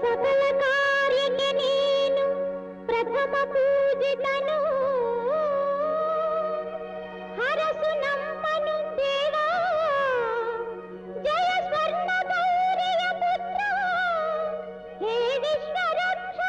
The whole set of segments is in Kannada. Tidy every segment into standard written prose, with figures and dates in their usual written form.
ಸಕಲ ಕಾರ್ಯಕ್ಕೆ ನೀನು ಪ್ರಥಮ ಪೂಜಿತನು ಹರಸು ನಮ್ಮನು ದೇವ ಜಯ ಸ್ವರ್ಣ ಗೌರಿಯ ಪುತ್ರ ಹೇ ವಿಶ್ವರಕ್ಷ.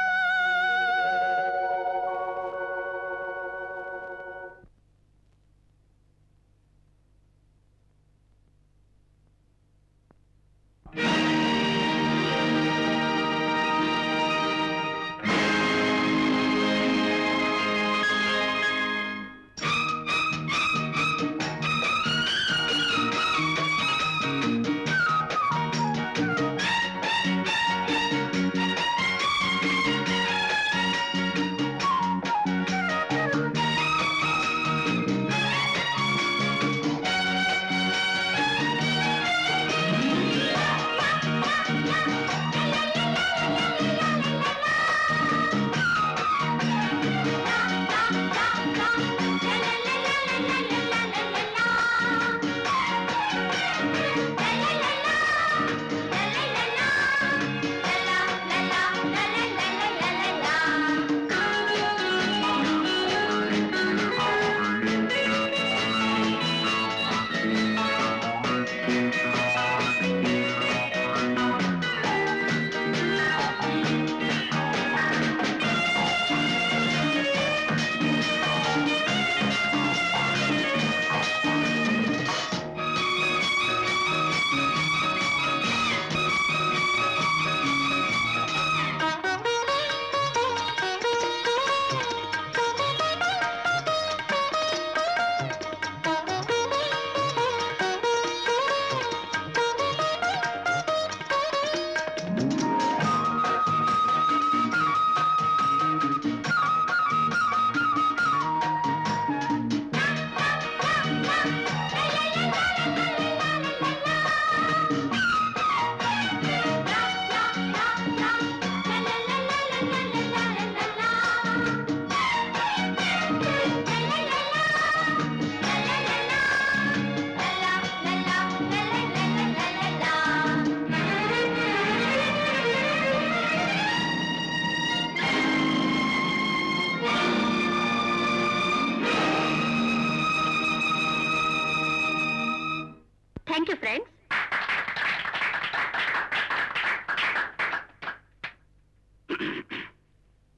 Thank you, friends.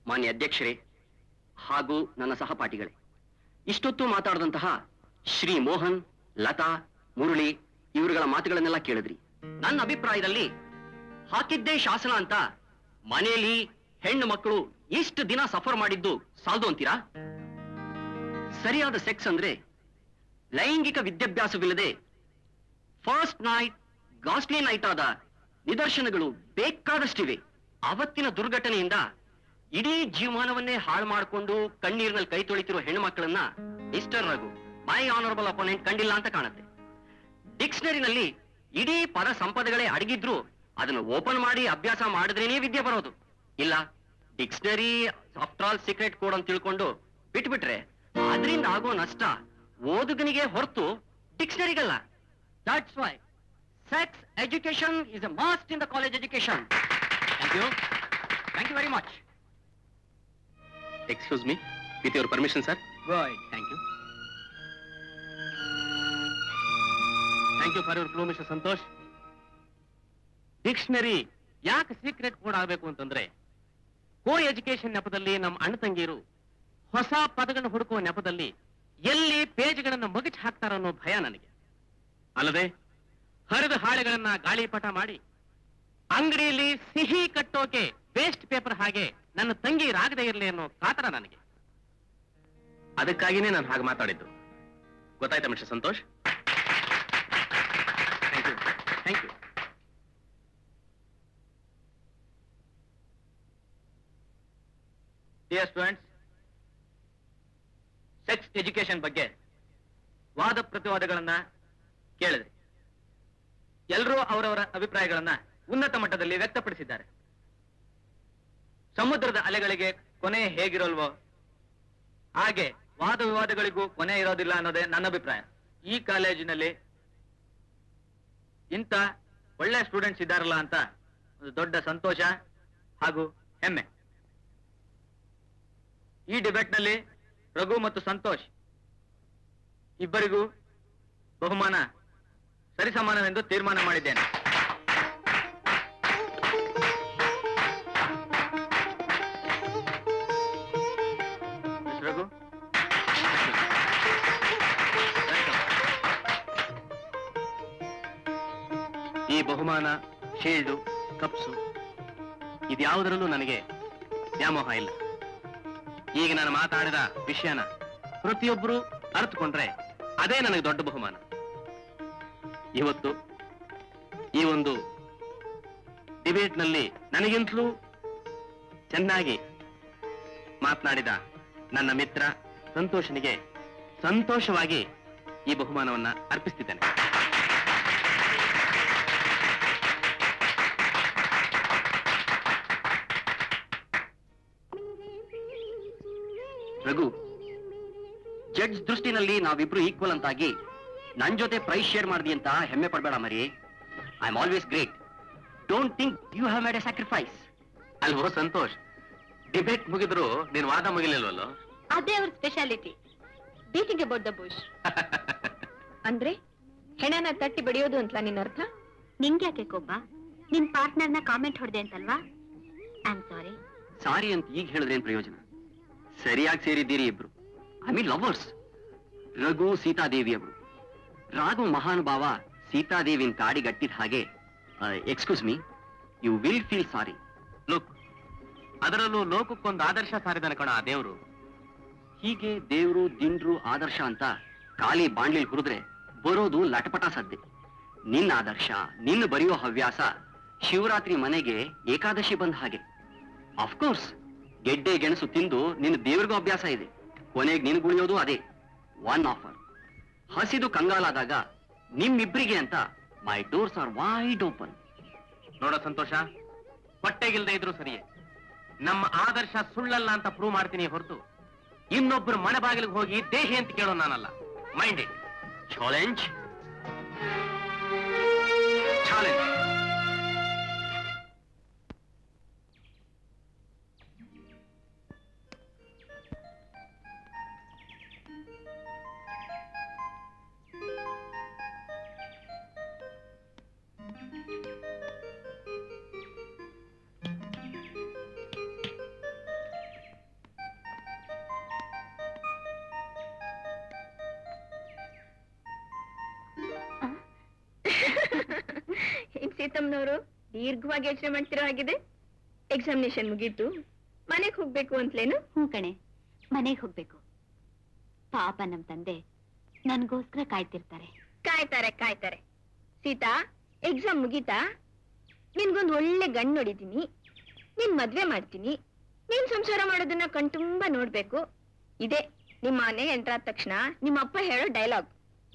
ಮಾನ್ಯ ಅಧ್ಯಕ್ಷರೇ ಹಾಗೂ ನನ್ನ ಸಹಪಾಠಿಗಳೇ, ಇಷ್ಟೊತ್ತು ಮಾತಾಡಿದಂತಹ ಶ್ರೀ ಮೋಹನ್, ಲತಾ, ಮುರಳಿ ಇವರುಗಳ ಮಾತುಗಳನ್ನೆಲ್ಲ ಕೇಳಿದ್ರಿ. ನನ್ನ ಅಭಿಪ್ರಾಯದಲ್ಲಿ ಹಾಕಿದ್ದೇ ಶಾಸನ ಅಂತ ಮನೆಯಲ್ಲಿ ಹೆಣ್ಣು ಮಕ್ಕಳು ಇಷ್ಟು ದಿನ ಸಫರ್ ಮಾಡಿದ್ದು ಸಾಲ್ದು ಅಂತೀರಾ? ಸರಿಯಾದ ಸೆಕ್ಸ್ ಅಂದ್ರೆ ಲೈಂಗಿಕ ವಿದ್ಯಾಭ್ಯಾಸವಿಲ್ಲದೆ ಫಸ್ಟ್ ನೈಟ್ ಗಾಸ್ಟ್ಲಿ ನೈಟ್ ಆದ ನಿದರ್ಶನಗಳು ಬೇಕಾದಷ್ಟಿವೆ. ಅವತ್ತಿನ ದುರ್ಘಟನೆಯಿಂದ ಇಡೀ ಜೀವಮಾನವನ್ನೇ ಹಾಳು ಮಾಡಿಕೊಂಡು ಕಣ್ಣೀರಿನಲ್ಲಿ ಕೈ ತೊಳಿತಿರೋ ಹೆಣ್ಣು ಮಕ್ಕಳನ್ನ ಮಿಸ್ಟರ್ ರಘು, ಮೈ ಆನರಬಲ್ ಅಪೋನೆಂಟ್, ಕಂಡಿಲ್ಲ ಅಂತ ಕಾಣುತ್ತೆ. ಡಿಕ್ಷನರಿನಲ್ಲಿ ಇಡೀ ಪದ ಸಂಪದಗಳೇ ಅಡಗಿದ್ರು ಅದನ್ನು ಓಪನ್ ಮಾಡಿ ಅಭ್ಯಾಸ ಮಾಡಿದ್ರೇನೆ ವಿದ್ಯೆ ಬರೋದು. ಇಲ್ಲ dictionary after all secret code ಅಂತ ತಿಳ್ಕೊಂಡು ಬಿಟ್ಬಿಟ್ರೆ ಅದರಿಂದ ಆಗೋ ನಷ್ಟ ಓದುಗನಿಗೆ ಹೊರತು ಡಿಕ್ಷನರಿಗಲ್ಲ. That's why sex education is a must in the college education. Thank you. Thank you very much. Excuse me, with your permission, sir. Right. Thank you. Thank you for your clue, Mr. Santosh. Dictionary ಯಾಕೆ ಸೀಕ್ರೆಟ್ ಕೋಡ್ ಆಗಬೇಕು ಅಂತಂದ್ರೆ ಕೋ ಎಜುಕೇಶನ್ ನೆಪದಲ್ಲಿ ನಮ್ಮ ಅಣ್ಣ ತಂಗಿಯರು ಹೊಸ ಪದಗಳನ್ನು ಹುಡುಕುವ ನೆಪದಲ್ಲಿ ಎಲ್ಲಿ ಪೇಜ್ಗಳನ್ನು ಮಗಚಿ ಹಾಕ್ತಾರ ಅನ್ನೋ ಭಯ ನನಗೆ. ಅಲ್ಲದೆ ಹರಿದ ಹಾಳೆಗಳನ್ನ ಗಾಳಿಪಟ ಮಾಡಿ ಅಂಗಡಿಯಲ್ಲಿ ಸಿಹಿ ಕಟ್ಟೋಕೆ ವೇಸ್ಟ್ ಪೇಪರ್ ಹಾಗೆ ನನ್ನ ತಂಗಿ ರಾಗದೆ ಇರಲಿ ಅನ್ನೋ ಕಾತರ ನನಗೆ. ಅದಕ್ಕಾಗಿನೇ ನಾನು ಹಾಗೆ ಮಾತಾಡಿದ್ದು. ಗೊತ್ತಾಯ್ತಾ mister Santosh? Thank you. Thank you. Dear students, sex education ಬಗ್ಗೆ ವಾದ ಪ್ರತಿವಾದಗಳನ್ನ ಕೇಳಿದ್ರಿ. ಎಲ್ಲರೂ ಅವರವರ ಅಭಿಪ್ರಾಯಗಳನ್ನ ಉನ್ನತ ಮಟ್ಟದಲ್ಲಿ ವ್ಯಕ್ತಪಡಿಸಿದ್ದಾರೆ. ಸಮುದ್ರದ ಅಲೆಗಳಿಗೆ ಕೊನೆ ಹೇಗಿರೋಲ್ವೋ ಹಾಗೆ ವಾದ ವಿವಾದಗಳಿಗೂ ಕೊನೆ ಇರೋದಿಲ್ಲ ಅನ್ನೋದೇ ನನ್ನ ಅಭಿಪ್ರಾಯ. ಈ ಕಾಲೇಜಿನಲ್ಲಿ ಇಂಥ ಒಳ್ಳೆ ಸ್ಟೂಡೆಂಟ್ಸ್ ಇದ್ದಾರಲ್ಲ ಅಂತ ಒಂದು ದೊಡ್ಡ ಸಂತೋಷ ಹಾಗೂ ಹೆಮ್ಮೆ. ಈ ಡಿಬೇಟ್ನಲ್ಲಿ ರಘು ಮತ್ತು ಸಂತೋಷ್ ಇಬ್ಬರಿಗೂ ಬಹುಮಾನ ಸರಿಸಮಾನವೆಂದು ತೀರ್ಮಾನ ಮಾಡಿದ್ದೇನೆ. ರಘು, ಈ ಬಹುಮಾನ, ಶೀಲ್ಡು, ಕಪ್ಸು ಇದ್ಯಾವುದರಲ್ಲೂ ನನಗೆ ವ್ಯಾಮೋಹ ಇಲ್ಲ. ಈಗ ನಾನು ಮಾತಾಡಿದ ವಿಷಯನ ಪ್ರತಿಯೊಬ್ಬರು ಅರ್ಥಕೊಂಡ್ರೆ ಅದೇ ನನಗೆ ದೊಡ್ಡ ಬಹುಮಾನ. ಇವತ್ತು ಈ ಒಂದು ಡಿಬೇಟ್ನಲ್ಲಿ ನನಗಿಂತಲೂ ಚೆನ್ನಾಗಿ ಮಾತನಾಡಿದ ನನ್ನ ಮಿತ್ರ ಸಂತೋಷನಿಗೆ ಸಂತೋಷವಾಗಿ ಈ ಬಹುಮಾನವನ್ನ ಅರ್ಪಿಸ್ತಿದ್ದೇನೆ. ರಘು, ಜಡ್ಜ್ ದೃಷ್ಟಿನಲ್ಲಿ ನಾವಿಬ್ರು ಈಕ್ವಲ್ ಅಂತಾಗಿ ನನ್ ಜೊತೆ ಪ್ರೈಸ್ ಶೇರ್ ಮಾಡ್ದಿ ಅಂತ ಹೆಮ್ಮೆ ಪಡ್ಬೇಡ ಮರಿ. I am always great. Don't think you have made a sacrifice. ಅಲ್ವೋ ಸಂತೋಷ್, ಡಿಬೇಟ್ ಮುಗಿದ್ರು ನೀನ್ ವಾದ ಮುಗಿಲಿಲ್ವಲ್ಲೋ? ಅದೇ ಅವ್ರ speciality, beating about the bush. ಅಂದ್ರೆ ಹೆಣನ ತಟ್ಟಿ ಬಡಿಯೋದು ಅಂತ ನಿನ್ನ ಅರ್ಥ? ನಿಂಗ್ಯಾಕೆ ಕೋಪ? ನಿನ್ ಪಾರ್ಟ್ನರ್ನ ಕಾಮೆಂಟ್ ಹೊಡೆದೆ ಅಂತಲ್ವಾ? ಐ ಆಮ್ ಸಾರಿ. ಸಾರಿ ಅಂತ ಈಗ ಹೇಳಿದ್ರೇನ್ ಪ್ರಯೋಜನ? ಸರಿಯಾಗಿ ಸೇರಿದ್ದೀರಿ ಇಬ್ರು. I mean lovers. Raghu Sitadevi ಅವರು. ರಾಘು ಮಹಾನುಭಾವ ಸೀತಾದೇವಿನ ಕಾಡಿಗಟ್ಟಿದ ಹಾಗೆ. Excuse me, you will feel sorry. Look, ಅದರಲ್ಲೂ ಲೋಕಕ್ಕೊಂದು ಆದರ್ಶ ಸಾರಿದನ ಕಣ ಆ ದೇವ್ರು. ಹೀಗೆ ದೇವ್ರು ದಿಂಡ್ರು ಆದರ್ಶ ಅಂತ ಖಾಲಿ ಬಾಂಡ್ಲಿಲ್ ಹುರಿದ್ರೆ ಬರೋದು ಲಟಪಟ ಸದ್ದೆ. ನಿನ್ನ ಆದರ್ಶ, ನಿನ್ನ ಬರೆಯೋ ಹವ್ಯಾಸ ಶಿವರಾತ್ರಿ ಮನೆಗೆ ಏಕಾದಶಿ ಬಂದ ಹಾಗೆ. ಅಫ್ಕೋರ್ಸ್ ಗೆಡ್ಡೆ ಗೆಣಸು ತಿಂದು ನಿನ್ನ ದೇವ್ರಿಗೂ ಅಭ್ಯಾಸ ಇದೆ. ಕೊನೆಗೆ ನಿನ್ ಗುಳಿಯೋದು ಅದೇ. One offer. ಹಸಿದು ಕಂಗಾಲಾದಾಗ ನಿಮ್ಮಿಬ್ರಿಗೆ ಅಂತ ಮೈ ಡೋರ್ಸ್ ಆರ್ ವೈಡ್ ಓಪನ್. ನೋಡೋ ಸಂತೋಷ, ಹೊಟ್ಟೆಗಿಲ್ದೇ ಇದ್ರು ಸರಿಯೇ, ನಮ್ಮ ಆದರ್ಶ ಸುಳ್ಳಲ್ಲ ಅಂತ ಪ್ರೂವ್ ಮಾಡ್ತೀನಿ ಹೊರತು ಇನ್ನೊಬ್ಬರು ಮನೆ ಬಾಗಿಲಿಗೆ ಹೋಗಿ ದೇಹಿ ಅಂತ ಕೇಳೋ ನಾನಲ್ಲ. Mind it. Challenge, challenge. ಸೀತಮ್ಮನವರು ದೀರ್ಘವಾಗಿ ಯೋಚನೆ ಮಾಡ್ತಿರೋ ಹಾಗಿದೆ. ಎಕ್ಸಾಮಿನೇಷನ್ ಮುಗೀತು, ಮನೆಗೆ ಹೋಗ್ಬೇಕು ಅಂತಲೇನು? ಹ್ಞೂ ಕಣೆ, ಮನೆಗೆ ಹೋಗ್ಬೇಕು. ಪಾಪ ನಮ್ ತಂದೆ ನನ್ಗೋಸ್ಕರ ಕಾಯ್ತಿರ್ತಾರೆ. ಕಾಯ್ತಾರೆ ಕಾಯ್ತಾರೆ. ಸೀತಾ, ಎಕ್ಸಾಮ್ ಮುಗೀತಾ? ನಿನ್ಗೊಂದು ಒಳ್ಳೆ ಗಂಡು ನೋಡಿದ್ದೀನಿ, ನಿನ್ ಮದ್ವೆ ಮಾಡ್ತೀನಿ, ನೀನ್ ಸಂಸಾರ ಮಾಡೋದನ್ನ ಕಣ್ತುಂಬಾ ನೋಡ್ಬೇಕು. ಇದೇ ನಿಮ್ಮ ಮನೆ ಎಂಟ್ರಾದ ತಕ್ಷಣ ನಿಮ್ಮ ಅಪ್ಪ ಹೇಳೋ ಡೈಲಾಗ್.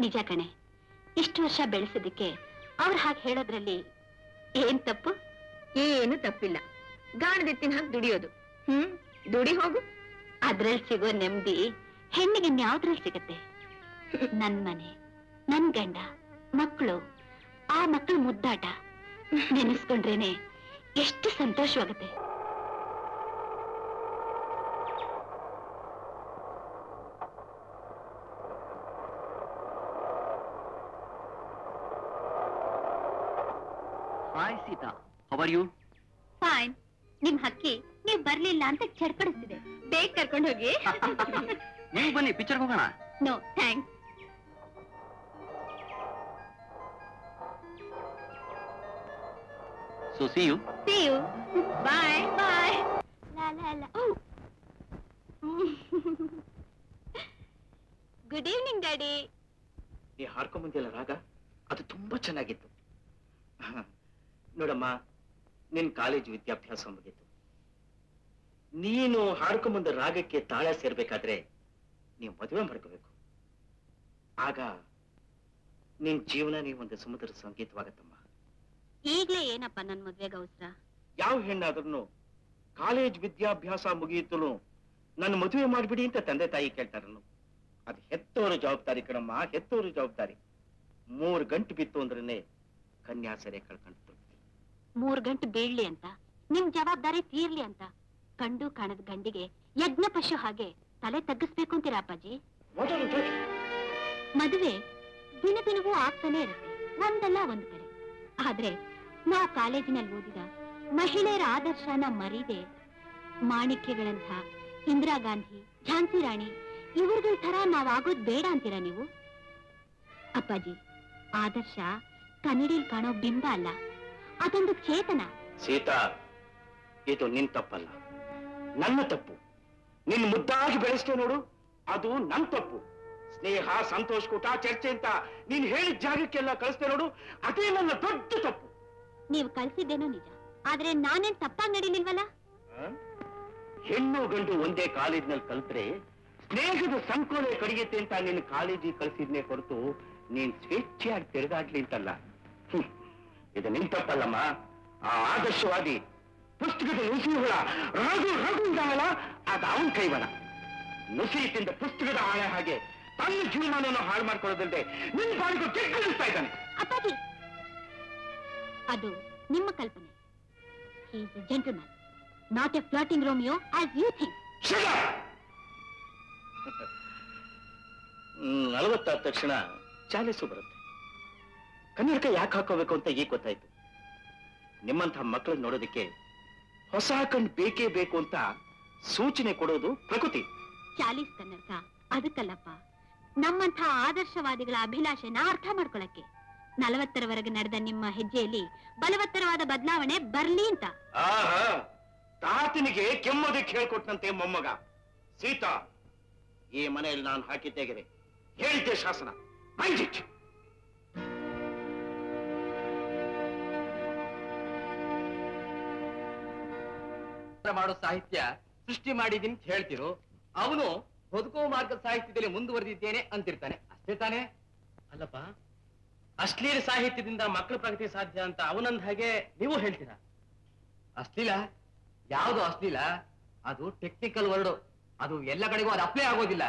ನಿಜ ಕಣೆ, ಇಷ್ಟು ವರ್ಷ ಬೆಳೆಸೋದಕ್ಕೆ ಅವ್ರು ಹಾಗೆ ಹೇಳೋದ್ರಲ್ಲಿ ಏನ್ ತಪ್ಪು? ಏನು ತಪ್ಪಿಲ್ಲ. ಗಾಣದೆತ್ತಿನ ಹಾಗೆ ದುಡಿಯೋದು. ದುಡಿ ಹೋಗು. ಅದ್ರಲ್ಲಿ ಸಿಗೋ ನೆಮ್ಮದಿ ಹೆಣ್ಣಿಗೆ ಇನ್ಯಾವ್ದ್ರಲ್ಲಿ ಸಿಗತ್ತೆ? ನನ್ ಮನೆ, ನನ್ ಗಂಡ, ಮಕ್ಕಳು, ಆ ಮಕ್ಕಳ ಮುದ್ದಾಟ ನೆನೆಸ್ಕೊಂಡ್ರೇನೆ ಎಷ್ಟು ಸಂತೋಷವಾಗುತ್ತೆ. Hi Sita, how are you? Fine. ನಿಮ್ ಹಕ್ಕಿ ನೀವ್ ಬರ್ಲಿಲ್ಲ ಅಂತ ಚಡ್ಪಡಿಸ್ತಿದೆ. ಬೇಗ ಕರ್ಕೊಂಡು ಹೋಗಿ. ನೀವು ಬನ್ನಿ, ಪಿಕ್ಚರ್ ಹೋಗೋಣ. No thanks. So see you. See you. Bye. Bye. La la la. Oh. Good evening, Daddy. ನೀ ಹಾಡ್ಕೊಂಬಂದಿಲ್ಲ ರಾಗ, ಅದು ತುಂಬಾ ಚೆನ್ನಾಗಿತ್ತು. ನೋಡಮ್ಮ, ನಿನ್ ಕಾಲೇಜು ವಿದ್ಯಾಭ್ಯಾಸ ಮುಗೀತು. ನೀನು ಹಾಡ್ಕೊಂಬಂದ ರಾಗಕ್ಕೆ ತಾಳ ಸೇರ್ಬೇಕಾದ್ರೆ ನೀವು ಮದುವೆ ಮಾಡ್ಕೋಬೇಕು. ಆಗ ನಿನ್ ಜೀವನ ನೀವೊಂದು ಸಮುದ್ರ ಸಂಗೀತವಾಗತ್ತಮ್ಮ. ಈಗ್ಲೇ ಏನಪ್ಪ ನನ್ ಮದ್ವೆಗೆ ಅವಸರ? ಯಾವ ಹೆಣ್ಣಾದ್ರೂ ಕಾಲೇಜ್ ವಿದ್ಯಾಭ್ಯಾಸ ಮುಗಿಯಿತು ನನ್ನ ಮದುವೆ ಮಾಡ್ಬಿಡಿ ಅಂತ ತಂದೆ ತಾಯಿ ಕೇಳ್ತಾರನ್ನು. ಅದು ಹೆತ್ತೋರು ಜವಾಬ್ದಾರಿ ಕಣಮ್ಮ, ಹೆತ್ತೋರು ಜವಾಬ್ದಾರಿ. 3 ಗಂಟೆ ಬಿತ್ತು ಅಂದ್ರೇನೆ ಕನ್ಯಾಸರೆ ಕಳ್ಕೊಂಡು. 3 ಗಂಟೆ ಬೀಳ್ಲಿ ಅಂತ ನಿಮ್ ಜವಾಬ್ದಾರಿ ತೀರ್ಲಿ ಅಂತ ಕಂಡು ಕಾಣದ ಗಂಡಿಗೆ ಯಜ್ಞ ಪಶು ಹಾಗೆ ತಲೆ ತಗ್ಗಿಸ್ಬೇಕು ಅಂತೀರಾ ಅಪ್ಪಾಜಿ? ಮದುವೆ ದಿನ ದಿನವೂ ಆಗ್ತಾನೆ ಇರುತ್ತೆ, ಒಂದಲ್ಲ ಒಂದು ಕಡೆ. ಆದ್ರೆ ನಾವು ಕಾಲೇಜಿನಲ್ಲಿ ಓದಿದ ಮಹಿಳೆಯರ ಆದರ್ಶನ ಮರೀದೆ ಮಾಣಿಕ್ಯಗಳಂಥ ಇಂದಿರಾ ಗಾಂಧಿ, ಝಾನ್ಸಿ ರಾಣಿ ಇವ್ರಗಳ ತರ ನಾವಾಗೋದ್ ಬೇಡ ಅಂತೀರಾ ನೀವು? ಅಪ್ಪಾಜಿ, ಆದರ್ಶ ಕನ್ನಡಿಲ್ ಕಾಣೋ ಬಿಂಬ ಅಲ್ಲ, ಅದೊಂದು ಚೇತನ. ಸೀತಾ, ಇದು ನಿನ್ ತಪ್ಪಲ್ಲ, ನನ್ನ ತಪ್ಪು. ನಿನ್ ಮುದ್ದಾಗಿ ಬೆಳೆಸ್ತೇ ನೋಡು, ಅದು ನನ್ ತಪ್ಪು. ಸ್ನೇಹ, ಸಂತೋಷ ಕೂಟ, ಚರ್ಚೆ ಅಂತ ನೀನ್ ಹೇಳಿದ ಜಾಗಕ್ಕೆಲ್ಲ ಕಳಿಸ್ತೇ ನೋಡು, ಅದೇ ನನ್ನ ದೊಡ್ಡ ತಪ್ಪು. ನೀವು ಕಳ್ಸಿದ್ದೇನೋ ನಿಜ, ಆದ್ರೆ ನಾನೇನ್ ತಪ್ಪಾಗಿ ನಡೀಲಿಲ್ವಲ್ಲ? ಹೆಣ್ಣು ಗಂಡು ಒಂದೇ ಕಾಲೇಜ್ನಲ್ಲಿ ಕಲ್ತ್ರೆ ಸ್ನೇಹದ ಸಂಕೋಲೆ ಕಡಿಯುತ್ತೆ ಅಂತ ನಿನ್ನ ಕಾಲೇಜಿಗೆ ಕಳ್ಸಿದ್ನೇ ಹೊರತು ನೀನ್ ಸ್ವೇಚ್ಛೆಯಾಗಿ ತಿರುಗಾಡ್ಲಿ ಅಂತಲ್ಲ. ಇದು ನಿನ್ ತಪ್ಪಲ್ಲಮ್ಮ. ಆ ಆದರ್ಶವಾದಿ ಪುಸ್ತಕದ ನುಸಿಹುಳ ರಘು ರಘು ಇದ್ದಾನಲ್ಲ, ಅದು ಅವನ್ ಕೈವನ. ನುಸಿ ತಿಂದ ಪುಸ್ತಕದ ಹಾಳೆ ಹಾಗೆ ತನ್ನ ಜೀವನವನ್ನು ಹಾಳು ಮಾಡ್ಕೊಳ್ಳೋದಿಲ್ಲದೆ ನಿನ್ನ ಪಾಲಿಗೂ ಕೆಟ್ಟಿಸ್ತಾ ಇದ್ದಾನೆ. ಅಪ್ಪಾಜಿ, ಅದು ನಿಮ್ಮ ಕಲ್ಪನೆ. He is a gentleman, not a flirting Romeo as you think. 40 ತಕ್ಷಣ ಚಾಲಿಸು ಬರುತ್ತೆ. ಕನ್ನಡಕ ಯಾಕೆ ಹಾಕೋಬೇಕು ಅಂತ ಈಗ ಗೊತ್ತಾಯ್ತು. ನಿಮ್ಮಂಥ ಮಕ್ಕಳನ್ನ ನೋಡೋದಕ್ಕೆ ಹೊಸ ಕಣ್ಣು ಬೇಕೇ ಬೇಕು ಅಂತ ಸೂಚನೆ ಕೊಡೋದು ಪ್ರಕೃತಿ. ಚಾಲೀಸ್ ಕನ್ನಡಕ ಅದಕ್ಕಲ್ಲಪ್ಪ, ನಮ್ಮಂಥ ಆದರ್ಶವಾದಿಗಳ ಅಭಿಲಾಷೆನ ಅರ್ಥ ಮಾಡ್ಕೊಳಕ್ಕೆ. 40ರವರೆಗೆ ನಡೆದ ನಿಮ್ಮ ಹೆಜ್ಜೆಯಲ್ಲಿ ಬಲವತ್ತರವಾದ ಬದಲಾವಣೆ ಬರ್ಲಿ ಅಂತ. ಆಹಾ, ತಾತನಿಗೆ ಕೆಮ್ಮೋದಕ್ಕೆ ಹೇಳ್ಕೊಟ್ಟಂತೆ ಮೊಮ್ಮಗ. ಸೀತಾ, ಈ ಮನೆಯಲ್ಲಿ ನಾನು ಹಾಕಿದ್ದೇಗೆ ಹೇಳಿದ್ದೆ ಶಾಸನ. ಮಾಡೋ ಸಾಹಿತ್ಯ ಸೃಷ್ಟಿ ಮಾಡಿದೀನಿ ಅಂತ ಹೇಳ್ತಿರೋ, ಅವನು ಬದುಕೋ ಮಾರ್ಗದ ಸಾಹಿತ್ಯದಲ್ಲಿ ಮುಂದುವರೆದಿದ್ದೇನೆ ಅಂತಿರ್ತಾನೆ, ಅಷ್ಟೇ ತಾನೇ? ಅಲ್ಲಪ್ಪ, ಅಶ್ಲೀಲ ಸಾಹಿತ್ಯದಿಂದ ಮಕ್ಕಳ ಪ್ರಗತಿ ಸಾಧ್ಯ ಅಂತ ಅವನಂದ ಹಾಗೆ ನೀವು ಹೇಳ್ತೀರಾ? ಅಶ್ಲೀಲ ಯಾವುದು? ಅಶ್ಲೀಲ ಅದು ಟೆಕ್ನಿಕಲ್ ವರ್ಡ್, ಅದು ಎಲ್ಲ ಕಡೆಗೂ ಅದು ಅಪ್ಲೈ ಆಗೋದಿಲ್ಲ.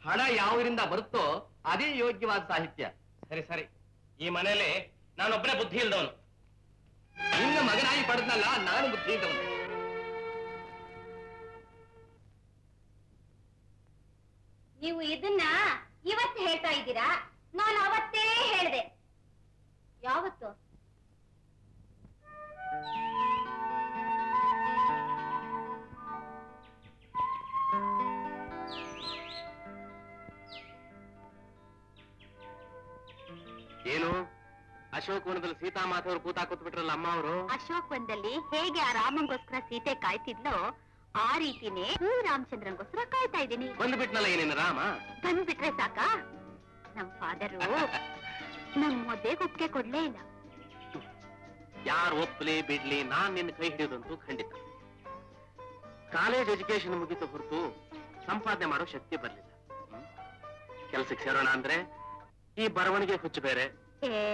ಹಣ ಯಾವರಿಂದ ಬರುತ್ತೋ ಅದೇ ಯೋಗ್ಯವಾದ ಸಾಹಿತ್ಯ. ಸರಿ ಸರಿ, ಈ ಮನೆಯಲ್ಲಿ ನಾನೊಬ್ಬನೇ ಬುದ್ಧಿ ಇಲ್ದವನು. ನಿನ್ನ ಮಗನಾಗಿ ಪಡೆದ್ನಲ್ಲ, ನಾನು ಬುದ್ಧಿ ಇಲ್ದವನು. ನೀವು ಇದನ್ನ ಇವತ್ತು ಹೇಳ್ತಾ ಇದ್ದೀರಾ? ನಾನು ಅವತ್ತೇ ಹೇಳಿದೆ. ಯಾವತ್ತು? ಏನು ಅಶೋಕ್ ವನದಲ್ಲಿ ಸೀತಾ ಮಾತವರು ಕೂತಾ ಕೂತ್ಬಿಟ್ರಲ್ಲ ಅಮ್ಮ ಅವರು? ಅಶೋಕ್ ವನದಲ್ಲಿ ಹೇಗೆ ಆ ರಾಮಂಗೋಸ್ಕರ ಸೀತೆ ಕಾಯ್ತಿದ್ಲೋ ಆ ರೀತಿನೇ ರಾಮಚಂದ್ರನ್ಗೋಸ್ಕರ ಕಾಯ್ತಾ ಇದ್ದೀನಿ. ಬಂದ್ಬಿಟ್ನಲ್ಲ ಏನೇನು ರಾಮ? ಬಂದ್ಬಿಟ್ರೆ ಸಾಕಾ? ನಮ್ ಫಾದರು ನಮ್ ಮದ್ವೆಗೆ ಒಪ್ಪಿಗೆ ಕೊಡ್ಲೇ ಇಲ್ಲ. ಯಾರು ಒಪ್ಪಲಿ ಬಿಡ್ಲಿ, ನಾನ್ ನಿನ್ನ ಕೈ ಹಿಡಿಯೋದಂತೂ ಖಂಡಿತ. ಕಾಲೇಜ್ ಎಜುಕೇಶನ್ ಮುಗಿತು ಹೊರತು ಸಂಪಾದನೆ ಮಾಡೋ ಶಕ್ತಿ ಬರ್ಲಿಲ್ಲ. ಕೆಲ್ಸಕ್ಕೆ ಸೇರೋಣ ಅಂದ್ರೆ ಈ ಬರವಣಿಗೆ ಹುಚ್ಚು ಬೇರೆ.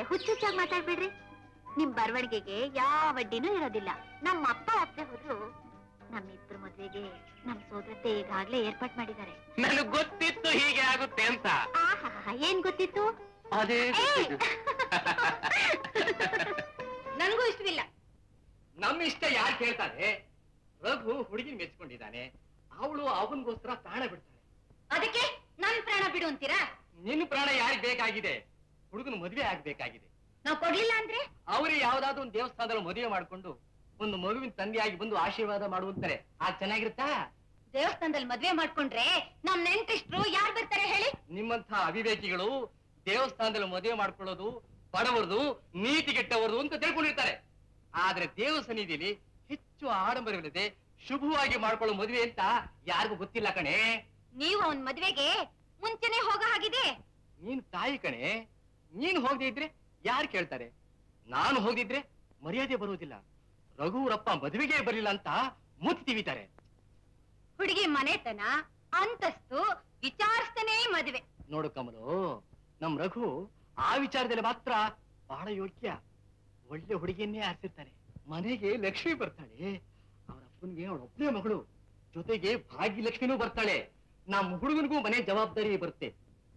ಹುಚ್ಚುಚ್ಚಾಗಿ ಮಾತಾಡ್ಬೇಡ್ರಿ. ನಿಮ್ ಬರವಣಿಗೆಗೆ ಯಾವ ಅಡ್ಡಿನೂ ಇರೋದಿಲ್ಲ. ನಮ್ಮ ಅಪ್ಪ ಅತ್ತೆ ಹೋದ್ರು ನಮ್ಮಿಬ್ರು ಮದ್ವೆಗೆ ನಮ್ ಸೋದರತ್ತೆ ಈಗಾಗ್ಲೇ ಏರ್ಪಾಟ್ ಮಾಡಿದ್ದಾರೆ. ನನಗ್ ಗೊತ್ತಿತ್ತು ಹೀಗೆ ಆಗುತ್ತೆ ಅಂತ. ಆಹಾ, ಏನ್ ಗೊತ್ತಿತ್ತು? ಅದೇ ನನ್ಗೂ ಇಷ್ಟವಿಲ್ಲ. ನಮ್ಮ ಇಷ್ಟ ಯಾರು ಕೇಳ್ತಾರೆ? ರಘು ಹುಡುಗಿನ ಮೆಚ್ಕೊಂಡಿದ್ದಾನೆ, ಅವಳು ಅವನಿಗೋಸ್ಕರ ಪ್ರಾಣ ಬಿಡ್ತಾಳೆ. ಅದಕ್ಕೆ ನನ್ ಪ್ರಾಣ ಬಿಡು ಅಂತೀರಾ? ನಿನ್ನ ಪ್ರಾಣ ಯಾರಿಗೆ ಬೇಕಾಗಿದೆ? ಹುಡುಗನ ಮದುವೆ ಆಗ್ಬೇಕಾಗಿದೆ. ನಾವ್ ಕೊಡ್ಲಿಲ್ಲ ಅಂದ್ರೆ ಅವರೇ ಯಾವ್ದಾದ್ರು ಒಂದು ದೇವಸ್ಥಾನದಲ್ಲಿ ಮದುವೆ ಮಾಡ್ಕೊಂಡು ಒಂದು ಮಗುವಿನ ತಂದೆಯಾಗಿ ಬಂದು ಆಶೀರ್ವಾದ ಮಾಡುವಂತಾರೆ. ಆಗ ಚೆನ್ನಾಗಿರುತ್ತಾ? ದೇವಸ್ಥಾನದಲ್ಲಿ ಮದ್ವೆ ಮಾಡ್ಕೊಂಡ್ರೆ ನಮ್ ನೆಂಟ್ರಿಷ್ಟ್ರು ಯಾರು ಬರ್ತಾರೆ ಹೇಳಿ? ನಿಮ್ಮಂತ ಅವಿವೇಕಿಗಳು ದೇವಸ್ಥಾನದಲ್ಲಿ ಮದುವೆ ಮಾಡ್ಕೊಳ್ಳೋದು ಬಡವರದು, ನೀತಿಗೆಟ್ಟವರದು ಅಂತ ತಿಳ್ಕೊಂಡಿರ್ತಾರೆ. ಆದ್ರೆ ದೇವ ಸನ್ನಿಧಿಲಿ ಹೆಚ್ಚು ಆಡಂಬರವಿಲ್ಲದೆ ಶುಭವಾಗಿ ಮಾಡ್ಕೊಳ್ಳೋ ಮದುವೆ ಅಂತ ಯಾರಿಗೂ ಗೊತ್ತಿಲ್ಲ ಕಣೆ. ನೀವು ಅವನ್ ಮದ್ವೆಗೆ ಮುಂಚೆನೆ ಹೋಗ ಹಾಗಿದೆ. ನೀನ್ ತಾಯಿ ಕಣೆ, ನೀನ್ ಹೋಗದೆ ಇದ್ರೆ ಯಾರು ಕೇಳ್ತಾರೆ? ನಾನು ಹೋಗಿದ್ರೆ ಮರ್ಯಾದೆ ಬರುವುದಿಲ್ಲ. ರಘುವರಪ್ಪ ಮದುವೆಗೆ ಬರಲಿಲ್ಲ ಅಂತ ಮೂತಿ ತಿವಿತಾರೆ. ಹುಡುಗಿ ಮನೆತನ ಅಂತಸ್ತು ವಿಚಾರಿಸ್ತಾನೆ ಮದುವೆ. ನೋಡು ಕಮಲು, ನಮ್ ರಘು ಆ ವಿಚಾರದಲ್ಲಿ ಮಾತ್ರ ಬಹಳ ಯೋಗ್ಯ. ಒಳ್ಳೆ ಹುಡುಗಿಯನ್ನೇ ಆರಿಸಿರ್ತಾನೆ. ಮನೆಗೆ ಲಕ್ಷ್ಮಿ ಬರ್ತಾಳೆ. ಅವರ ಅಪ್ಪನಿಗೆ ಅವಳೊಬ್ಬನೇ ಮಗಳು, ಜೊತೆಗೆ ಭಾಗ್ಯಲಕ್ಷ್ಮಿನೂ ಬರ್ತಾಳೆ. ನಮ್ಮ ಹುಡುಗನಿಗೂ ಮನೆ ಜವಾಬ್ದಾರಿ ಬರುತ್ತೆ.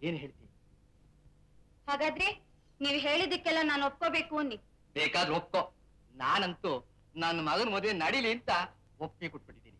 ಏನ್ ಹೇಳ್ತಿ? ಹಾಗಾದ್ರೆ ನೀವು ಹೇಳಿದಕ್ಕೆಲ್ಲ ನಾನು ಒಪ್ಕೋಬೇಕು ಅನ್ನಿ. ಬೇಕಾದ್ರೆ ಒಪ್ಕೋ. ನಾನಂತೂ ನನ್ನ ಮಗನ ಮದುವೆ ನಡೀಲಿ ಅಂತ ಒಪ್ಪಿಗೆ ಕೊಟ್ಬಿಟ್ಟಿದ್ದೀನಿ.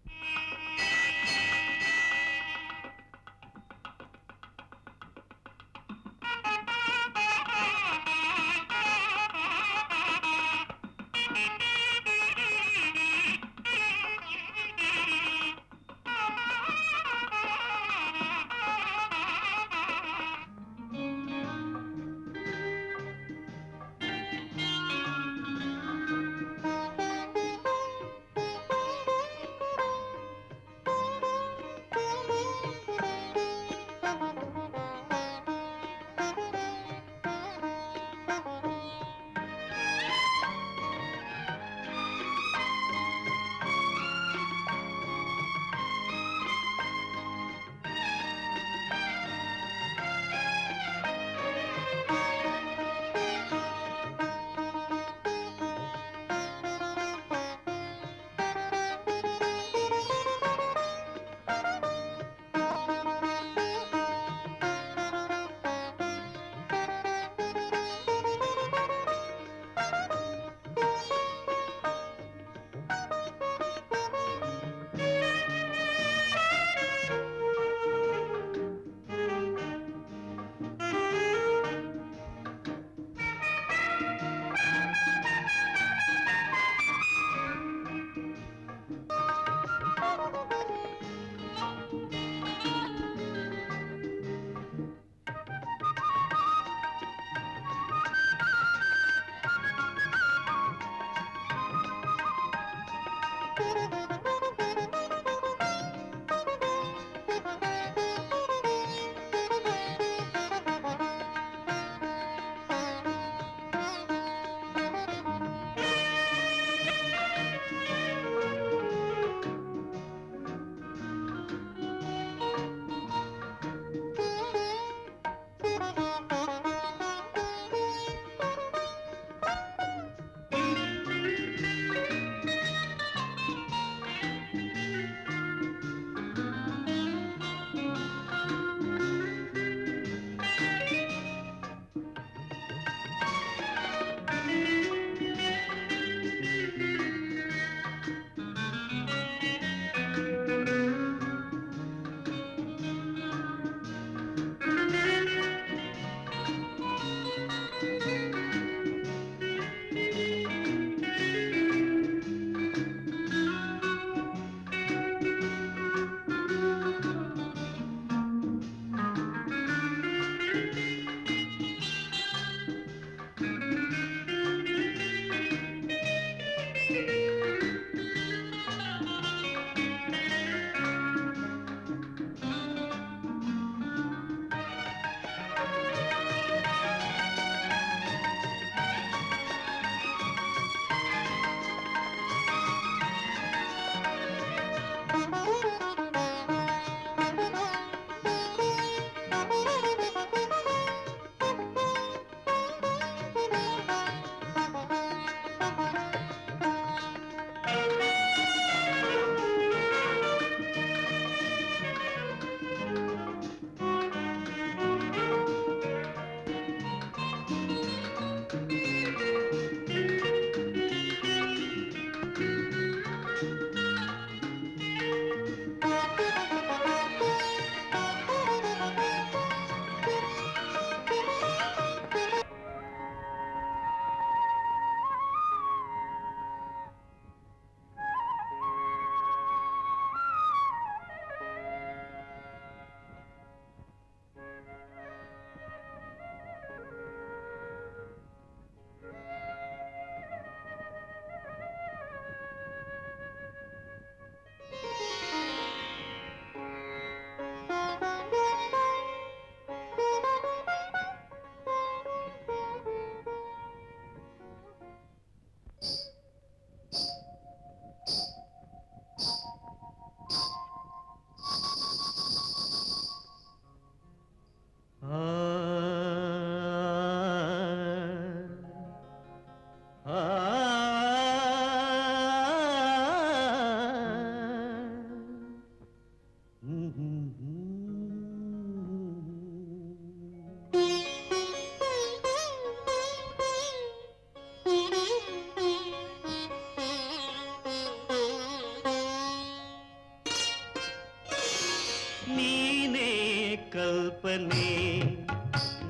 ಕಲ್ಪನೆ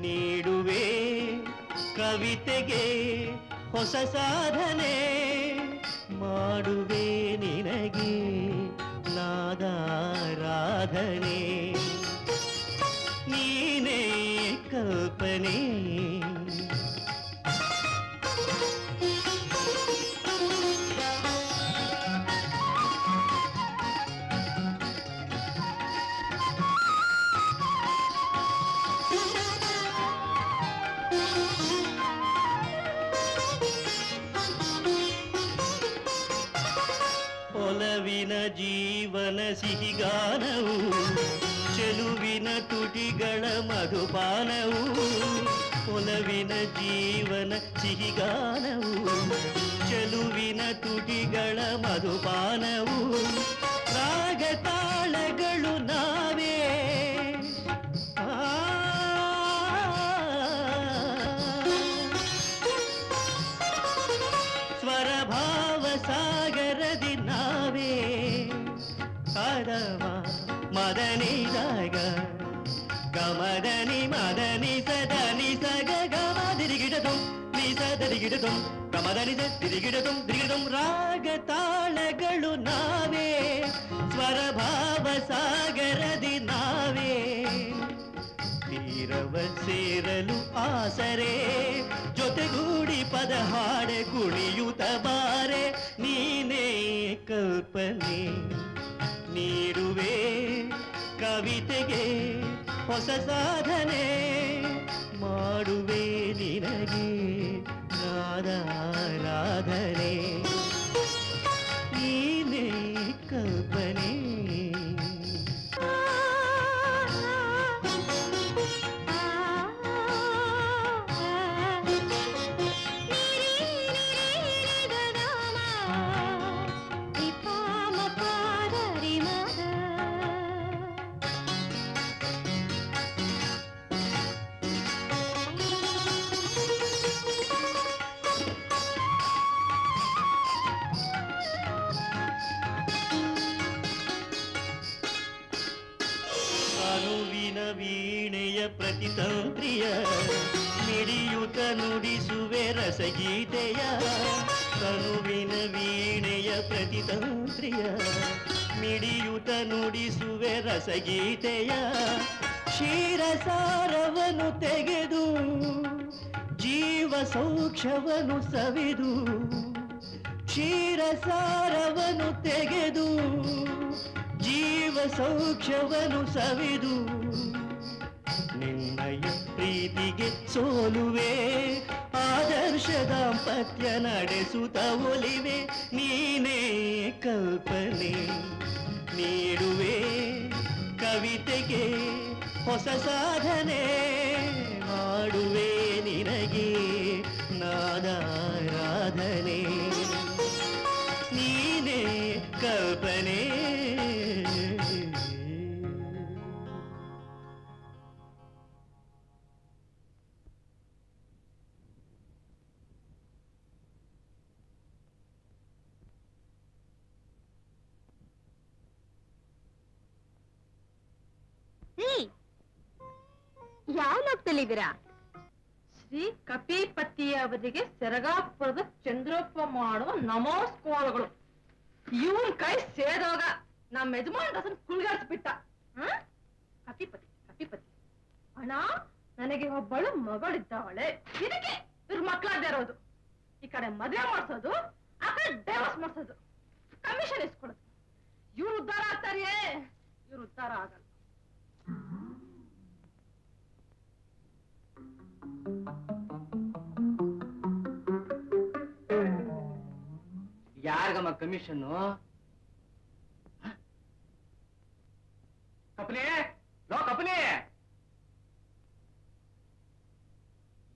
ನೀಡುವೆ ಕವಿತೆಗೆ ಹೊಸ ಸಾಧನೆ ಮಾಡುವೆ ನಿನಗೆ ನಾದಾರಾಧನೆ ನೀನೇ ಕಲ್ಪನೆ ಒಲವಿನ ಜೀವನ ಸಿಹಿಗಾನವು ಚೆಲುವಿನ ತುಟಿಗಳ ಮಧುಪಾನವು ಒಲವಿನ ಜೀವನ ಸಿಹಿಗಾನವು ಚೆಲುವಿನ ತುಟಿಗಳ ಮಧುಪಾನವು ರಾಗ ತಾಳಗಳು ನಾವೇ ಸ್ವರಭಾವ ಸಾಗರದಿ ನಾವೇ ಪದವ ಮದನಿದಾಗ ಗಮದನಿ ಮದನಿ ಸದನಿ ಸಗ ಗಮದಿರಿಗಿಡದು ನಿಸದರಿಗಿಡದು ಗಮದನಿ ಸದಿರಿಗಿಡದು ದಿರಿಗಿಡದು ರಾಗ ತಾಳಗಳು ನಾವೇ ಸ್ವರಭಾವ ಸಾಗರದಿ ನಾವೇ ತೀರವ ಸೇರಲು ಆಸರೆ ಜೊತೆಗೂಡಿ ಪದ ಹಾಡೆ ಕುಣಿಯುತ್ತ ಬಾರೆ ನೀನೇ ಕಲ್ಪನೆ ನೀಡುವೆ ಕವಿತೆಗೆ ಹೊಸ ಸಾಧನೆ ಮಾಡುವೆ ನಿನಗೆ ನಾದಾರಾಧನೆ ನೀನೇ ಕಲ್ಪನೆ ವೀಣೆಯ ಪ್ರತಿತಂತ್ರಿಯ ಮಿಡಿಯುತ ನುಡಿಸುವೆ ರಸಗೀತೆಯ ತನುವಿನ ವೀಣೆಯ ಪ್ರತಿತಂತ್ರಿಯ ಮಿಡಿಯುತ ನುಡಿಸುವೆ ರಸಗೀತೆಯ ಕ್ಷೀರಸಾರವನ್ನು ತೆಗೆದು ಜೀವ ಸೌಖ್ಯವನ್ನು ಸವಿದು ಕ್ಷೀರಸಾರವನ್ನು ತೆಗೆದು ಜೀವ ಸೌಖ್ಯವನ್ನು ಸವಿದು ನಿನ್ನಯ ಪ್ರೀತಿಗೆ ಸೋಲುವೆ ಆದರ್ಶ ದಾಂಪತ್ಯ ನಡೆಸುತ್ತ ಒಲಿವೆ ನೀನೇ ಕಲ್ಪನೆ ನೀಡುವೆ ಕವಿತೆಗೆ ಹೊಸ ಸಾಧನೆ ಮಾಡುವೆ ನಿನಗೆ ನಾದಾರಾಧನೆ ನೀನೇ ಕಲ್ಪನೆ ಯಾವ ಲೋಕದಲ್ಲಿದ್ದೀರಾ? ಶ್ರೀ ಕಪಿಪತಿಯ ಅವಧಿಗೆ ಸೆರಗಾಪುರದ ಚಂದ್ರಪ್ಪ ಮಾಡುವ ನಮಸ್ಕಾರಗಳು. ಇವನ್ ಕೈ ಸೇದೋಗ ನಮ್ಮ ಯಜಮಾನ್ ರಸನ್ ಕುಳ್ಗಾಡ್ಸ್ಬಿಟ್ಟ. ಕಪಿಪತಿ ಕಪಿಪತಿ ಅಣ್ಣ, ನನಗೆ ಒಬ್ಬಳು ಮಗಳಿದ್ದಾವಳೆ. ಇದಕ್ಕೆ ಇವ್ರ ಮಕ್ಕಳಾಗದೆ ಇರೋದು. ಈ ಕಡೆ ಮದುವೆ ಮಾಡ್ಸೋದು, ಆ ಕಡೆ ಡೈವರ್ಸ್ ಮಾಡ್ಸೋದು, ಕಮಿಷನ್ ಇಸ್ಕೊಡೋದು. ಇವ್ರು ಉದ್ಧಾರ ಆಗ್ತಾರಿಯೇ? ಇವ್ರು ಉದ್ಧಾರ ಆಗಲ್ಲ. ಯಾರಿಗಮ್ಮ ಕಮಿಷನ್? ಕಪನೆ ಲೋ ಕಪನೆ,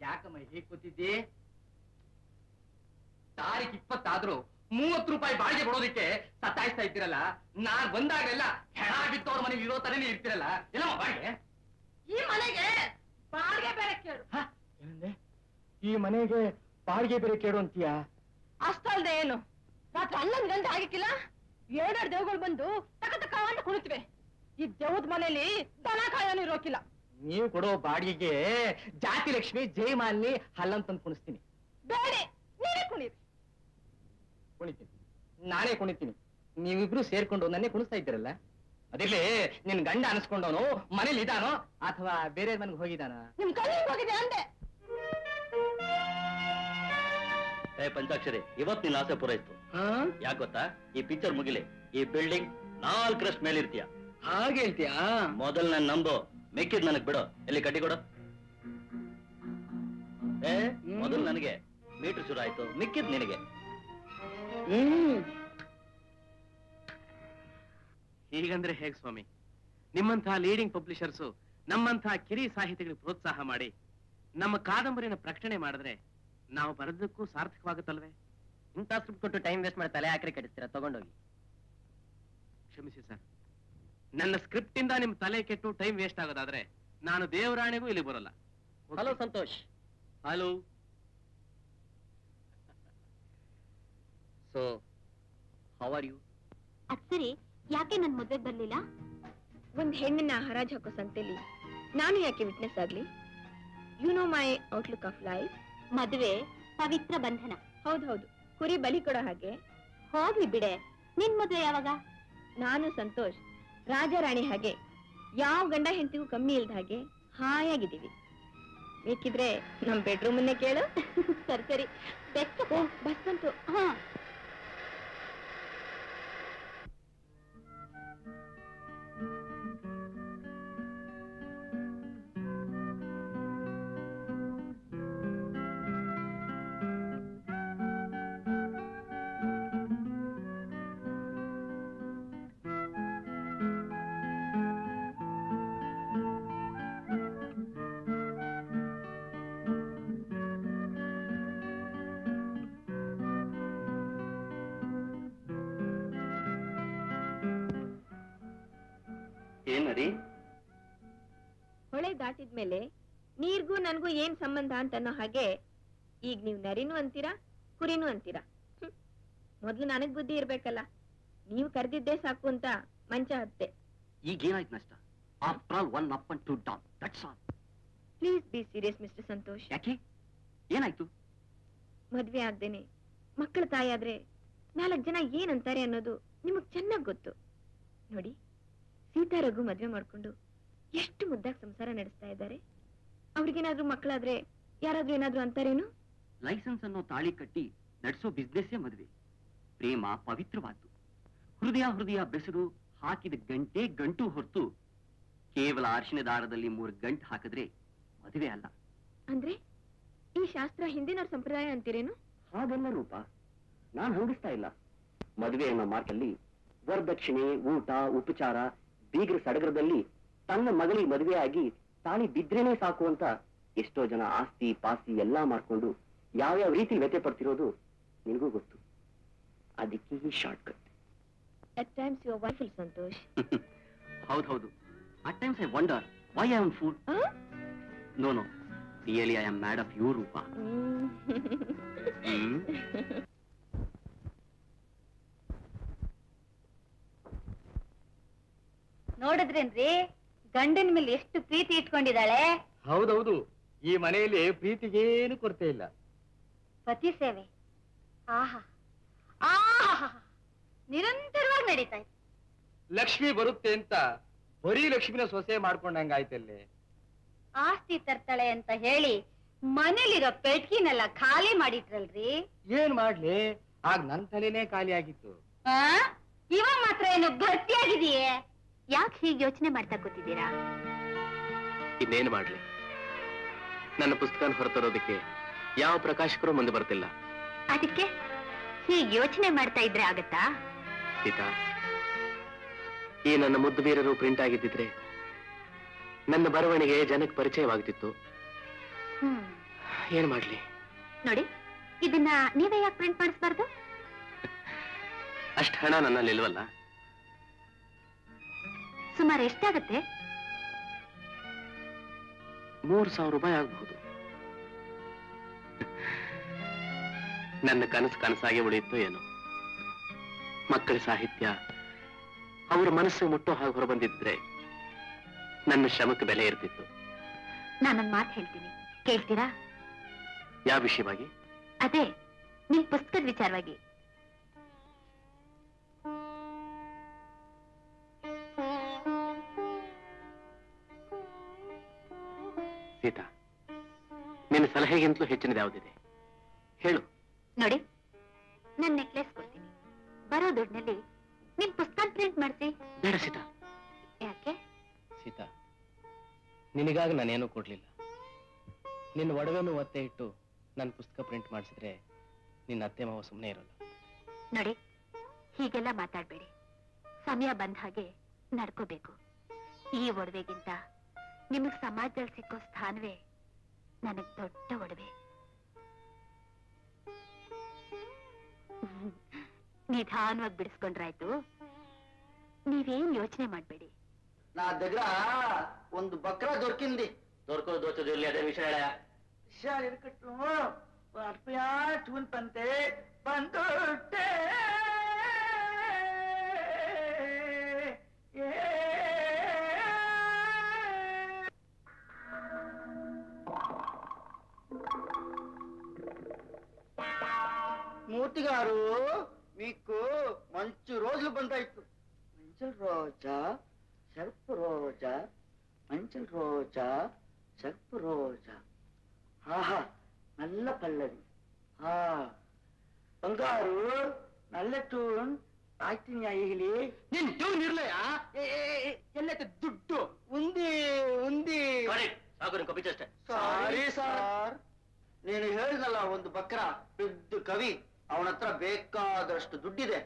ಯಾಕಮ್ಮ ಹೀಗೆ ಕೂತಿದ್ದಿ? ತಾರೀಖ್ 20 ಆದ್ರೂ 30 ರೂಪಾಯಿ ಬಾಡಿಗೆ ಕೊಡೋದಕ್ಕೆ ಸತ್ತಾಯಿಸ್ತಾ ಇದ್ದೀರಲ್ಲ. ನಾನ್ ಬಂದಾಗಲೆಲ್ಲ ಹೆಣ ಬಿತ್ತವ್ರ ಮನೆಗೆ ಇರೋ ತರನೇ ಇರ್ತಿರಲ್ಲ. ಎಲ್ಲಮ್ಮ ಬಾಡಿಗೆ? ಈ ಮನೆಗೆ ಬಾಡಿಗೆ ಬೇರೆ ಕೇಳು. ಏನಂದೆ? ಈ ಮನೆಗೆ ಬಾಡಿಗೆ ಬೇರೆ ಕೇಳು ಅಂತೀಯ? ಅಷ್ಟಲ್ದೆ ಏನು, ರಾತ್ರಿ 11 ಗಂಟೆ ಆಗಿಕ್ಕಿಲ್ಲ, 2 ದೇವಗಳು ಬಂದು ತಕ ತಕ ಅಂತ ಕುಳಿತವೆ. ಈ ದೇವದ ಮನೆಯಲ್ಲಿ ದನ ಕಾಯೋನು ಇರೋಕಿಲ್ಲ. ನೀವು ಕೊಡೋ ಬಾಡಿಗೆಗೆ ಜಾತಿ ಲಕ್ಷ್ಮಿ ಜಯಮಾಲಿನಿ ಹಲ್ಲಂತಂದು ಕುಣಿಸ್ತೀನಿ. ಬೇಡ, ನೀವೇ ಕುಣೀರಿ. ಕುಣಿತೀನಿ, ನಾನೇ ಕುಣಿತೀನಿ. ನೀವಿಬ್ರು ಸೇರ್ಕೊಂಡು ನನ್ನೇ ಕುಣಿಸ್ತಾ ಇದ್ದೀರಲ್ಲ. ಅದಿರ್ಲಿ, ನಿನ್ ಗಂಡ ಅನ್ಸ್ಕೊಂಡವನು ಮನೇಲಿ ಇದಾನೋ ಅಥವಾ ಬೇರೆ ಮನೆಗೆ ಹೋಗಿದಾನ? ನಿಮ್ ಕೈ ಹೋಗಿದೆ ಅಂದೆ. ಪಂಚಾಕ್ಷರಿ, ಇವತ್ ನಿನ್ನ ಆಸೆ ಪೂರೈಸ್ತು. ಯಾಕೆ ಗೊತ್ತಾ? ಈ ಪಿಕ್ಚರ್ ಮುಗಿಲಿ, ಈ ಬಿಲ್ಡಿಂಗ್ 4 ಮೇಲಿರ್ತೀಯ. ಹಾಗೆ ಹೇಳ್ತೀಯಾ? ಮೊದಲ್ ನನ್ ನಂಬು, ಮೆಕ್ಕಿದ್ ನನಗ್ ಬಿಡು. ಎಲ್ಲಿ ಕಟ್ಟಿ ಕೊಡು. ಮೊದಲು ನನಗೆ ಮೀಟರ್ ಶುರು ಆಯ್ತು, ಮಿಕ್ಕಿದ್ ನಿನಗೆ. ಹೀಗಂದ್ರೆ ಹೇಗ್ ಸ್ವಾಮಿ? ನಿಮ್ಮಂತಹ ಲೀಡಿಂಗ್ ಪಬ್ಲಿಷರ್ಸು ನಮ್ಮಂತಹ ಕಿರಿ ಸಾಹಿತಿಗಳಿಗೆ ಪ್ರೋತ್ಸಾಹ ಮಾಡಿ ನಮ್ಮ ಕಾದಂಬರಿನ ಪ್ರಕಟಣೆ ಮಾಡಿದ್ರೆ ನಾವು ಬರೆದಕ್ಕೂ ಸಾರ್ಥಕವಾಗುತ್ತಲ್ವೇ? ಇಂಥ ಸ್ಕ್ರಿಪ್ಟ್ ಕೊಟ್ಟು ಟೈಮ್ ವೇಸ್ಟ್ ಮಾಡಿ ತಲೆ ಹಾಕಿ ಕಡಿಸ್ತೀರಾ, ತಗೊಂಡೋಗಿ. ಕ್ಷಮಿಸಿ ಸರ್, ನನ್ನ ಸ್ಕ್ರಿಪ್ಟ್ ಇಂದ ನಿಮ್ ತಲೆ ಕೆಟ್ಟು ಟೈಮ್ ವೇಸ್ಟ್ ಆಗೋದಾದ್ರೆ ನಾನು ದೇವರಾಣೆಗೂ ಇಲ್ಲಿ ಬರಲ್ಲ. Hello Santosh. Hello. So how are you? ಅದ್ ಸರಿ, ಯಾಕೆ ನನ್ ಮದ್ವೆಗ್ ಬರ್ಲಿಲ್ಲ? ಒಂದ್ ಹೆಣ್ಣನ್ನ ಹರಾಜ್ ಹಾಕೋ ಸಂತೆಲಿ ನಾನು ಯಾಕೆ ವಿಟ್ನೆಸ್ ಆಗ್ಲಿ? You know my outlook of life. ಮದ್ವೆ ಪವಿತ್ರ ಬಂಧನ. ಹೌದೌದು, ಕುರಿ ಬಲಿ ಕೊಡೋ ಹಾಗೆ. ಹೋಗ್ಲಿ ಬಿಡೆ, ನಿನ್ ಮದ್ವೆ ಯಾವಾಗ? ನಾನು ಸಂತೋಷ್ ರಾಜಾರಾಣಿ ಹಾಗೆ ಯಾವ ಗಂಡ ಹೆಂಡತಿಗೂ ಕಮ್ಮಿ ಇಲ್ದ ಹಾಗೆ ಹಾಯಾಗಿದ್ದೀವಿ. ಬೇಕಿದ್ರೆ ನಮ್ ಬೆಡ್ರೂಮ್ ಅನ್ನೇ ಕೇಳು. ಸರಿ ಸರಿ, ಬೆಸ್ಟ್. ಬಸ್ ಬಂತು. ಹಾ, ಏನರಿ? ಹೊಳೆ ದಾಟಿದ್ಮೇಲೆ ನೀರ್ಗೂ ನನ್ಗೂ ಏನ್ ಸಂಬಂಧ ಅಂತ ಅನ್ನೋ ಹಾಗೆ ಈಗ ನೀವ್ ನರಿನೂ ಅಂತೀರಾ, ಕುರಿನೂ ಅಂತೀರಾ. ಮೊದ್ಲು ನನಗ್ ಬುದ್ಧಿ ಇರ್ಬೇಕಲ್ಲ. ನೀವು ಕರೆದಿದ್ದೇ ಸಾಕು ಅಂತ ಮಂಚ ಹತ್ತೆ. ಈಗೇನಾಯ್ತು ನಷ್ಟ? After all 1 up and 2 down, that's all. Please be serious mister Santosh. ಯಾಕೆ? ಏನಾಯ್ತು? ಮದ್ವೆ ಆಗ್ದೇನೆ ಮಕ್ಕಳ ತಾಯಾದ್ರೆ 4 ಜನ ಏನಂತಾರೆ ಅನ್ನೋದು ನಿಮಗ್ ಚೆನ್ನಾಗ್ ಗೊತ್ತು. ನೋಡಿ, ಸೀತಾ ರಘು ಮದ್ವೆ ಮಾಡ್ಕೊಂಡು ಎಷ್ಟು ಮುದ್ದಾಗಿ ಸಂಸಾರ ನಡೆಸ್ತಾ ಇದ್ದಾರೆ. ಅವ್ರಿಗೇನಾದ್ರೂ ಮಕ್ಕಳಾದ್ರೆ ಯಾರಾದ್ರೂ ಏನಾದ್ರೂ ಅಂತಾರೇನು? ಲೈಸೆನ್ಸ್ ಅನ್ನೋ ತಾಳಿ ಕಟ್ಟಿ ನಡೆಸೋ ಬಿಸ್ನೆಸ್ಸೇ ಮದುವೆ. ಪ್ರೇಮ ಪವಿತ್ರವಾದ್ದು. ಹೃದಯ ಬೆಸರು ಹಾಕಿದ ಗಂಟು ಹೊರತು ಕೇವಲ ಅರಿಶಿನ ದಾರದಲ್ಲಿ 3 ಗಂಟು ಹಾಕಿದ್ರೆ ಮದುವೆ ಅಲ್ಲ. ಅಂದ್ರೆ ಈ ಶಾಸ್ತ್ರ ಹಿಂದಿನವ್ರ ಸಂಪ್ರದಾಯ ಅಂತೀರೇನು? ಹಾಗಲ್ಲ ರೂಪ, ನಾನ್ ಹಂಗಿಸ್ತಾ ಇಲ್ಲ. ಮದುವೆ ಅನ್ನೋ ಮಾರ್ಕಲ್ಲಿ ವರದಕ್ಷಿಣೆ, ಊಟ, ಉಪಚಾರ, ಬೀಗ್ರ ಸಡಗರದಲ್ಲಿ ತನ್ನ ಮಗಳಿಗೆ ಮದುವೆ ಆಗಿ ತಾಳಿ ಬಿದ್ರೇನೆ ಸಾಕು ಅಂತ ಎಷ್ಟೋ ಜನ ಆಸ್ತಿ ಪಾಸ್ತಿ ಎಲ್ಲಾ ಮಾಡ್ಕೊಂಡು ಯಾವ್ಯಾವ ರೀತಿ ವ್ಯಥೆ ಪಡ್ತಿರೋದು ನಿನಗೂ ಗೊತ್ತು. ಅದಕ್ಕೆ ಈ short cut. At times you are wonderful, Santosh. ಹೌದು. At times I wonder why I am fool. No. Really I am mad of you, ರೂಪ. ನೋಡಿದ್ರೇನ್ರಿ ಗಂಡನ ಮೇಲೆ ಎಷ್ಟು ಪ್ರೀತಿ ಇಟ್ಕೊಂಡಿದ್ದಾಳೆ. ಹೌದೌದು, ಈ ಮನೆಯಲ್ಲಿ ಪ್ರೀತಿಗೇನು ಕೊರತೆ ಇಲ್ಲ. ಪತಿ ಸೇವೆ ಆಹಾ ಆಹಾ ನಿರಂತರವಾಗಿ ನಡೀತಾ ಇದೆ. ಲಕ್ಷ್ಮಿ ಬರುತ್ತೆ ಅಂತ ಬರೀ ಲಕ್ಷ್ಮಿನ ಸೊಸೆ ಮಾಡ್ಕೊಂಡಂಗಾಯ್ತಲ್ಲೇ. ಆಸ್ತಿ ತರ್ತಾಳೆ ಅಂತ ಹೇಳಿ ಮನೇಲಿರೋ ಪೆಟ್ಕಿನೆಲ್ಲ ಖಾಲಿ ಮಾಡಿಟ್ರಲ್ರಿ. ಏನ್ ಮಾಡ್ಲಿ, ಆಗ ನನ್ ತಲೆನೇ ಖಾಲಿ ಆಗಿತ್ತು. ಇವಾಗ ಮಾತ್ರ ಏನು ಭರ್ತಿಯಾಗಿದೆಯೇ? ಯಾಕೆ ಹೀಗೆ ಯೋಚನೆ ಮಾಡ್ತಾ ಕೂತಿದ್ದೀರಾ? ಇನ್ನೇನು ಮಾಡ್ಲಿ, ನನ್ನ ಪುಸ್ತಕ ಹೊರತರೋದಕ್ಕೆ ಯಾವ ಪ್ರಕಾಶಕರು ಮುಂದೆ ಬರ್ತಿಲ್ಲ. ಅದಕ್ಕೆ ಹೀಗೆ ಯೋಚನೆ ಮಾಡ್ತಾ ಇದ್ರೆ ಆಗತ್ತಾ? ಸೀತಾ, ಈ ನನ್ನ ಮುದ್ದು ಬೀರರು ಪ್ರಿಂಟ್ ಆಗಿದ್ದಿದ್ರೆ ನನ್ನ ಬರವಣಿಗೆ ಜನಕ್ಕೆ ಪರಿಚಯವಾಗ್ತಿತ್ತು. ಏನ್ ಮಾಡ್ಲಿ ನೋಡಿ, ಇದನ್ನ ನೀವೇ ಯಾಕೆ ಪ್ರಿಂಟ್ ಮಾಡಿಸ್ಬಾರ್ದು? ಅಷ್ಟು ಹಣ ನನ್ನಲ್ಲಿ ಇಲ್ವಲ್ಲ. ಸುಮಾರು ಎಷ್ಟಾಗತ್ತೆ? 3,000 ರೂಪಾಯಿ ಆಗಬಹುದು. ನನ್ನ ಕನಸಾಗಿ ಉಳಿಯಿತು ಏನು. ಮಕ್ಕಳ ಸಾಹಿತ್ಯ ಅವರ ಮನಸ್ಸು ಮುಟ್ಟೋ ಹಾಗೆ ಹೊರಬಂದಿದ್ರೆ ನನ್ನ ಶ್ರಮಕ್ಕೆ ಬೆಲೆ ಇರ್ತಿತ್ತು. ನಾನೊಂದ್ ಮಾತು ಹೇಳ್ತೀನಿ, ಕೇಳ್ತೀರಾ? ಯಾವ ವಿಷಯವಾಗಿ? ಅದೇ ನಿಮ್ ಪುಸ್ತಕದ ವಿಚಾರವಾಗಿ. ಸೀತಾ, ನಿನ್ನ ಸಲಹೆಗಿಂತಲೂ ಹೆಚ್ಚಿನದು ಯಾವುದಿದೆ ಹೇಳು. ನೋಡಿ, ನನ್ ನೆಕ್ಲೆಸ್ ಕೊಡ್ತೀನಿ, ಬರೋ ದುಡ್ಡಿನಲ್ಲಿ ನಿಮ್ ಪುಸ್ತಕ ಪ್ರಿಂಟ್ ಮಾಡಿಸಿ. ಬೇಡ ಸೀತಾ. ಯಾಕೆ? ಸೀತಾ, ನಿನಗಾಗಿ ನಾನೇನು ಕೊಡ್ಲಿಲ್ಲ. ನಿನ್ನ ಒಡವೆನೂ ಒತ್ತೆ ಇಟ್ಟು ನನ್ನ ಪುಸ್ತಕ ಪ್ರಿಂಟ್ ಮಾಡಿಸಿದ್ರೆ ನಿನ್ನ ಅತ್ತೆ ಮಾವ ಸುಮ್ಮನೆ ಇರೋಲ್ಲ. ನೋಡಿ, ಹೀಗೆಲ್ಲ ಮಾತಾಡ್ಬೇಡಿ. ಸಮಯ ಬಂದ ಹಾಗೆ ನಡ್ಕೋಬೇಕು. ಈ ಒಡವೆಗಿಂತ ನಿಮಗ್ ಸಮಾಜದಲ್ಲಿ ಸಿಕ್ಕೋ ಸ್ಥಾನವೇ ನನಗ್ ದೊಡ್ಡ ಒಡವೆ. ನಿಧಾನವಾಗಿ ಬಿಡಿಸ್ಕೊಂಡ್ರಾಯ್ತು. ನೀವೇನ್ ಯೋಚನೆ ಮಾಡ್ಬೇಡಿ. నా దగ్గర ಒಂದು ಬಕ್ರ ದೊರಕಿಂది. ದೊರಕೋದಿರ್ಲಿ, ಅದೇ ವಿಷಯ ಹೇಳ. ವಿಷಯ ಇರ್ಕಟ್ಟು ಅರ್ಪಯಾ ಟೂನ್ ಪಂತೆ ಬಂದುಟ್ಟೆ. మూర్తి గారు, మీకు మంచి రోజులు బందాయిತ್ತು. మంచి రోజా, సర్పు రోజా, మంచి రోజా, సర్పు రోజా. ఆహా, నల్ల పల్లవి. ಬಂಗಾರು ನಲ್ಲ ಟೂನ್ ಆಯ್ತೀನಿ. ಇಲ್ಲಿ ನಿನ್ ಟೂನ್ ಇರ್ಲಯ ಎಲ್ಲೈತೆ ದುಡ್ಡು? ಉಂದಿ ಉಂದಿ. ಸಾರಿ ಸರ್, ನೀನು ಹೇಳಿದಲ್ಲ ಒಂದು ಬಕ್ರ ಬಿದ್ದ ಕವಿ, ಅವನ ಹತ್ರ ಬೇಕಾದಷ್ಟು ದುಡ್ಡಿದೆ.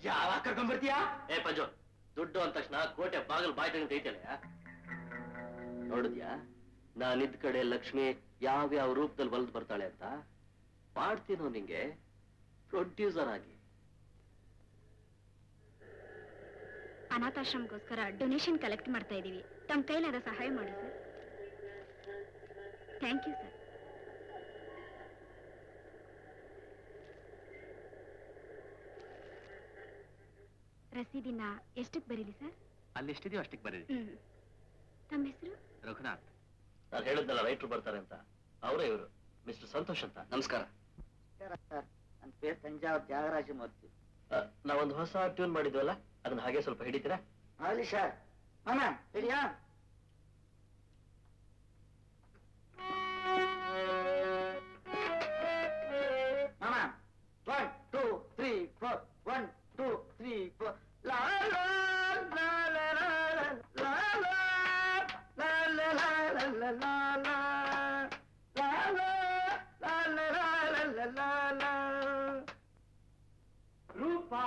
ಯಾವಾಗ ಕರ್ಕೊಂಡ್ಬರ್ತೀಯಾ? ಏ ಪಂಜು, ದುಡ್ಡು ಅಂದ ತಕ್ಷಣ ಕೋಟೆ ಬಾಗಿಲು ಬಾಯಿ ಐತಲ್ಲ. ನೋಡಿದ್ಯಾ ನಾನಿದ್ ಕಡೆ ಲಕ್ಷ್ಮಿ ಯಾವ್ಯಾವ ರೂಪದಲ್ಲಿ ಬಲ್ದು ಬರ್ತಾಳೆ ಅಂತ? ಮಾಡ್ತೀನೋ ನಿಂಗೆ ಪ್ರೊಡ್ಯೂಸರ್ ಆಗಿ. ಅನಾಥಾಶ್ರಮಗೋಸ್ಕರ ಡೊನೇಷನ್ ಕಲೆಕ್ಟ್ ಮಾಡ್ತಾ ಇದೀವಿ. ತಮ್ಮ ಕೈಲಾದ ಸಹಾಯ ಮಾಡಿ ಸರ್. Thank you sir. ರಸೀದಿನ ಎಷ್ಟಕ್ಕೆ ಬರೀಲಿ ಸರ್? ಅಲ್ಲಿ ಎಷ್ಟಿದೆಯೋ ಅಷ್ಟಕ್ಕೆ ಬರೀರಿ. ತಮ್ಮ ಹೆಸರು? ರಘುನಾಥ್. ನಾನು ಹೇಳಿದ್ನಲ್ಲ ರೈಟ್ರು ಬರ್ತಾರೆ ಅಂತ, ಅವರೇ ಇವರು ಮಿಸ್ಟರ್ ಸಂತೋಷ್ ಅಂತ. ನಮಸ್ಕಾರ ಸರ್, ನನ್ನ ಪೇರು ತಂಜಾವೂರ್ ತ್ಯಾಗರಾಜ ಮೂರ್ತಿ. ನಾವೊಂದು ಹೊಸ ಟ್ಯೂನ್ ಮಾಡಿದ್ವಲ್ಲ, ಅದನ್ನ ಹಾಗೆ ಸ್ವಲ್ಪ ಹಿಡಿತೀರಾ? ಆಗಲಿ ಸರ್. ಮಾಮ ಹಿಡಿಯಾ? ಮಾಮ 1 2 3 4 1 2 3 4 ಲಾ ಲಾ ಲಾ ಲಾ ಲಾ ಲಾ ಲಾ ಲಾ ಲಾ ಲಾ ಲಾ ಲಾ ಲಾ ರೂಪಾ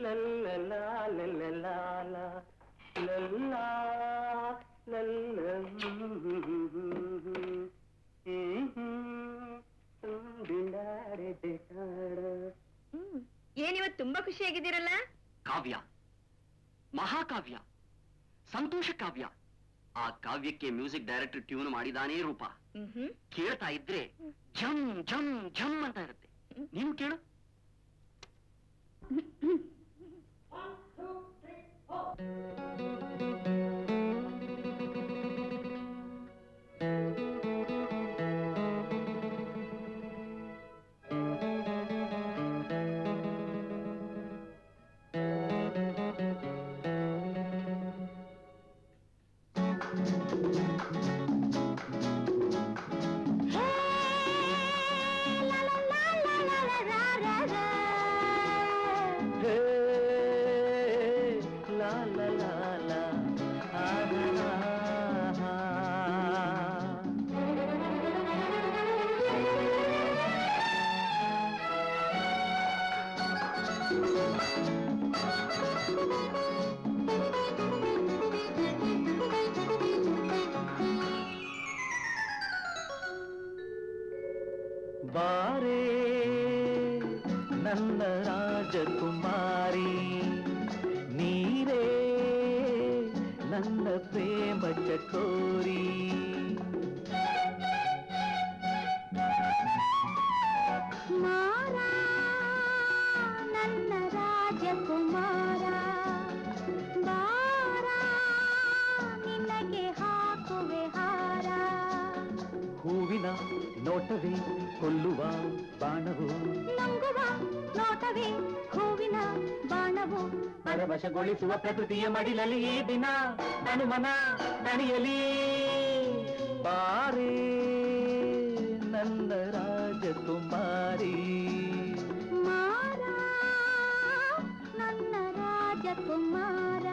ಲಲ್ಲಾ ಲಲ್ಲಾ ಲಲ್ಲಾ ಏನಿವತ್ತು ತುಂಬಾ ಖುಷಿಯಾಗಿದ್ದೀರಲ್ಲ? ಕಾವ್ಯ, ಮಹಾಕಾವ್ಯ, ಸಂತೋಷ ಕಾವ್ಯ. ಆ ಕಾವ್ಯಕ್ಕೆ ಮ್ಯೂಸಿಕ್ ಡೈರೆಕ್ಟರ್ ಟ್ಯೂನ್ ಮಾಡಿದಾನೇ ರೂಪ. ಕೇಳ್ತಾ ಇದ್ರೆ ಝಮ್ ಝಮ್ ಝಮ್ ಅಂತ ಇರುತ್ತೆ. ನೀವು ಕೇಳು. ಬಾರೇ ನನ್ನ ರಾಜಕುಮಾರಿ, ನೀರೇ ನನ್ನ ಪ್ರೇಮ ಚಕೋರಿ. ಮಾರ ನನ್ನ ರಾಜಕುಮಾರ, ಬಾರ ಪರವಶಗೊಳಿಸುವ ಪ್ರಕೃತಿಯ ಮಡಿಲಲ್ಲಿ ಈ ದಿನ ಹನುಮನ ದಣಿಯಲಿ ಬಾರೇ ನನ್ನ ರಾಜಕುಮಾರಿ ನನ್ನ ರಾಜಕುಮಾರ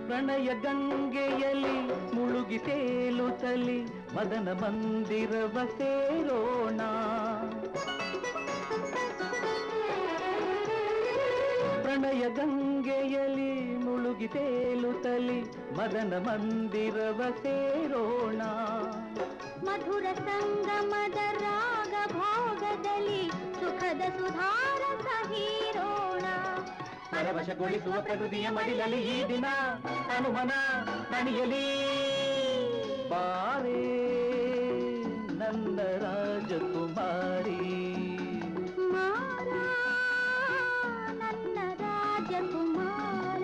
ಪ್ರಣಯ ಗಂಗೆಯಲ್ಲಿ ಮುಳುಗಿ ತೇಲುತ್ತಲಿ ಮದನ ಮಂದಿರವ ಸೇರೋಣ ಪ್ರಣಯ ಗಂಗೆಯಲ್ಲಿ ಮುಳುಗಿ ತೇಲುತ್ತಲಿ ಮದನ ಮಂದಿರವ ಸೇರೋಣ ಮಧುರ ಸಂಗಮದ ರಾಗ ಭೋಗದಲ್ಲಿ ಸುಖದ ಸುಧಾರಕ ಹೀರೋಣ ಪರವಶಗೊಳಿಸುವ ಪ್ರಕೃತಿಯ ಮಡಿಲಲ್ಲಿ ಈ ದಿನ ಹನುಮನ ದಣಿಯಲಿ ಬಾರೇ ನನ್ನ ರಾಜಕುಮಾರಿ ನನ್ನ ರಾಜಕುಮಾರ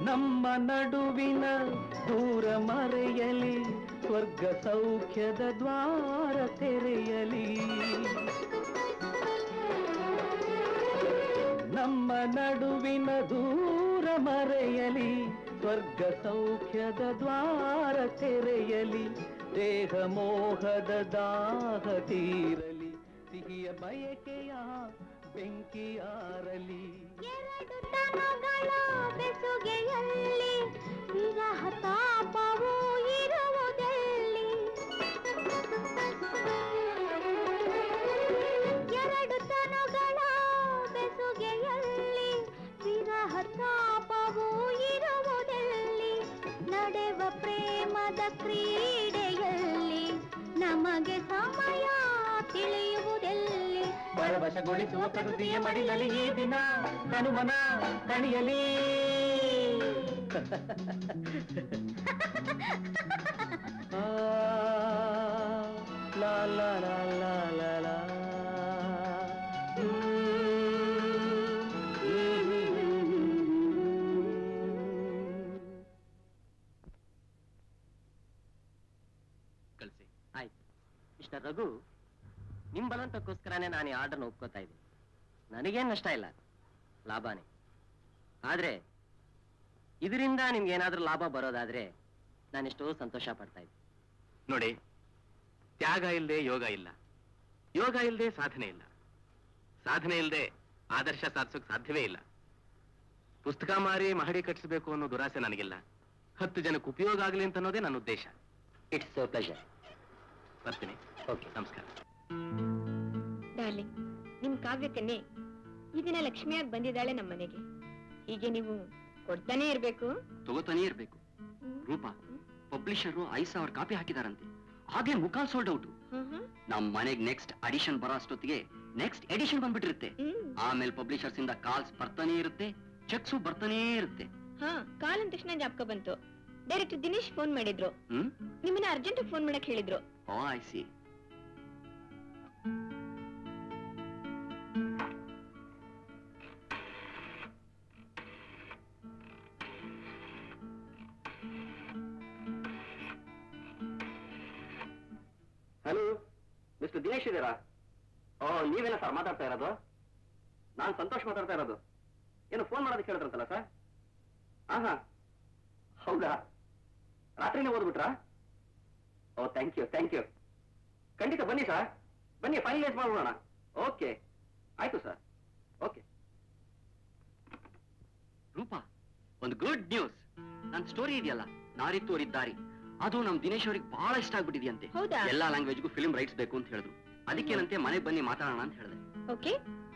ನಮ್ಮ ನಡುವಿನ ದೂರ ಮರೆಯಲಿ ಸ್ವರ್ಗ ಸೌಖ್ಯದ ದ್ವಾರ ತೆರೆಯಲಿ ನಮ್ಮ ನಡುವಿನ ದೂರ ಮರೆಯಲಿ ಸ್ವರ್ಗ ಸೌಖ್ಯದ ದ್ವಾರ ತೆರೆಯಲಿ ದೇಹ ಮೋಹದ ದಾಹ ತೀರಲಿ ಸಿಹಿಯ ಬಯಕೆಯ ಬೆಂಕಿಯಾರಲಿ ಎರಡು ತನಗಳ ಬೆಸುಗೆಯಲ್ಲಿ ವಿರಹ ತಾಪವೂ ಇರುವುದೆಲ್ಲಿ ಎರಡು ತನಗಳ ಬೆಸುಗೆಯಲ್ಲಿ ವಿರಹ ತಾಪವೂ ಇರುವುದೆಲ್ಲಿ ನಡೆವ ಪ್ರೇಮದ ಕ್ರೀಡೆಯಲ್ಲಿ ನಮಗೆ ಸಮಯ ತಿಳಿಯುವುದೆಲ್ಲಿ ಪರವಶಗೊಳಿಸುವ ಪ್ರಕೃತಿಯ ಮಡಿಲಲ್ಲಿ ಈ ದಿನ ಹನುಮನ ದಣಿಯಲಿ ಲಾ ಲಾ ಲಾ ಲಾ ಲಾ ಲಾ ಕಳಿಸಿ ಆಯ್ತು. ಮಿಸ್ಟರ್ ರಘು, ನಿಮ್ ಬಲವಂತಕ್ಕೋಸ್ಕರನೇ ನಾನು ಈ ಆರ್ಡರ್ನ ಒಪ್ಕೋತಾ ಇದ್ದೀನಿ. ನನಗೇನು ನಷ್ಟ ಇಲ್ಲ, ಲಾಭನೇ. ಆದ್ರೆ ಇದರಿಂದ ನಿಮ್ಗೆ ಏನಾದ್ರೂ ಲಾಭ ಬರೋದಾದ್ರೆ ನಾನೆಷ್ಟೋ ಸಂತೋಷ ಪಡ್ತಾ ಇದ್ದೆ. ನೋಡಿ, ತ್ಯಾಗ ಇಲ್ಲದೆ ಯೋಗ ಇಲ್ಲ, ಯೋಗ ಇಲ್ಲದೆ ಸಾಧನೆ ಇಲ್ಲ, ಸಾಧನೆ ಇಲ್ಲದೆ ಆದರ್ಶ ಸಾಧಿಸೋಕೆ ಸಾಧ್ಯವೇ ಇಲ್ಲ. ಪುಸ್ತಕ ಮಾರಿ ಮಹಡಿ ಕಟ್ಟಿಸಬೇಕು ಅನ್ನೋ ದುರಾಸೆ ನನಗಿಲ್ಲ. 10 ಜನಕ್ಕೆ ಉಪಯೋಗ ಆಗಲಿ ಅಂತ ಅನ್ನೋದೇ ನನ್ನ ಉದ್ದೇಶ. It's pleasure. ಬರ್ತೀನಿ. ಓಕೆ, ನಮಸ್ಕಾರ. ಡಾರ್ಲಿಂಗ್, ನಿಮ್ ಕಾವ್ಯಕ್ಕನ್ನೇ ಈ ದಿನ ಲಕ್ಷ್ಮಿಯಾಗಿ ಬಂದಿದ್ದಾಳೆ ನಮ್ಮ ಮನೆಗೆ. ಹೀಗೆ ನೀವು ಕೊಡ್ತಾನೆ ಇರ್ಬೇಕು, ತಗೋತಾನೆ ಇರ್ಬೇಕು. ರೂಪಾ, ಪಬ್ಲಿಷರು 5,000 ಕಾಪಿ ಹಾಕಿದಾರಂತೆ. ಆಗ್ಲೇ ಮುಖಾಲ್ ಸೋಲ್ಡ್ ಔಟ್. ನಮ್ ಮನೆಗ್ ನೆಕ್ಸ್ಟ್ ಅಡಿಷನ್ ಬರೋ ಅಷ್ಟೊತ್ತಿಗೆ ನೆಕ್ಸ್ಟ್ ಎಡಿಷನ್ ಬಂದ್ಬಿಟ್ಟಿರುತ್ತೆ. ಆಮೇಲೆ ಪಬ್ಲಿಷರ್ಸ್ ಇಂದ ಕಾಲ್ಸ್ ಬರ್ತಾನೆ ಇರುತ್ತೆ, ಚೆಕ್ಸು ಬರ್ತಾನೇ ಇರುತ್ತೆ. ಕಾಲ್ ಅಂದ ತಕ್ಷಣ ಜ್ಞಾಪಕ ಬಂತು. ಡೈರೆಕ್ಟರ್ ದಿನೇಶ್ ಫೋನ್ ಮಾಡಿದ್ರು, ನಿಮ್ಮನ್ನ ಅರ್ಜೆಂಟ್ ಫೋನ್ ಮಾಡಕ್ ಹೇಳಿದ್ರು. Oh, I see. Hello, mister Dinesh ಇದ್ದೀರಾ? ಓ, ನೀವೇನ ಸರ್ ಮಾತಾಡ್ತಾ ಇರೋದು? ನಾನು ಸಂತೋಷ್ ಮಾತಾಡ್ತಾ ಇರೋದು. ಏನು ಫೋನ್ ಮಾಡೋದಕ್ಕೆ ಹೇಳಿದ್ರಂತಲ್ಲ ಸರ್? ಹಾ, ಹೌದಾ? ರಾತ್ರಿನೇ ಓದ್ಬಿಟ್ರಾ? ಓ, ಥ್ಯಾಂಕ್ ಯು, ಥ್ಯಾಂಕ್ ಯು. ಖಂಡಿತ ಬನ್ನಿ ಸರ್, ಬನ್ನಿ, ಫೈನಲೈಸ್ ಮಾಡೋಣ. ಓಕೆ, ಆಯ್ತು ಸರ್. ಓಕೆ. ರೂಪಾ, ಒಂದು ಗುಡ್ ನ್ಯೂಸ್. ನನ್ನ ಸ್ಟೋರಿ ಇದೆಯಲ್ಲ, ನಾರಿತ್ತೋರಿದ್ದಾರಿ, ಅದು ನಮ್ ದಿನೇಶ್ ಅವ್ರಿಗೆ ಬಹಳ ಇಷ್ಟ ಆಗ್ಬಿಟ್ಟಿದೆಯಂತೆ. ಎಲ್ಲಾ ಲ್ಯಾಂಗ್ವೇಜ್ಗೂ ಫಿಲ್ಮ್ ರೈಟ್ಸ್ ಬೇಕು ಅಂತ ಹೇಳಿದ್ರು. ಅದಕ್ಕೇನಂತೆ ಮನೆಗೆ ಬನ್ನಿ ಮಾತಾಡೋಣ ಅಂತ ಹೇಳಿದೆ. ಓಕೆ,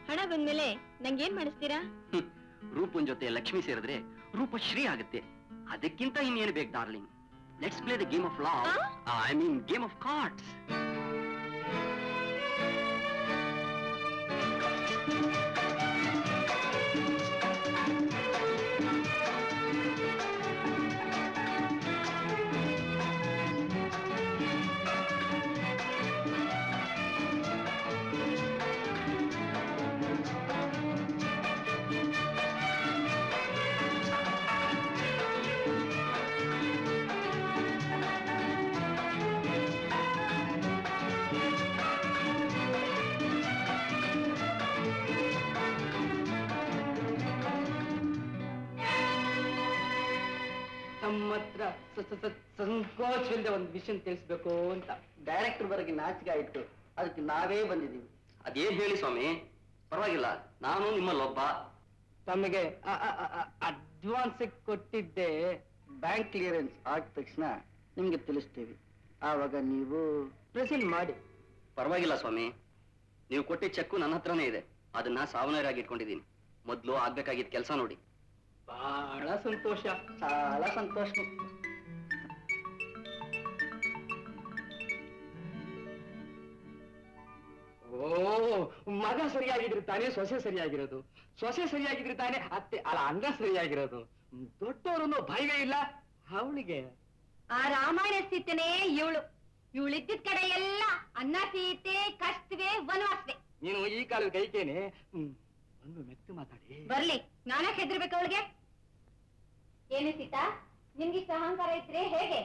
ಹಣ ಬಂದ್ಮೇಲೆ ನಂಗೇನ್ ಮಾಡಿಸ್ತೀರಾ? ರೂಪನ್ ಜೊತೆ ಲಕ್ಷ್ಮಿ ಸೇರಿದ್ರೆ ರೂಪಶ್ರೀ ಆಗುತ್ತೆ. ಅದಕ್ಕಿಂತ ಇನ್ನೇನು ಬೇಕು darling? Let's play the game of love. I mean game of cards. ಸಂಕೋಚವಿಲ್ಲದೆ ಒಂದು ವಿಷಯ ತಿಳಿಸ್ಬೇಕು ಅಂತ. ಡೈರೆಕ್ಟರ್ ವರೆಗೆ ನಾಚಿಕೆ ಆಯ್ತು, ಅದಕ್ಕೆ ನಾವೇ ಬಂದಿದ್ದೀವಿ. ಅದೇನ್ ಹೇಳಿ ಸ್ವಾಮಿ, ಪರವಾಗಿಲ್ಲ, ನಾನು ನಿಮ್ಮಲ್ಲೊಬ್ಬ. ತಮಗೆ ಅಡ್ವಾನ್ಸ್ ಕೊಟ್ಟಿದ್ದೆ. ಬ್ಯಾಂಕ್ ಕ್ಲಿಯರೆನ್ಸ್ ಆದ ತಕ್ಷಣ ನಿಮ್ಗೆ ತಿಳಿಸ್ತೀವಿ, ಆವಾಗ ನೀವು ಪ್ರೆಸೆಂಟ್ ಮಾಡಿ. ಪರವಾಗಿಲ್ಲ ಸ್ವಾಮಿ, ನೀವು ಕೊಟ್ಟಿದ್ದ ಚೆಕ್ಕು ನನ್ನ ಹತ್ರನೇ ಇದೆ, ಅದನ್ನ ಸಾವನರಾಗಿ ಇಟ್ಕೊಂಡಿದ್ದೀನಿ. ಮೊದ್ಲು ಆಗ್ಬೇಕಾಗಿದ್ದ ಕೆಲಸ ನೋಡಿ. ಬಹಳ ಸಂತೋಷ, చాలా ಸಂತೋಷ. ಓ, ಮಗ ಸರಿಯಾಗಿದ್ರೆ ತಾನೇ ಸೊಸೆ ಸರಿಯಾಗಿರೋದು, ಸೊಸೆ ಸರಿಯಾಗಿದ್ರೆ ತಾನೇ ಅತ್ತೆ ಅಲ್ಲ ಅಂಗ ಸರಿಯಾಗಿರೋದು. ದೊಡ್ಡವರನ್ನು ಭಯವೇ ಇಲ್ಲ ಅವಳಿಗೆ. ಆ ರಾಮಾಯಣ ಸೀತೆನೇ ಇವಳಿದ್ದಿದ್ ಕಡೆ ಎಲ್ಲ ಅನ್ನ ಸೀತೆ, ಕಷ್ಟವೇ, ವನವಾಸವೇ. ನೀನು ಈ ಕಾಲದ ಕೈಕೇನೆ ಒಂದು ಮೆತ್ತು ಮಾತಾಡಿ. ಬರ್ಲಿ, ನಾನೇ ಹೆದರ್ಬೇಕು ಅವಳಿಗೆ. ಏನು ಸೀತಾ, ನಿಮ್ಗಿಷ್ಟ ಅಹಂಕಾರ ಇದ್ರೆ ಹೇಗೆ?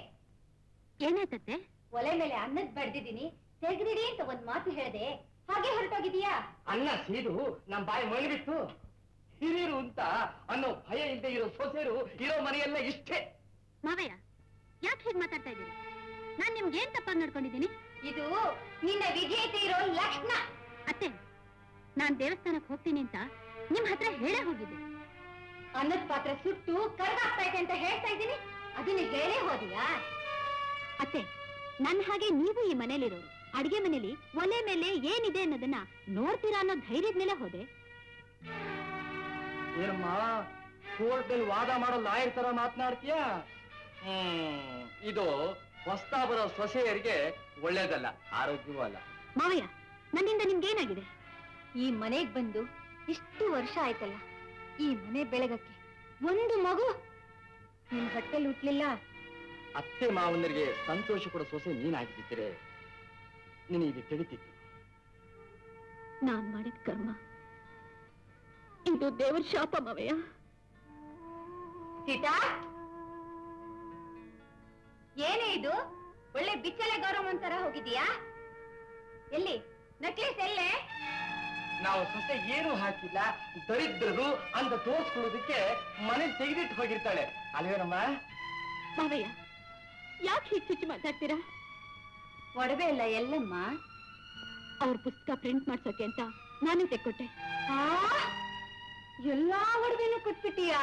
ಏನಾಯ್ತತ್ತೆ? ಒಲೆ ಮೇಲೆ ಅನ್ನದ್ ಬಡ್ದಿದ್ದೀನಿ, ತೆಗ್ದಿಡಿ ಅಂತ ಒಂದ್ ಮಾತು ಹೇಳ್ದೆ, ಹಾಗೆ ಹೊರಟೋಗಿದೀಯಾ? ಅನ್ನ ಸೀದು ನಮ್ ಬಾಯಿ ಮೈಬಿಟ್ಟು ಹಿರಿಯರು ಅಂತ ಅನ್ನೋ ಭಯ ಇಲ್ಲದೆ ಇರೋ ಸೊಸೆರು ಇರೋ ಮನೆಯೆಲ್ಲ ಇಷ್ಟೇ. ಮಾವಯ್ಯ, ಯಾಕೆ ಹೀಗೆ ಮಾತಾಡ್ತಾ ಇದ್ದೀರಿ? ನಾನ್ ನಿಮ್ಗೆ ಏನ್ ತಪ್ಪಾಗಿ ನಡ್ಕೊಂಡಿದ್ದೀನಿ? ಇದು ನಿನ್ನ ವಿಜೇತೆ ಇರೋ ಲಕ್ಷಣ. ಅತ್ತೆ, ನಾನ್ ದೇವಸ್ಥಾನಕ್ಕೆ ಹೋಗ್ತೀನಿ ಅಂತ ನಿಮ್ ಹತ್ರ ಹೇಳೇ ಹೋಗಿದ್ದೆ. ಅನ್ನದ ಪಾತ್ರ ಸುಟ್ಟು ಕರ್ಗಾಗ್ತಾ ಇದೆ ಅಂತ ಹೇಳ್ತಾ ಇದ್ದೀನಿ, ಅದನ್ನ ಹೇಳೇ ಹೋದಿಯಾ? ಅತ್ತೆ, ನನ್ ಹಾಗೆ ನೀವು ಈ ಮನೇಲಿರೋರು, ಅಡಿಗೆ ಮನೇಲಿ ಒಲೆ ಮೇಲೆ ಏನಿದೆ ಅನ್ನೋದನ್ನ ನೋಡ್ತೀರಾ ಅನ್ನೋ ಧೈರ್ಯದ ಮೇಲೆ ಹೋದೆ. ಏನಮ್ಮ ಕೋರ್ಟಲ್ಲಿ ವಾದ ಮಾಡೋ ಲಾಯರ್ ತರ ಮಾತನಾಡ್ತೀಯ? ಇದು ಹೊಸ್ತಾ ಬರೋ ಸೊಸೆಯರಿಗೆ ಒಳ್ಳೇದಲ್ಲ, ಆರೋಗ್ಯವೂ ಅಲ್ಲ. ಮಾವಯ್ಯ, ನನ್ನಿಂದ ನಿಮ್ಗೇನಾಗಿದೆ? ಈ ಮನೆಗ್ ಬಂದು ಇಷ್ಟು ವರ್ಷ ಆಯ್ತಲ್ಲ, ಈ ಮನೆ ಬೆಳಗಕ್ಕೆ ಒಂದು ಮಗು ನಿಮ್ ಹೊಟ್ಟೆಲ್ ಹುಟ್ಲಿಲ್ಲ. ಅತ್ತೆ ಮಾವನರಿಗೆ ಸಂತೋಷ ಕೊಡೋ ಸೊಸೆ ನೀನಾಗಿದ್ದಿದ್ರೆ ನಿನಗೆ ತಿಳಿತಿತ್ತು. ನಾನ್ ಮಾಡಿದ ಕರ್ಮ ಇದು, ದೇವರ ಶಾಪ ಮಾವಯ್ಯ. ಸೀತಾ, ಏನೇ ಇದು? ಒಳ್ಳೆ ಬಿಚ್ಚಲೆ ಗೌರವ ಅಂತಾರ ಹೋಗಿದೀಯಾ? ಎಲ್ಲಿ ನೆಕ್ಲೆಸ್ ಎಲ್ಲೇ? ನಾವು ಸೊಸೆ ಏನು ಹಾಕಿಲ್ಲ, ದರಿದ್ರರು ಅಂತ ತೋರ್ಸ್ಕೊಳ್ಳೋದಕ್ಕೆ ಮನೆ ತೆಗೆದಿಟ್ಟು ಹೋಗಿರ್ತಾಳೆ ಅಲ್ವೇನಮ್ಮ? ಮಾವಯ್ಯ, ಯಾಕೆ ಹೀಗೆ ಚುಚ್ಚಿ ಮಾತಾಡ್ತೀರಾ? ಒಡವೆ ಇಲ್ಲ ಎಲ್ಲಮ್ಮ? ಅವ್ರ ಪುಸ್ತಕ ಪ್ರಿಂಟ್ ಮಾಡ್ಸೋಕೆ ಅಂತ ನಾನೇ ತೆಕ್ಕೊಟ್ಟೆ. ಎಲ್ಲಾ ಒಡವೆನೂ ಕೊಟ್ಬಿಟ್ಟಿಯಾ?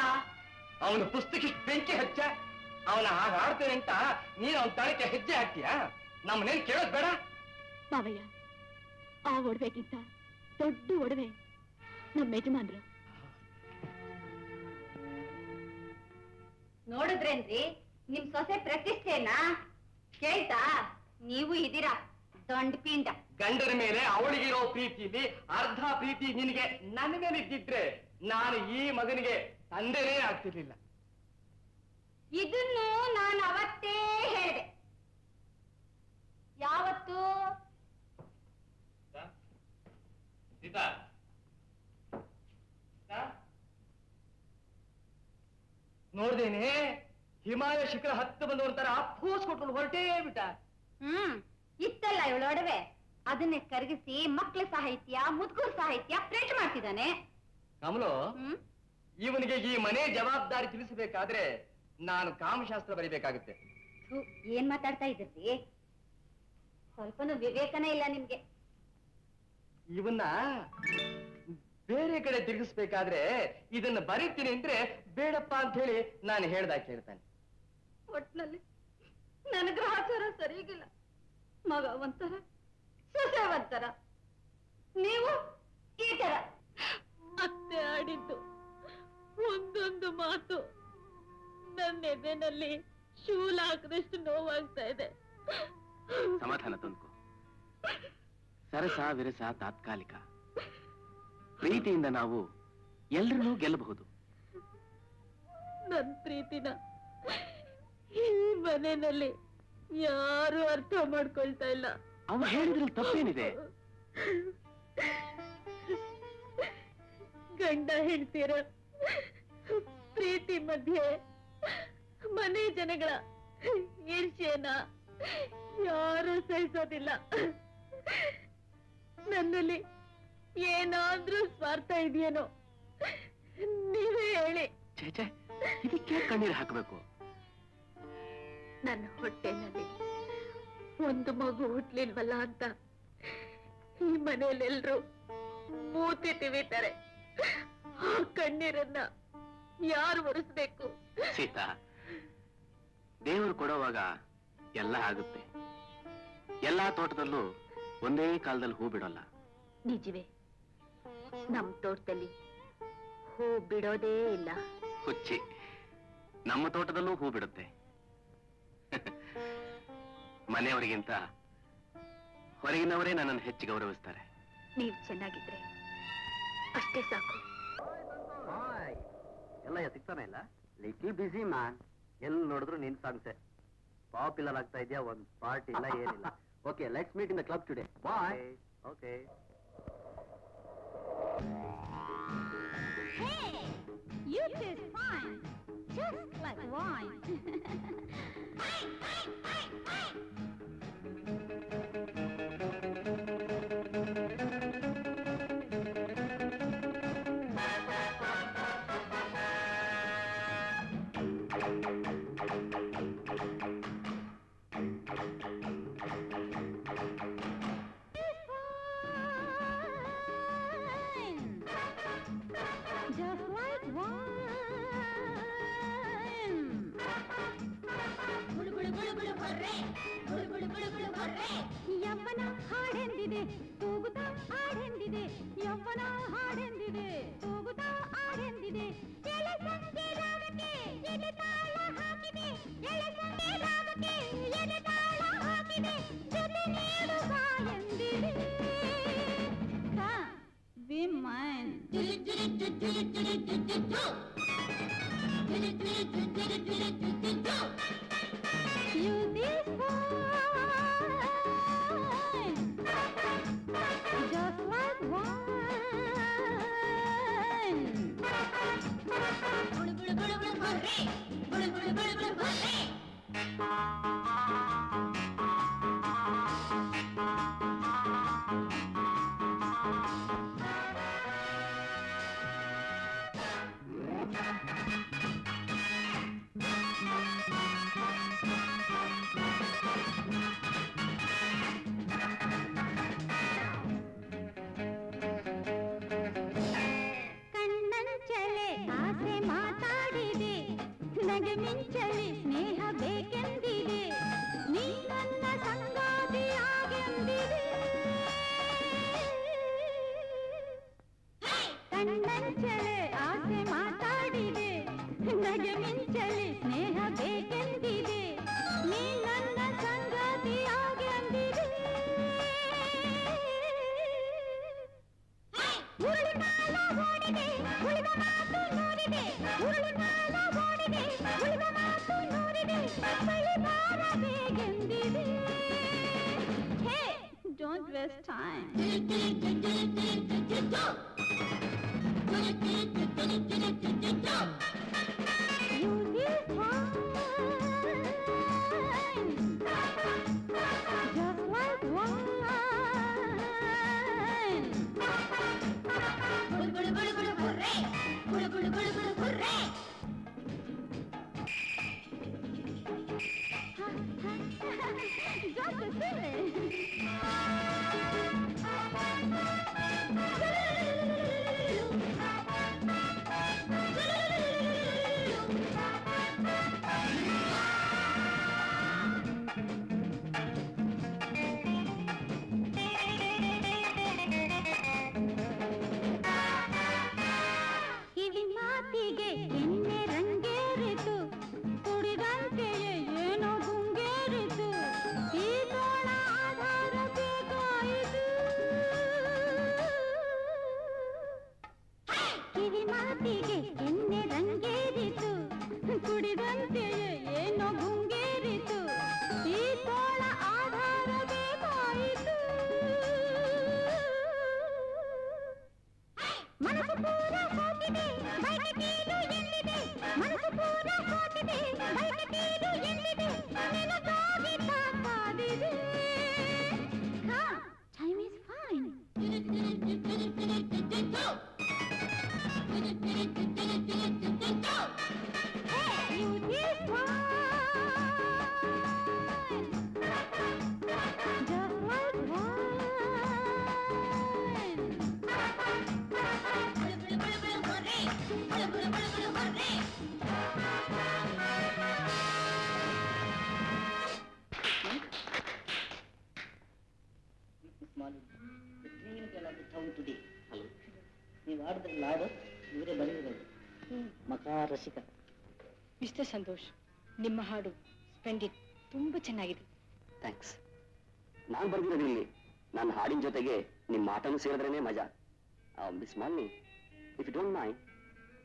ಅವನ ಪುಸ್ತಕ ಬೆಂಕಿ ಹಚ್ಚ, ಅವನ ಹಾಗೆ ಆಡ್ತೇನೆ ಅಂತ ನೀನು ಅವನ ತಳಕ್ಕೆ ಹೆಜ್ಜೆ ಹಾಕ್ತೀಯಾ? ನಮ್ಮನೇಲಿ ಕೇಳೋದ್ ಬೇಡ. ಮಾವಯ್ಯ, ಆ ಒಡವೆಗಿಂತ ದೊಡ್ಡ ಒಡವೆ ನಮ್ಮ ಯಜಮಾನ್ರು. ನೋಡಿದ್ರೇನ್ರಿ ನಿಮ್ ಸೊಸೆ ಪ್ರತಿಷ್ಠೆನಾ? ಕೇಳ್ತಾ? ನೀವು ಇದೀರಾ ದೊಂಡ್ ಪಿಂಡ. ಗಂಡನ ಮೇಲೆ ಅವಳಿಗಿರೋ ಪ್ರೀತಿಲಿ ಅರ್ಧ ಪ್ರೀತಿ ನಿನಗೆ ನನ್ನ ಮೇಲೆ ಇದ್ದಿದ್ರೆ ನಾನು ಈ ಮಗನಿಗೆ ತಂದೆನೇ ಆಗ್ತಿರ್ಲಿಲ್ಲ. ಇದನ್ನು ನಾನು ಅವತ್ತೇ ಹೇಳಿದೆ. ಯಾವತ್ತು? ನೋಡ್ದೇನೆ, ಹಿಮಾಲಯ ಶಿಖರ ಹತ್ತು ಬಂದವಂತರ ಫೋರ್ಸ್ ಕೊಟ್ಕೊಂಡು ಹೊರಟೇ ಬಿಟ್ಟ. ಇತ್ತಲ್ಲ ಇವಳೊಡವೆ, ಅದನ್ನೇ ಕರಗಿಸಿ ಮಕ್ಕಳ ಸಾಹಿತ್ಯ, ಮುದುಕೂರ್ ಸಾಹಿತ್ಯ ಪ್ರಿಂಟ್ ಮಾಡ್ತಿದ್ದಾನೆ. ಕಮಲು, ಇವನಿಗೆ ಈ ಮನೆ ಜವಾಬ್ದಾರಿ ತಿಳಿಸಬೇಕಾದ್ರೆ ನಾನು ಕಾಮಶಾಸ್ತ್ರ ಬರೀಬೇಕಾಗುತ್ತೆ. ಏನ್ ಮಾತಾಡ್ತಾ ಇದ್ದೀರಿ? ಸ್ವಲ್ಪನೂ ವಿವೇಕನೇ ಇಲ್ಲ ನಿಮ್ಗೆ. ಇವನ್ನ ಬೇರೆ ಕಡೆ ತಿರುಗಿಸ್ಬೇಕಾದ್ರೆ ಇದನ್ನ ಬರೀತೀನಿ ಅಂದ್ರೆ ಬೇಡಪ್ಪ ಅಂತ ಹೇಳಿ ನಾನು ಹೇಳ್ದಾಗ ಕೇಳ್ತಾನೆ. ಒಟ್ನಲ್ಲಿ ನನ್ನ ಗ್ರಹಚಾರ ಸರಿಗಿಲ್ಲ. ಮಗ ಒಂಥರ, ಸೊಸೆ ಒಂಥರ, ನೀವು ಈ ತರ. ಅತ್ತೆ ಆಡಿದ್ದು ಒಂದೊಂದು ಮಾತು ನನ್ನ ಎದೆನಲ್ಲಿ ಶೂಲ ಹಾಕಿದಷ್ಟು ನೋವಾಗ್ತಾ ಇದೆ. ಸಮಾಧಾನ ತಂದ್ಕೋ. ಸರಸ ವಿರಸ ತಾತ್ಕಾಲಿಕ. ಪ್ರೀತಿಯಿಂದ ನಾವು ಎಲ್ಲರನ್ನೂ ಗೆಲ್ಲಬಹುದು. ನನ್ ಪ್ರೀತಿನ ಈ ಮನೆಯಲ್ಲಿ ಯಾರು ಅರ್ಥ ಮಾಡ್ಕೊಳ್ತಾ ಇಲ್ಲ. ಅವ ಹೇಳಿದ್ರಲ್ಲಿ ತಪ್ಪೇನಿದೆ? ಗಂಡ ಹೇಳ್ತೀರ ಪ್ರೀತಿ ಮಧ್ಯೆ ಮನೆ ಜನಗಳ ಈರ್ಷ್ಯನ ಯಾರು ಸಹಿಸೋದಿಲ್ಲ. ನನ್ನಲ್ಲಿ ಏನಾದ್ರೂ ಸ್ವಾರ್ಥ ಇದೆಯೇನೋ ನೀವೇ ಹೇಳಿ. ಛೇ, ಇದಕ್ಕೆ ಕಣ್ಣೀರು ಹಾಕಬೇಕು? ನನ್ನ ಹೊಟ್ಟೆನಲ್ಲಿ ಒಂದು ಮಗು ಹುಟ್ಲಿಲ್ವಲ್ಲ ಅಂತ ಈ ಮನೆಯಲ್ಲೆಲ್ರು ಮೂತಿ ತಿವಿತಾರೆ. ಆ ಕಣ್ಣೀರನ್ನ ಯಾರು ಒರೆಸ್ಬೇಕು? ಸೀತಾ, ದೇವರು ಕೊಡುವಾಗ ಎಲ್ಲ ಆಗುತ್ತೆ. ಎಲ್ಲಾ ತೋಟದಲ್ಲೂ ಒಂದೇ ಕಾಲದಲ್ಲಿ ಹೂ ಬಿಡೋಲ್ಲ. ನಿಜವೇ, ನಮ್ ತೋಟದಲ್ಲಿ ಹೂ ಬಿಡೋದೇ ಇಲ್ಲ. ಹುಚ್ಚಿ, ನಮ್ಮ ತೋಟದಲ್ಲೂ ಹೂ ಬಿಡುತ್ತೆ. ಮನೆಯವರಿಗಿಂತ ಹೊರಗಿನವರೇ ನನ್ನನ್ನು ಹೆಚ್ಚು ಗೌರವಿಸ್ತಾರೆ. ನೀವ್ ಚೆನ್ನಾಗಿದ್ರೆ ಅಷ್ಟೇ ಸಾಕು. ಎಲ್ಲ ಸಿಗ್ತಾನೆ ಇಲ್ಲ, ಲಿಟ್ಲ್ ಬಿಸಿ ಮ್ಯಾನ್. ಎಲ್ಲಿ ನೋಡಿದ್ರು ನಿನ್ ಸಾಂಗ್ಸೆ. ಪಾಪ್ಯುಲರ್ ಆಗ್ತಾ ಇದೆಯಾ, ಒಂದ್ ಪಾರ್ಟಿ ಇಲ್ಲ ಏನಿಲ್ಲ. Okay, let's meet in the club today. Bye. Okay. You taste fine, just like wine. Just like wine. ಗುಳು ಗುಳು ಗುಳು ಗುಳು ಹೊರ್ರೆ, ಗುಳು ಗುಳು ಗುಳು ಗುಳು ಹೊರ್ರೆ. ಯವ್ವನ ಹಾಡೆಂದಿದೆ, ತೂಗುತ್ತಾ ಆಡೆಂದಿದೆ. ಯವ್ವನ ಹಾಡೆಂದಿದೆ, ತೂಗುತ್ತಾ ಆಡೆಂದಿದೆ. ಎಳೆ ಸಂಜೆ ರಾಗಕ್ಕೆ ಎಲೆ ತಾಳ ಹಾಕಿದೆ. ಎಳೆ ಸಂಜೆ ರಾಗಕ್ಕೆ ಎಲೆ ತಾಳ ಹಾಕಿದೆ. ಜೊತೆ ನೀಡುವ ಎಂದಿದೆ. Be mine. You this wine, just like wine. Gulu gulu gulu gulu horre, gulu gulu gulu gulu horre. ಕಣ್ಣಂಚಲೆ ಆಸೆ ಮಾತಾಡಿದೆ, ನಗೆ ಮಿಂಚಲಿ ಸ್ನೇಹ ಬೇಕೆಂದಿದೆ. ನೀ ನನ್ನ ಸಂಗಾತಿಯಾಗೆಂದಿದೆ. ಕಣ್ಣಂಚಲೆ ಆಸೆ ಮಾತಾಡಿದೆ, ನಗೆ ಮಿಂಚಲಿ ಸ್ನೇಹ ಬೇಕೆಂದಿದೆ. ನೀ ನನ್ನ ಸಂಗಾತಿಯಾಗೆಂದಿದೆ. ಉರುಳಿ ಕಾಲ ಓಡಿದೆ, ಉಳಿದ ಮಾತು ನೂರಿದೆ. ಉರುಳಿ ಕಾಲ ಓಡಿದೆ, ಉಳಿದ ಮಾತು ನೂರಿದೆ. ಬಳಿ ಬಾರಬೇಕೆಂದಿದೆ. Hey, don't waste time. You this wine, just like wine. Gulu gulu gulu gulu horre, gulu gulu gulu gulu horre. Just silly. ಕಿವಿ ಮಾತಿಗೆ ಎಣ್ಣೆ ರಂಗೇರಿತು, ಕುಡಿದಂತೆಯೇ ಏನೋ ಗುಂಗೇರಿತು. ಈ ತೋಳ ಆಧಾರ ಬೇಕಾಯಿತು. ಕಿವಿ ಮಾತಿಗೆ ಎಣ್ಣೆ ರಂಗೇರಿತು, ಕುಡಿದಂತೆಯೇ ಏನೋ ಗುಂಗೇರಿತು. ಈ ತೋಳ ಆಧಾರ ಬೇಕಾಯಿತು. ಮನಸ್ಸು ಪೂರ ಹೋಗಿದೆ, ಬೈಕೆ ತೀರು ಎಲ್ಲಿದೆ. ಮನಸ್ಸು ಪೂರ ಹೋಗಿದೆ, ಬೈಕೆ ತೀರು ಎಲ್ಲಿದೆ. ನಿನಗಾಗಿ ಕಾದಿದೆ. Time is fine. Hey, you this wine, hello. ನೀವು ಆಡಿದ್ರಲ್ಲ ಹಾಡು ಇವರೇ ಬರೆದಿರೋದು. ಮಕಾ ರಸಿಕ. ಮಿಸ್ಟರ್ ಸಂತೋಷ್, ನಿಮ್ಮ ಹಾಡು ಸ್ಪೆಂಡಿಡ್, ತುಂಬಾ ಚೆನ್ನಾಗಿದೆ. ಥ್ಯಾಂಕ್ಸ್. ನಾನು ಬರ್ದಿರೋದಿಲ್ಲಿ ನನ್ನ ಹಾಡಿನ ಜೊತೆಗೆ ನಿಮ್ಮ ಮಾತನ್ನು ಸೇರಿದ್ರೇನೆ ಮಜಾ. Miss Malini, if you don't mind,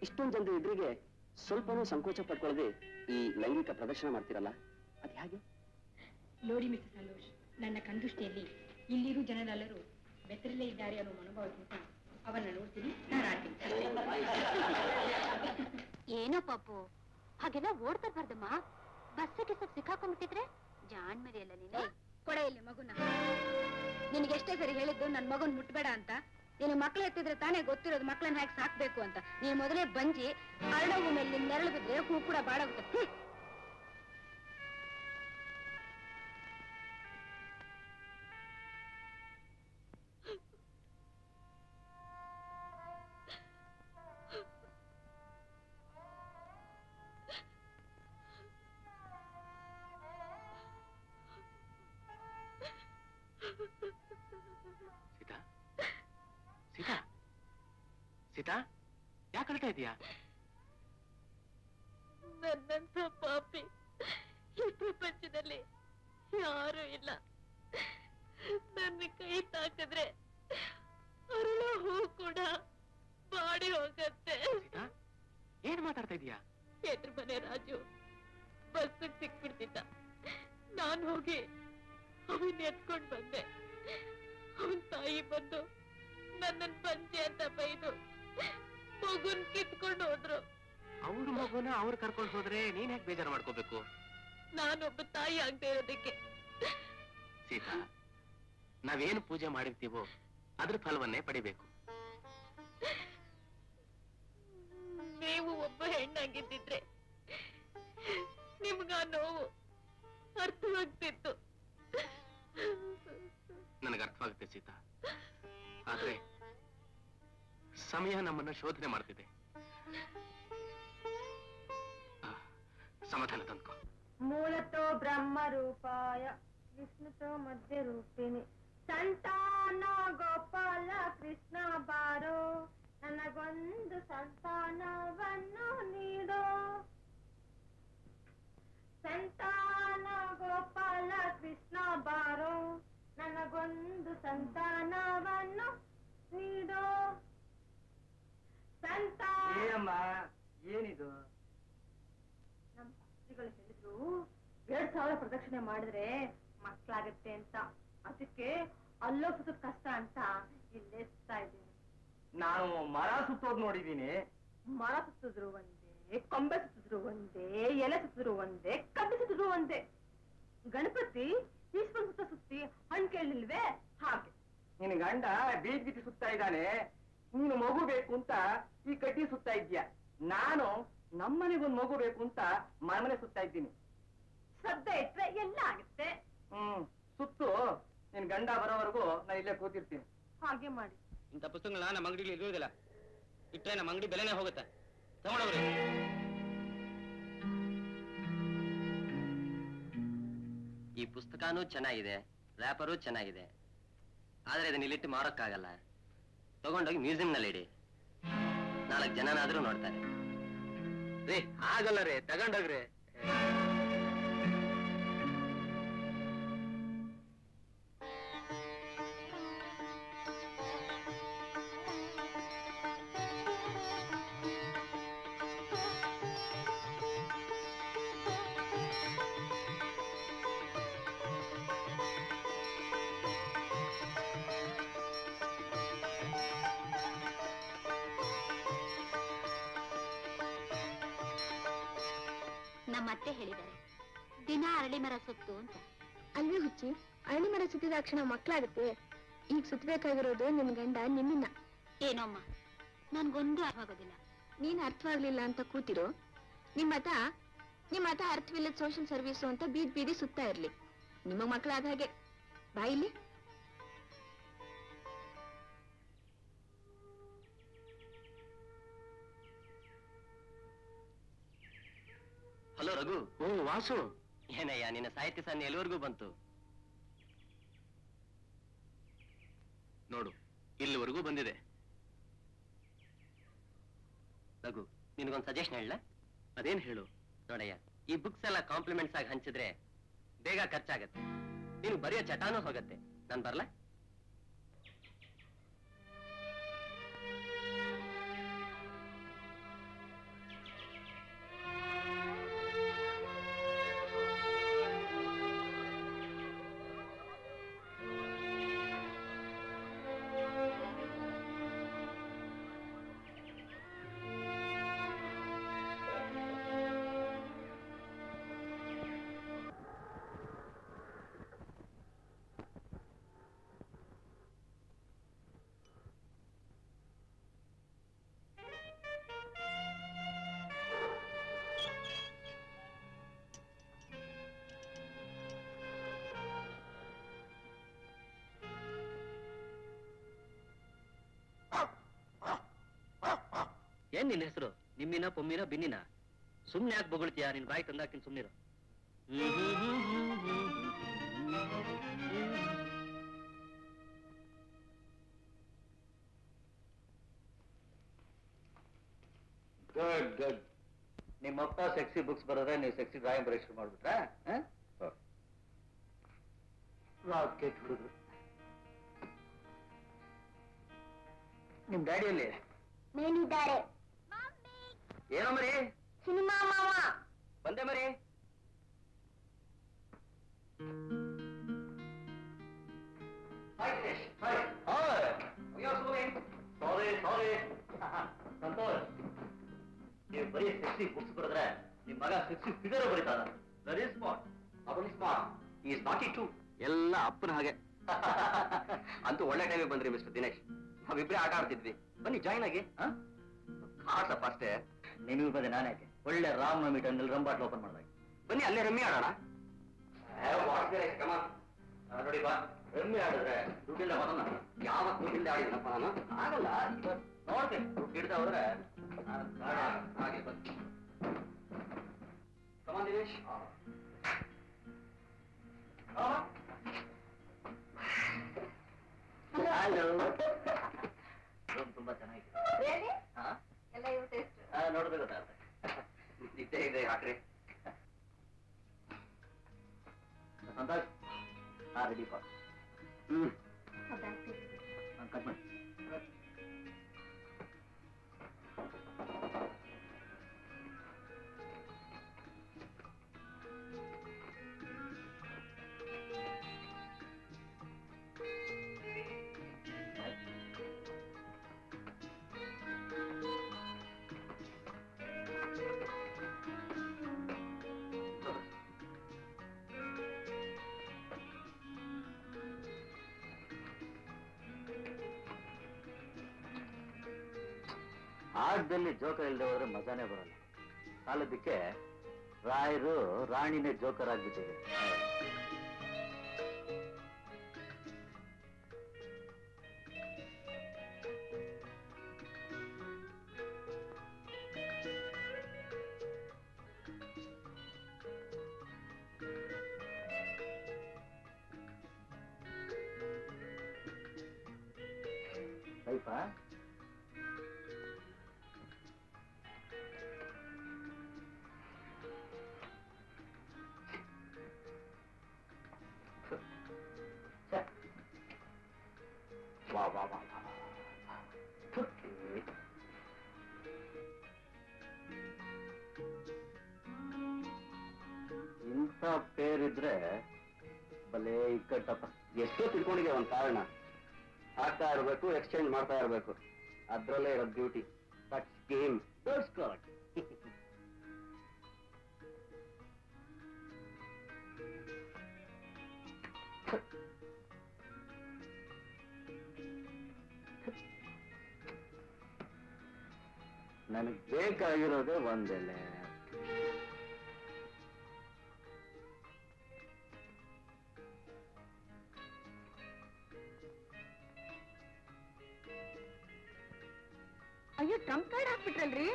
ಇಷ್ಟೊಂದು ಜನರ ಎದುರಿಗೆ ಸ್ವಲ್ಪನೂ ಸಂಕೋಚ ಪಡ್ಕೊಳ್ಳದೆ ಈ ಲೈಂಗಿಕ ಪ್ರದರ್ಶನ ಮಾಡ್ತಿರಲ್ಲ, ಅದು ಹೇಗೆ? ನೋಡಿ ಮಿಸ್ಟರ್ ಸಂತೋಷ್, ನನ್ನ ಕಣ್ದೃಷ್ಟಿಯಲ್ಲಿ ಇಲ್ಲಿರೂ ಜನರೆಲ್ಲರೂ ಬೆತ್ತರಲ್ಲೇ ಇದ್ದಾರೆ ಅನ್ನೋ ಮನೋಭಾವಕ್ಕಿಂತ ಅವನ್ನ ನೋಡ್ತೀನಿ, ನಾನು ಆಡ್ತೀನಿ. ಏನೋ ಪಾಪು, ಹಾಗೆಲ್ಲ ಓಡ್ತಾ ಬರ್ದಮ್ಮ. ಬಸ್ಸಿಗೆ ಸಿಕ್ಕಾಕೊಂಡ್ಬಿಟ್ಟಿದ್ರೆ ಜಾಣ್ ಮರಿಯಲ್ಲ ನೀನು. ಕೊಡ ಇಲ್ಲಿ ಮಗುನ. ನಿನಗೆ ಎಷ್ಟೇ ಸರಿ ಹೇಳಿದ್ದು ನನ್ ಮಗುನ್ ಮುಟ್ಬೇಡ ಅಂತ. ನೀನು ಮಕ್ಳು ಎತ್ತಿದ್ರೆ ತಾನೇ ಗೊತ್ತಿರೋದು ಮಕ್ಳನ್ನ ಹೇಗೆ ಸಾಕ್ಬೇಕು ಅಂತ. ನೀನು ಮೊದಲೇ ಬಂಜಿ ಅರಳವು ಮೇಲೆ ನೆರಳು ಬಿದ್ರೆ ಹೂ ಕೂಡ ಬಾಡಾಗುತ್ತೆ. ಸೀತಾ, ಸೀತಾ, ಸೀತಾ, ಯಾಕೆ ಅಳ್ತಾ ಇದೀಯಾ? ನನ್ನಂಥ ಪಾಪಿ ಈ ಪ್ರಪಂಚದಲ್ಲಿ ಯಾರು ಇಲ್ಲ. ನನ್ನ ಕೈ ತಾಕಿದ್ರೆ ಅರಳೋ ಹೂ ಕೂಡ ಬಾಡಿ ಹೋಗತ್ತೆ. ಸೀತಾ, ಏನ್ ಮಾತಾಡ್ತಾ ಇದೀಯಾ? ಎದ್ರ ಮನೆ ರಾಜು ಬಸ್ ಸಿಕ್ಬಿಡ್ತಿದ್ದ. ನಾನು ಹೋಗಿ ಅವನ್ ಎತ್ಕೊಂಡ್ ಬಂದೆ. ಅವನ್ ತಾಯಿ ಬಂದು ನನ್ನನ್ ಬಂಜೆ ಅಂತ ಬೈದು ಮಗುನ್ ಕಿತ್ಕೊಂಡು ಹೋದ್ರು. ಅವ್ರ ಮಗುನ ಅವ್ರು ಕರ್ಕೊಂಡು ಹೋದ್ರೆ ನೀನ್ ಹೇಗೆ ಬೇಜಾರು ಮಾಡ್ಕೋಬೇಕು? ನಾನೊಬ್ಬ ತಾಯಿ ಆಗದೆ ಇರೋದಕ್ಕೆ. ಸೀತಾ, ನಾವೇನು ಪೂಜೆ ಮಾಡಿರ್ತೀವೋ ಅದ್ರ ಫಲವನ್ನೇ ಪಡಿಬೇಕು. ನೀವು ಒಬ್ಬ ಹೆಣ್ಣಾಗಿದ್ದಿದ್ರೆ ನಿಮ್ಗ ನೋವು ಅರ್ಥವಾಗ್ತಿತ್ತು. ನನಗೆ ಅರ್ಥವಾಗುತ್ತೆ ಸೀತಾ, ಆದ್ರೆ ಸಮಯ ನಮ್ಮನ್ನ ಶೋಧನೆ ಮಾಡ್ತಿದೆ. ಸಮಾಧಾನ ತಂದ್ಕೋ. ಮೂಲತೋ ಬ್ರಹ್ಮ ರೂಪಾಯ ವಿಷ್ಣುತೋ ಮಧ್ಯ ರೂಪಿಣಿ ಸಂತಾನ ಗೋಪಾಲ ಕೃಷ್ಣ ಬಾರೋ ನನಗೊಂದು ಸಂತಾನವನ್ನು ನೀಡೋ. ಸಂತಾನ ಗೋಪಾಲ ಕೃಷ್ಣ ಬಾರೋ ನನಗೊಂದು ಸಂತಾನವನ್ನು ನೀಡೋ. ಏನಮ್ಮ ಏನಿದು? ನಮ್ಮ ಶಾಸ್ತ್ರಿಗಳು ಹೇಳಿದ್ರು 2000 ಪ್ರದಕ್ಷಿಣೆ ಮಾಡಿದ್ರೆ ಮಕ್ಕಳಾಗತ್ತೆ ಅಂತ. ಅದಕ್ಕೆ ಅಲ್ಲೋ ಸುತ್ತದ ಕಷ್ಟ ಅಂತ ಇಲ್ಲೇ ಸುತ್ತಾ ಇದ್ದೀನಿ. ನಾನು ಮರ ಸುತ್ತೋದ್ ನೋಡಿದೀನಿ. ಮರ ಸುತ್ತಿದ್ರು ಒಂದೇ, ಕೊಂಬೆ ಸುತ್ತಿದ್ರು ಒಂದೇ, ಎಲೆ ಸುತ್ತಿದ್ರು ಒಂದೇ, ಕಬ್ಬಿ ಸುತ್ತಿದ್ರು ಒಂದೇ. ಗಣಪತಿ ಈಶ್ವರನ ಸುತ್ತ ಸುತ್ತಿ ಹಣ್ಣು ಕೇಳಿಲ್ವೇ ಹಾಗೆ. ನಿನ್ ಗಂಡ ಬೀದಿ ಬೀದಿ ಸುತ್ತಾ ಇದ್ದಾನೆ, ನೀನು ಮಗು ಬೇಕು ಅಂತ ಈ ಕಡ್ಡಿ ಸುತ್ತಾ ಇದ್ಯಾ. ನಾನು ನಮ್ಮನೆಗೊಂದು ಮಗು ಬೇಕು ಅಂತ ಮನೆ ಸುತ್ತಾ ಇದ್ದೀನಿ. ಶ್ರದ್ಧೆ ಇಟ್ರೆ ಎಲ್ಲ ಆಗುತ್ತೆ. ಸುತ್ತು ನಿನ್ ಗಂಡ ಬರೋವರೆಗೂ ನಾನು ಇಲ್ಲೇ ಕೂತಿರ್ತೀನಿ. ಹಾಗೆ ಮಾಡಿ. ಇಂಥ ಪುಸ್ತಕಗಳನ್ನ ನಮ್ಮ ಅಂಗಡಿಲಿ ಇರುವುದಿಲ್ಲ. ಇಟ್ರೆ ನಮ್ಮ ಅಂಗಡಿ ಬೆಲೆನೇ ಹೋಗುತ್ತೆ. ತಗೊಂಡವ್ರಿ. ಈ ಪುಸ್ತಕನೂ ಚೆನ್ನಾಗಿದೆ, ರ್ಯಾಪರು ಚೆನ್ನಾಗಿದೆ, ಆದ್ರೆ ಇದನ್ನ ಇಲ್ಲಿಟ್ಟು ಮಾರಕ್ಕಾಗಲ್ಲ. ತಗೊಂಡೋಗಿ ಮ್ಯೂಸಿಯಂನಲ್ಲಿ ಇಡಿ, 4 ಜನನಾದ್ರೂ ನೋಡ್ತಾರೆ. ರೀ ಆಗಲ್ಲ ರೀ, ತಗೊಂಡೋಗ್ರಿ. ನಮ್ಮತ್ತೆ ಹೇಳಿದ್ದಾರೆ ದಿನ ಅರಳಿ ಮರ ಸುತ್ತು ಅಂತ. ಅಲ್ವೇ ಹುಚ್ಚಿ, ಅರಳಿ ಮರ ಸುತ್ತಿದ ಕ್ಷಣ ಮಕ್ಕಳಾಗುತ್ತೆ. ಈಗ ಸುತ್ತಬೇಕಾಗಿರೋದು ನಿಮ್ ಗಂಡ ನಿನ್ನ. ಏನೋಮ್ಮ, ನನ್ಗೊಂದು ಅರ್ಥವಾಗೋದಿಲ್ಲ. ನೀನ್ ಅರ್ಥವಾಗ್ಲಿಲ್ಲ ಅಂತ ಕೂತಿರೋ. ನಿಮ್ಮ ಮತ ಅರ್ಥವಿಲ್ಲದ ಸೋಷಿಯಲ್ ಸರ್ವಿಸು ಅಂತ ಬೀದಿ ಸುತ್ತಾ ಇರ್ಲಿ. ನಿಮಗ್ ಮಕ್ಕಳಾದ ಹಾಗೆ ಬಾಯಿಲಿ. ಹಲೋ ರಘು. ಓ ವಾಸು, ಏನಯ್ಯ ನಿನ್ನ ಸಾಹಿತ್ಯ ಸಾಧನೆ ಎಲ್ಲಿವರೆಗೂ ಬಂತು? ನೋಡು, ಇಲ್ಲಿವರೆಗೂ ಬಂದಿದೆ. ರಘು, ನಿನಗೊಂದು ಸಜೆಷನ್ ಹೇಳ. ಅದೇನ್ ಹೇಳು? ನೋಡಯ್ಯ, ಈ ಬುಕ್ಸ್ ಎಲ್ಲ ಕಾಂಪ್ಲಿಮೆಂಟ್ಸ್ ಆಗಿ ಹಂಚಿದ್ರೆ ಬೇಗ ಖರ್ಚಾಗತ್ತೆ, ನೀನು ಬರೆಯೋ ಚಟಾನೂ ಹೋಗತ್ತೆ. ನಾನು ಬರ್ಲಾ? ಏನ್ ನಿನ್ನ ಹೆಸರು? ನಿಮ್ಮಿನ, ಪೊಮ್ಮಿನ, ಬಿನ್ನಿನ? ಸುಮ್ನೆ ಯಾಕೆ ಬೊಗಳ್ತೀಯ? ನಿನ್ ಬಾಯಿ ತಂದಾಕಿನ ಸುಮ್ನಿರು. Good good. ನಿಮ್ಮಪ್ಪ ಸೆಕ್ಸಿ ಬುಕ್ಸ್ ಬರೋದ್ರೆ ನೀವು ಸೆಕ್ಸಿ ಡ್ರಾಯಿಂಗ್ ಬರೀ ಶುರು ಮಾಡ್ಬಿಟ್ರಾ? ರಾಕೆಟ್ ಹುಡುಗರು. ನಿಮ್ ಡ್ಯಾಡಿಯಲ್ಲಿ ಮೇಲಿದ್ದಾರೆ. ಏನೋ ಮರಿ? ಸಿನಿಮಾ ಮಾವ. ಬಂದೆ ಮರಿ. ಸಂತೋಷ್, ನೀವು ಬರೀ ಸೆಕ್ಸಿ ಬುಕ್ಸ್ ಬರೆದ್ರೆ ನಿಮ್ ಮಗ ಸೆಕ್ಸಿ ಫಿಗರ್ ಬರೀತಾನ. Very smart. ಅವನು ಸ್ಮಾರ್ಟ್, ಈಸ್ ನಾಟಿ ಟು. ಎಲ್ಲ ಅಪ್ಪನ ಹಾಗೆ. ಅಂತೂ ಒಳ್ಳೆ ಟೈಮಿಗೆ ಬಂದ್ರಿ ಮಿಸ್ಟರ್ ದಿನೇಶ್. ನಾವಿಬ್ರೇ ಆಟ ಆಡ್ತಿದ್ವಿ, ಬನ್ನಿ ಜಾಯ್ನ್ ಆಗಿ. ಕಾಡ್ಸಪ್ಪ ಅಷ್ಟೇ. ನಿಮಗೆ ಬಂದೆ ನಾನು ಯಾಕೆ? ಒಳ್ಳೆ ರಾಮನವಮಿ ಟೈಮ್ನಲ್ಲಿ ರಂಬಾಟ್ಲು ಓಪನ್ ಮಾಡಿದಾಗ ಬನ್ನಿ ಅಲ್ಲೇ ರಮ್ಮಿ ಆಡೋಣ. ನೋಡಿ ಬಾ, ರಮ್ಮಿ ಆಡಿದ್ರೆ ದುಡ್ಡಿಲ್ಲ ಬರೋಣ. ಯಾವತ್ತು ದುಡ್ಡಿಂದ ಆಡಿದ್ನಪ್ಪ ನಾನು? ಆಗಲ್ಲ, ಇವತ್ತು ನೋಡ್ತೇನೆ. ದುಡ್ಡು ಹಿಡ್ದ ಹೋದ್ರೆ ಹಾಗೆ ಬನ್ನಿ. ಕಮಾನ್ ದಿನೇಶ್. ಹಲೋ. ರೂಮ್ ತುಂಬಾ ಚೆನ್ನಾಗಿದೆ. ನೋಡಿದ್ರೆ ಗೊತ್ತಾಗುತ್ತೆ. ಇದ್ದೇ ಇದೆ ಹಾಕ್ರಿ. Santosh, ready for. ಕಟ್ ಮಾಡಿ. ಆಟದಲ್ಲಿ ಜೋಕರ್ ಇಲ್ಲದೆ ಹೋದ್ರೆ ಮಜಾನೇ ಬರಲ್ಲ. ಸಾಲದಕ್ಕೆ ರಾಯರು ರಾಣಿನೇ ಜೋಕರ್ ಆಗ್ಬಿಟ್ಟಿದೆ. ಲೈಫಾ? ವಾ ವಾ ವಾ ವಾ. ಇಂಥ ಪೇರಿದ್ರೆ ಬಲೇ ಇಕ್ಕಟ್ಟಪ್ಪ. ಎಷ್ಟೋ ತಿಳ್ಕೊಂಡಿದೆ ಒಂದ್ ಕಾರಣ. ಹಾಕ್ತಾ ಇರ್ಬೇಕು, ಎಕ್ಸ್ಚೇಂಜ್ ಮಾಡ್ತಾ ಇರ್ಬೇಕು. ಅದ್ರಲ್ಲೇ ಇರೋ beauty. That's game. That's correct. ನನಗೆ ಬೇಕಾಗಿರೋದೇ ಒಂದೆಲೆ. ಅಯ್ಯೋ, ಟ್ರಂಪ್ ಕಾರ್ಡ್ ಹಾಕ್ಬಿಟ್ರಲ್ರಿ.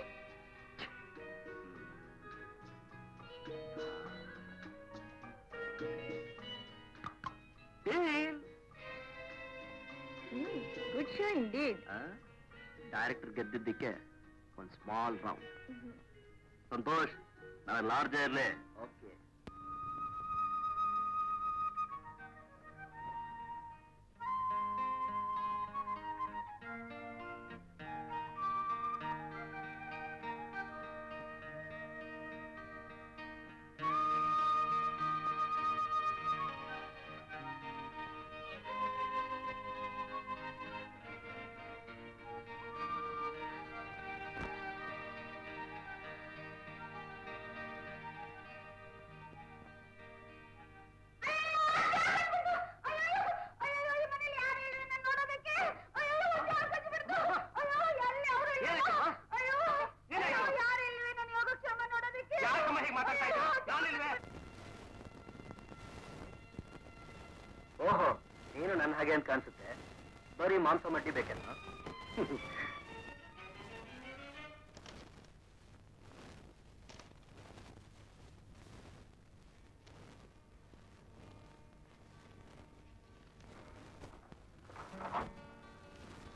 Good show indeed. ಡೈರೆಕ್ಟರ್ ಗೆದ್ದಿದ್ದಕ್ಕೆ ಒಂದು ಸ್ಮಾಲ್ ರೌಂಡ್. ಸಂತೋಷ್, ನಾನು ಲಾರ್ಜ್ ಇರಲಿ. ಓಕೆ. ಓಹೋ, ನೀನು ನನ್ನ ಹಾಗೆ ಅಂತ ಕಾಣಿಸುತ್ತೆ. ಬರೀ ಮಾಂಸ ಮಡ್ಡಿ ಬೇಕೇನ?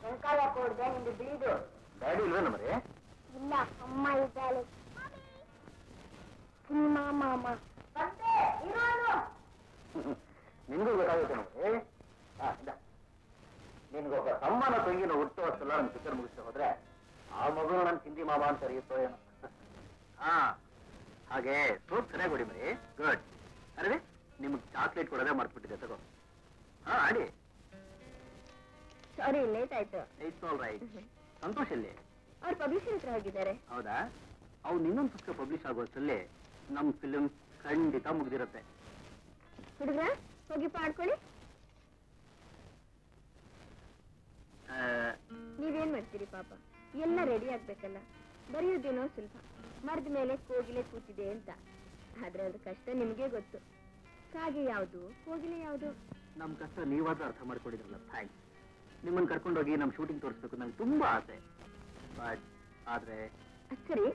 ವೆಂಕಾಯ ಕೊಡ್ದೆ ನಿಂದು ಬೀದು. ಡ್ಯಾಡಿ ಇಲ್ವೇನ ಮರಿ? ಇಲ್ಲ, ಅಮ್ಮ ಇದ್ದಾಳೆ. ಸಿನಿಮಾ ಮಾಮ ಬಂದೆ ಇರೋನು. ನಿನ್ಗೂ ಗೊತ್ತಾಗುತ್ತೆ ನೋಡಿ. ನಿನ್ಗೊಬ್ಬ ತಮ್ಮನ ತಂಗಿನ ಹುಟ್ಟುವಷ್ಟೆಲ್ಲ ನನ್ನ ಪಿಕ್ಚರ್ ಮುಗಿಸ್ತಾ ಹೋದ್ರೆ ಆ ಮಗು ನನ್ನ ಹಿಂದಿ ಮಾಮ ಅಂತ ಕರೆಯುತ್ತೋ ಏನೋ. ಹಾಗೆ ಸೋಪ್ ಚೆನ್ನಾಗಿ ಕೊಡಿ ಮರಿ. ಗುಡ್. ಅರೇ, ನಿಮ್ಗೆ ಚಾಕ್ಲೇಟ್ ಕೊಡೋದೇ ಮರ್ತ್ಬಿಟ್ಟಿದೆ, ತಗೋ. ಆಡಿ. ಸಾರಿ, ಲೇಟ್ ಆಯ್ತು. It's all right. ಸಂತೋಷ್ ಇಲ್ಲಿ? ಅವ್ರು ಪಬ್ಲಿಷರ್ ಹತ್ರ ಹೋಗಿದ್ದಾರೆ. ಹೌದಾ? ಅವ್ನು ಇನ್ನೊಂದು ಪುಸ್ತಕ ಪಬ್ಲಿಷ್ ಆಗೋಷ್ಟರಲ್ಲಿ ನಮ್ಮ ಫಿಲ್ಮ್ ಖಂಡಿತ ಮುಗ್ದಿರುತ್ತೆ. ಹುಡುಗ್ರ, ಹೋಗಿ ಪಾಡ್ಕೊಳ್ಳಿ. ನೀವೇನ್ ಮಾಡ್ತೀರಿ ಪಾಪ, ಎಲ್ಲ ರೆಡಿ ಆಗ್ಬೇಕಲ್ಲ. ಬರೆಯೋದೇನೋ ಸುಲಭ, ಮರದ ಮೇಲೆ ಕೋಗಿಲೆ ಕೂತಿದೆ ಅಂತ. ಆದ್ರೆ ಅದ್ರ ಕಷ್ಟ ನಿಮ್ಗೆ ಗೊತ್ತು. ಕಾಗೆ ಯಾವುದು, ಕೋಗಿಲೆ ಯಾವುದು? ನಮ್ ಕಷ್ಟ ನೀವಾದ್ರೂ ಅರ್ಥ ಮಾಡ್ಕೊಂಡಿದ್ರಲ್ಲ, ಥ್ಯಾಂಕ್ಸ್. ನಿಮ್ಮನ್ನ ಕರ್ಕೊಂಡೋಗಿ ನಮ್ ಶೂಟಿಂಗ್ ತೋರಿಸ್ಬೇಕು ನಂಗೆ ತುಂಬಾ ಆಸೆ. ಬಟ್ ಆದ್ರೆ ಸರಿ,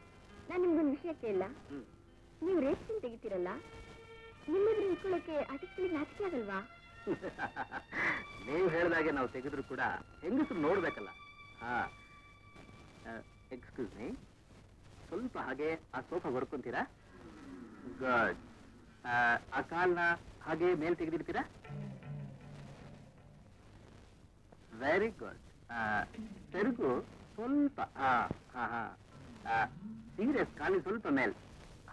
ನಾನ್ ನಿಮ್ಗೊಂದು ವಿಷಯ ಕೇಳ. ನೀವು ರೇಟ್ ಸೀನ್ ತೆಗಿತೀರಲ್ಲ, ನಿಮ್ಮಿದ್ರೆ ಇಟ್ಕೊಳ್ಳೋಕೆ ಆರ್ಟಿಸ್ಟ್ಗಳಿಗೆ ನಾಚಿಕೆ ಆಗಲ್ವಾ? ನೀವು ಹೇಳಿದಾಗೆ ನಾವು ತೆಗೆದ್ರು ಕೂಡ ಹೆಂಗಸರು ನೋಡ್ಬೇಕಲ್ಲ. ಎಕ್ಸ್ಕ್ಯೂಸ್ ಮೀ, ಸ್ವಲ್ಪ ಹಾಗೆ ಆ ಸೋಫಾ ಹೊಡ್ಕೊಂತೀರಾ? ಗುಡ್. ಆ ಕಾಲ್ನ ಹಾಗೆ ಮೇಲ್ ತೆಗೆದಿರ್ತೀರಾ? Very good. ಸೆರಗು ಸ್ವಲ್ಪ ಸೀರಿಯಸ್, ಕಾಲಿ ಸ್ವಲ್ಪ ಮೇಲ್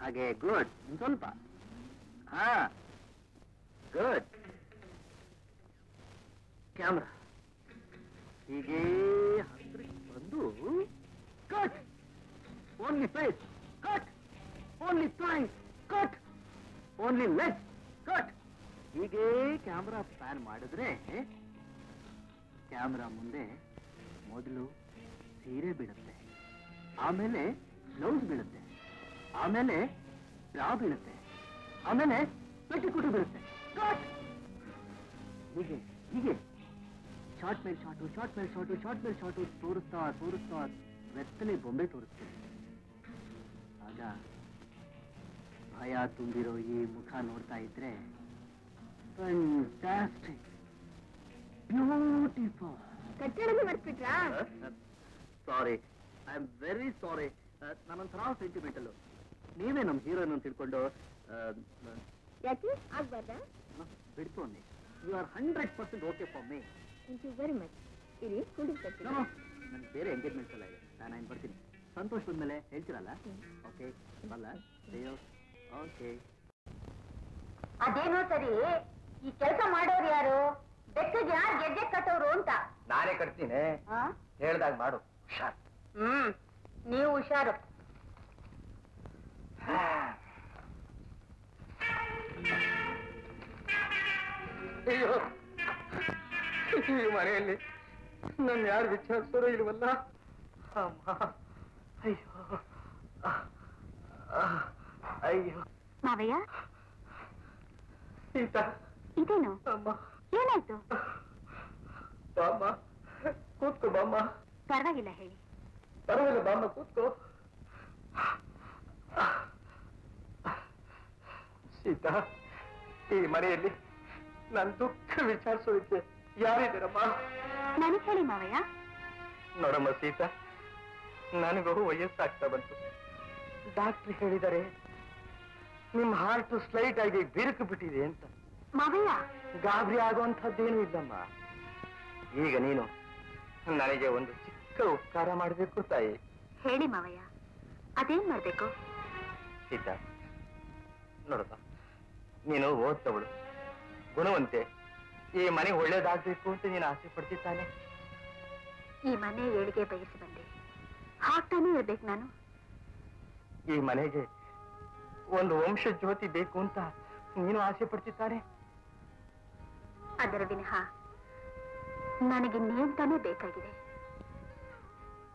ಹಾಗೆ. ಗುಡ್. ಸ್ವಲ್ಪ ಗುಡ್. ಕ್ಯಾಮ್ರಾ ಹೀಗೆ ಹತ್ರಕ್ಕೆ ಬಂದು cut. Only face cut, only thanks cut, only legs cut. ಹೀಗೆ ಕ್ಯಾಮ್ರಾ ಪ್ಯಾನ್ ಮಾಡಿದ್ರೆ ಕ್ಯಾಮ್ರಾ ಮುಂದೆ ಮೊದಲು ಸೀರೆ ಬೀಳುತ್ತೆ, ಆಮೇಲೆ ಬ್ಲೌಸ್ ಬೀಳುತ್ತೆ, ಆಮೇಲೆ ಬ್ರಾ ಬೀಳುತ್ತೆ, ಆಮೇಲೆ ಪೆಟ್ಟಿಕೋಟು ಬೀಳುತ್ತೆ. ಕಟ್. ಹೀಗೆ ಹೀಗೆ ಶಾರ್ಟ್ ಮೇಲೆ ಶಾರ್ಟು, ಶಾರ್ಟ್ ಮೇಲೆ ಶಾರ್ಟು, ಶಾರ್ಟ್ ಮೇಲೆ ಶಾರ್ಟು ತೋರಿಸ್ತಾ ತೋರಿಸ್ತಾ ಬೆತ್ತಲೆ ಬೊಂಬೆ ತೋರಿಸ್ತೇನೆ. ಆಗ ಭಯ ತುಂಬಿರೋ ಈ ಮುಖ ನೋಡ್ತಾ ಇದ್ರೆ ಫ್ಯಾಂಟಾಸ್ಟಿಕ್, ಬ್ಯೂಟಿಫುಲ್. ಕಟ್ಟಡದ ಮರ್ತ್ಬಿಟ್ರಾ? Sorry, I am very sorry. ನಾನೊಂಥರ ಸೆಂಟಿಮೆಂಟಲ್ಲು. ನೀವೇ ನಮ್ಮ ಹೀರೋಯಿನ್ ಅಂತ ತಿಳ್ಕೊಂಡು ಯಾಕೆ ಆಗ್ಬಾರ್ದಾ? ಬಿಡ್ತು ಅನ್ನಿ. You are 100% okay for me. Thank you very much. ಇರಿ, ಕುಡಿದು ಬರ್ತೀನಿ. ನನ್ಗೆ ಬೇರೆ ಎಂಗೇಜ್ಮೆಂಟ್ಸ್ ಎಲ್ಲ ಇದೆ, ನಾನು ಬರ್ತೀನಿ. ಸಂತೋಷ್ ಬಂದ್ಮೇಲೆ ಹೇಳ್ತೀರಲ್ಲ? ಓಕೆ, ಬಲ್ಲ. ಓಕೆ. ಅದೇನೋ ಸರಿ, ಈ ಕೆಲಸ ಮಾಡೋರು ಯಾರು? ಬೆಕ್ಕಗೆ ಯಾರು ಗೆಜ್ಜೆ ಕಟ್ಟೋರು ಅಂತ? ನಾನೇ ಕಟ್ತೀನಿ, ಹೇಳ್ದಾಗ ಮಾಡು. ಹುಷಾರ್. ನೀವು ಹುಷಾರು. ಅಯ್ಯೋ, ಈ ಮನೆಯಲ್ಲಿ ನನ್ನ ಯಾರು ವಿಚಾರಿಸೋರು ಇಲ್ವಲ್ಲ. ಅಮ್ಮ, ಅಯ್ಯೋ ಅಯ್ಯೋ. ಮಾವಯ್ಯ, ಸೀತಾ, ಇದೇನು? ಅಮ್ಮ, ಏನಾಯ್ತು? ಬಾಮ್ಮ, ಕೂತ್ಕೋ ಬಾಮ್ಮ. ಪರವಾಗಿಲ್ಲ, ಹೇಳಿ. ಪರವಾಗಿಲ್ಲ ಬಾಮ್ಮ, ಕೂತ್ಕೋ. ಸೀತಾ, ಈ ಮನೆಯಲ್ಲಿ ನನ್ನ ದುಃಖ ವಿಚಾರಿಸೋದಕ್ಕೆ ಯಾರಿದ್ದೀರಮ್ಮ? ನನಗೆ ಹೇಳಿ ಮಾವಯ್ಯ. ನೋಡಮ್ಮ ಸೀತಾ, ನನಗೂ ವಯಸ್ಸಾಗ್ತಾ ಬಂತು. ಡಾಕ್ಟರ್ ಹೇಳಿದ್ದಾರೆ ನಿಮ್ ಹಾರ್ಟ್ ಸ್ಲೈಟ್ ಆಗಿ ಬಿರುಕು ಬಿಟ್ಟಿದೆ ಅಂತ. ಮಾವಯ್ಯ, ಗಾಬರಿ ಆಗುವಂಥದ್ದೇನೂ ಇಲ್ಲಮ್ಮ. ಈಗ ನೀನು ನನಗೆ ಒಂದು ಚಿಕ್ಕ ಉಪಕಾರ ಮಾಡಬೇಕು ತಾಯಿ. ಹೇಳಿ ಮಾವಯ್ಯ, ಅದೇನ್ ಮಾಡ್ಬೇಕು? ಸೀತಾ ನೋಡಪ್ಪ, ನೀನು ಓದ್ತವಳು, ಗುಣವಂತೆ, ಈ ಮನೆ ಒಳ್ಳೇದಾಗ್ಬೇಕು ಅಂತ ನೀನು ಆಸೆ ಪಡ್ತಿದ್ದಾನೆ. ಈ ಮನೆ ಏಳಿಗೆ ಬಯಸಿ ಬಂದೆ, ಹಾಕ್ತಾನೆ ಇರ್ಬೇಕು ನಾನು. ಈ ಮನೆಗೆ ಒಂದು ವಂಶ ಜ್ಯೋತಿ ಬೇಕು ಅಂತ ನೀನು ಆಸೆ ಪಡ್ತಿದ್ದಾನೆ. ಅದರ ವಿನಃ ನನಗಿನ್ನೇಂತಾನೇ ಬೇಕಾಗಿದೆ.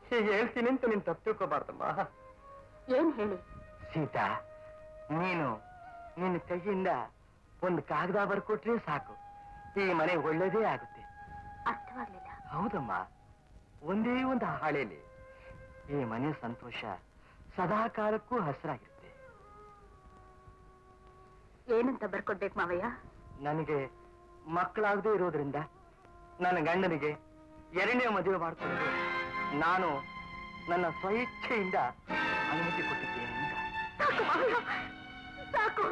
ಹೀಗೆ ಹೇಳ್ತೀನಿ ಅಂತ ನೀನು ತಪ್ಪು ತಿಳ್ಕೋಬಾರ್ದಮ್ಮ. ಏನ್ ಹೇಳಿ? ಸೀತಾ, ನೀನು ನಿನ್ನ ಕೈಯಿಂದ ಒಂದು ಕಾಗದ ಬರ್ಕೊಟ್ರೆ ಸಾಕು, ಈ ಮನೆ ಒಳ್ಳೇದೇ ಆಗುತ್ತೆ. ಅರ್ಥವಾಗ್ಲಿಲ್ಲ. ಹೌದಮ್ಮ, ಒಂದೇ ಒಂದು ಹಾಳೆಯಲ್ಲಿ ಈ ಮನೆ ಸಂತೋಷ ಸದಾ ಕಾಲಕ್ಕೂ ಹಸಿರಾಗಿರುತ್ತೆ. ಏನಂತ ಬರ್ಕೊಡ್ಬೇಕು ಮಾವಯ್ಯ? ನನಗೆ ಮಕ್ಕಳಾಗದೇ ಇರೋದ್ರಿಂದ ನನ್ನ ಗಂಡನಿಗೆ ಎರಡನೇ ಮದುವೆ ಮಾಡಿಕೊಂಡು ನಾನು ನನ್ನ ಸ್ವಇಚ್ಛೆಯಿಂದ ಅನುಮತಿ ಕೊಟ್ಟಿದ್ದೇನೆ ಅಂತ. ಸಾಕು ಮಾವಯ್ಯ, ಸಾಕು.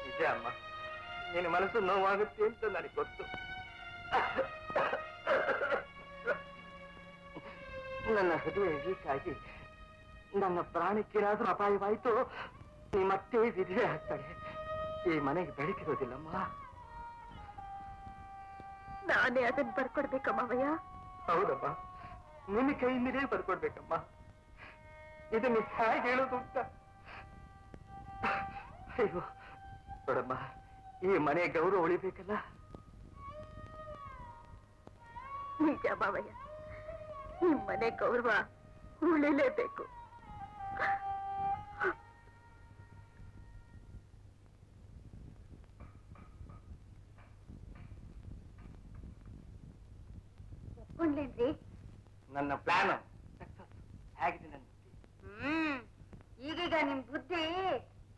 ನಿಜ ಅಮ್ಮ, ನಿನ್ನ ಮನಸ್ಸು ನೋವಾಗುತ್ತೆ ಅಂತ ನನಗೆ ಗೊತ್ತು. ನನ್ನ ಹೃದಯ ವೀಕಾಗಿ ನನ್ನ ಪ್ರಾಣಕ್ಕೇನಾದ್ರೂ ಅಪಾಯವಾಯಿತು, ನೀ ಮತ್ತೆ ವಿಧವೆ ಆಗ್ತಾಳೆ. ಈ ಮನೆಗೆ ಬೆಳಕಿರೋದಿಲ್ಲಮ್ಮ. ನಾನೇ ಅದನ್ನ ಬರ್ಕೊಡ್ಬೇಕ ಮಾವಯ್ಯ? ಹೌದಮ್ಮ, ನಿನ್ನ ಕೈಯಿಂದಲೇ ಬರ್ಕೊಡ್ಬೇಕಮ್ಮ. ಇದನ್ನು ಹೇಗೆ ಹೇಳೋದು ಅಂತ. ಅಯ್ಯೋ ನೋಡಮ್ಮ, ಈ ಮನೆ ಗೌರವ ಉಳಿಬೇಕಲ್ಲ. ನಿಜ ಮಾವಯ್ಯ, ಈ ಮನೆ ಗೌರವ ಉಳಿಲೇಬೇಕು. ಒಪ್ಕೊಂಡ್ಲೇನ್ರಿ? ನನ್ನ ಪ್ಲಾನ್ ಸಕ್ಸಸ್ ಆಗಿದೆ. ನನ್ನ ಈಗೀಗ ನಿಮ್ ಬುದ್ಧಿ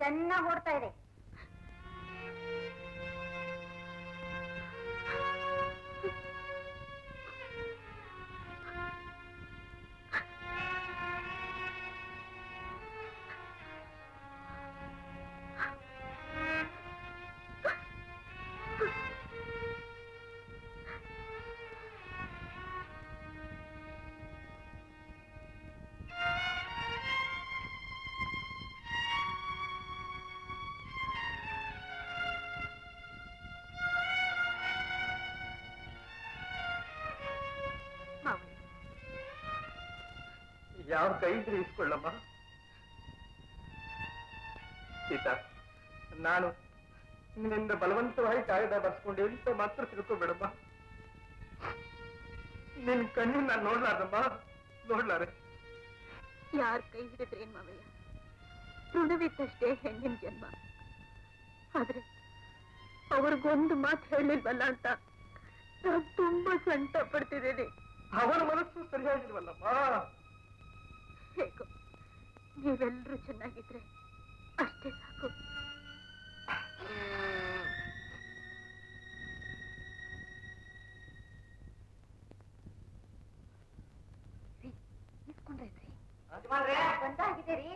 ಚೆನ್ನಾಗಿ ಓಡ್ತಾ ಇದೆ. ಯಾವ ಕೈ ಇದ್ರೆ ಇಸ್ಕೊಳ್ಳಮ್ಮ. ಸೀತಾ, ನಾನು ನಿನ್ನಿಂದ ಬಲವಂತವಾಗಿ ಕಾಯ್ದೆ ಬರ್ಸ್ಕೊಂಡೆ ಅಂತ ಮಾತ್ರ ತಿಳ್ಕೊಬೇಡಮ್ಮ. ನಿನ್ ಕಣ್ಣು ನಾನು ನೋಡ್ಲಾರ್ದಮ್ಮ, ನೋಡ್ಲಾರೆ. ಯಾರ ಕೈ ಹಿಡಿದ್ರೇನ್ ಮಾವಯ್ಯ, ಋಣವಿದ್ದಷ್ಟೇ ಹೆಣ್ಣಿನ ಜನ್ಮ. ಆದ್ರೆ ಅವ್ರಿಗೊಂದು ಮಾತು ಹೇಳಿಲ್ವಲ್ಲ ಅಂತ ನಾನು ತುಂಬಾ ಸಂಕಟ ಪಡ್ತಿದ್ದೇನೆ. ಅವರ ಮನಸ್ಸು ಸರಿಯಾಗಿಲ್ವಲ್ಲಮ್ಮ. ಹೇಗೋ ನೀವೆಲ್ಲರೂ ಚೆನ್ನಾಗಿದ್ರೆ ಅಷ್ಟೇ ಸಾಕು. ಬಂದಾಗಿದ್ದೀರಿ?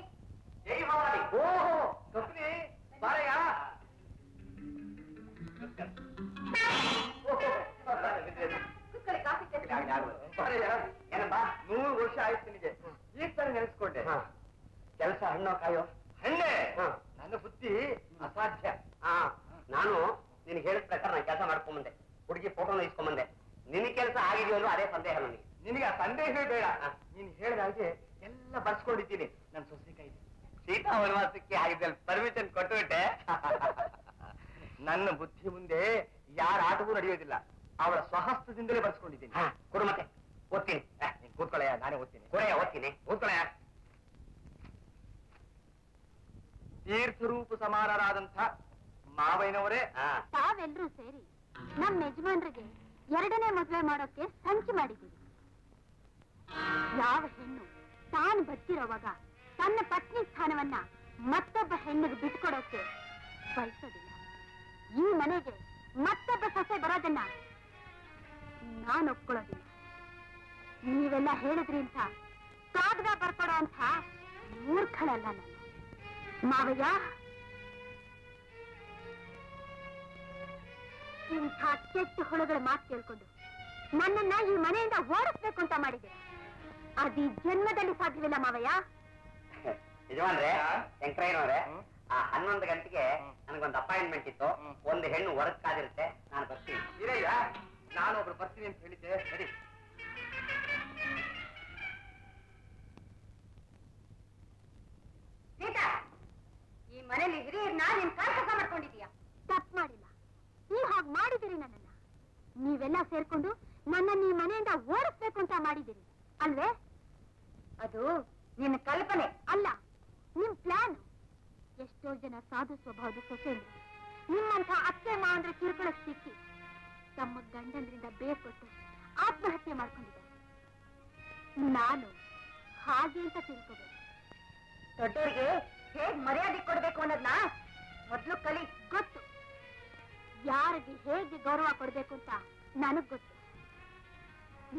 ಏನಮ್ಮ 100 ವರ್ಷ ಆಯ್ತು ನಿನಗೆ, ಈಗ ತಾನೇ ನೆನೆಸ್ಕೊಂಡೆ. ಕೆಲಸ ಹಣ್ಣೋ ಕಾಯೋ? ಹಣ್ಣೆ. ನನ್ನ ಬುದ್ಧಿ ಅಸಾಧ್ಯ. ನಾನು ನಿನಗೆ ಹೇಳಿದ ಪ್ರಕಾರ ನಾನು ಕೆಲಸ ಮಾಡ್ಕೊಂಬಂದೆ, ಹುಡುಗಿ ಫೋಟೋನ ಇಸ್ಕೊಂಬಂದೆ. ನಿನ್ನ ಕೆಲಸ ಆಗಿದೆಯೋ ಅದೇ ಸಂದೇಹ ನನಗೆ. ನಿನಗೆ ಆ ಸಂದೇಹವೇ ಬೇಡ. ನೀನು ಹೇಳಿದ ಹಾಗೆ ಎಲ್ಲ ಬರ್ಸ್ಕೊಂಡಿದ್ದೀನಿ. ನನ್ನ ಸೊಸೆ ಕೈ ಸೀತಾ ವನವಾಸಕ್ಕೆ ಆಗಿದ್ದಲ್ಲಿ ಪರ್ಮಿಷನ್ ಕೊಟ್ಟುಬಿಟ್ಟೆ. ನನ್ನ ಬುದ್ಧಿ ಮುಂದೆ ಯಾರ ಆಟವೂ ನಡೆಯೋದಿಲ್ಲ. ಅವಳ ಸ್ವಹಸ್ತದಿಂದಲೇ ಬರ್ಸ್ಕೊಂಡಿದ್ದೀನಿ. ಕೊಡು ಮತ್ತೆ ಓದ್ತೀನಿ. ನೀನ್ ಕೂತ್ಕೊಳ್ಳಯ್ಯ, ನಾನೇ ಓದ್ತೀನಿ. ಕೊಡೆಯ ಓದ್ತೀನಿ, ಕೂತ್ಕೊಳ್ಳಯ್ಯ. ತೀರ್ಥರೂಪ ಸಮಾನರಾದಂಥ ಮಾವಯ್ಯನವರೇ, ತಾವೆಲ್ಲರೂ ಸೇರಿ ನಮ್ಮ ಯಜಮಾನ್ರಿಗೆ ಎರಡನೇ ಮದುವೆ ಮಾಡೋಕೆ ಸಂಚು ಮಾಡಿದ್ದೀವಿ. ಯಾವ ಹೆಣ್ಣು ತಾನು ಬದುಕಿರೋವಾಗ ತನ್ನ ಪತ್ನಿ ಸ್ಥಾನವನ್ನ ಮತ್ತೊಬ್ಬ ಹೆಣ್ಣಿಗೆ ಬಿಟ್ಕೊಡೋಕೆ ಬಯಸೋದಿಲ್ಲ. ಈ ಮನೆಗೆ ಮತ್ತೊಬ್ಬ ಸೊಸೆ ಬರೋದನ್ನ ನಾನು ಒಪ್ಕೊಳ್ಳೋದಿಲ್ಲ. ನೀವೆಲ್ಲ ಹೇಳಿದ್ರಿ ಅಂತ ಕಾಗದ ಬರ್ಕೊಡೋ ಅಂತ ಮೂರ್ಖಳಲ್ಲ ನಾನು. ಮಾವಯ್ಯ, ಇಂಥ ಕೆಟ್ಟ ಹುಳುಗಳ ಮಾತು ಕೇಳ್ಕೊಂಡು ನನ್ನನ್ನ ಈ ಮನೆಯಿಂದ ಓಡಿಸ್ಬೇಕು ಅಂತ ಮಾಡಿದೆ. ಅದು ಈ ಜನ್ಮದಲ್ಲಿ ಸಾಧ್ಯವಿಲ್ಲ ಮಾವಯ್ಯ. ಯಜಮಾನ್ರೆ, ಶಂಕರಯ್ಯನವ್ರೆ, 11 ಗಂಟೆಗೆ ನನಗೊಂದು ಅಪಾಯಿಂಟ್ಮೆಂಟ್ ಇತ್ತು. ಒಂದು ಹೆಣ್ಣು ಹೊರಗ್ ಕಾದಿರುತ್ತೆ, ನಾನು ಬರ್ತೀನಿ. ಇರಯ್ಯ, ನಾನು ಒಬ್ರು ಬರ್ತೀನಿ ಅಂತ ಹೇಳಿದ್ದೆ. ಸರಿ. ಸೀತಾ, ಈ ಮನೇಲಿ ಹಿರಿಯರ್ನ ನಿನ್ ಕಾಲ್ ಕೆಲಸ ಮಾಡ್ಕೊಂಡಿದೀಯ. ತಪ್ಪು ಮಾಡಿಲ್ಲ, ನೀವ್ ಹಾಗೆ ಮಾಡಿದಿರಿ. ನನ್ನನ್ನ ನೀವೆಲ್ಲ ಸೇರ್ಕೊಂಡು ನನ್ನನ್ನು ಈ ಮನೆಯಿಂದ ಓಡಿಸ್ಬೇಕು ಅಂತ ಮಾಡಿದಿರಿ ಅಲ್ವೇ? ಅದು ನಿನ್ನ ಕಲ್ಪನೆ ಅಲ್ಲ, ನಿಮ್ ಪ್ಲಾನ್. ಎಷ್ಟೋ ಜನ ಸಾಧು ಸ್ವಭಾವದ ಸೊಸೆಂದ್ರು ನಿಮ್ಮಂಥ ಅತ್ತೆ ಮಾವಂದ್ರ ಕಿರುಕುಳಕ್ಕೆ ಸಿಕ್ಕಿ ತಮ್ಮ ಗಂಡಂದ್ರಿಂದ ಬೇರ್ಪಟ್ಟು ಆತ್ಮಹತ್ಯೆ ಮಾಡ್ಕೊಂಡಿದ್ದಾರೆ. ನಾನು ಹಾಗೆ ಅಂತ ತಿಳ್ಕೋಬೇಕು. ದೊಡ್ಡವರಿಗೆ ಹೇಗ್ ಮರ್ಯಾದೆ ಕೊಡ್ಬೇಕು ಅನ್ನೋದನ್ನ ಮೊದ್ಲು ಕಲಿ. ಗೊತ್ತು, ಯಾರಿಗೆ ಹೇಗೆ ಗೌರವ ಕೊಡ್ಬೇಕು ಅಂತ ನನಗ್ ಗೊತ್ತು.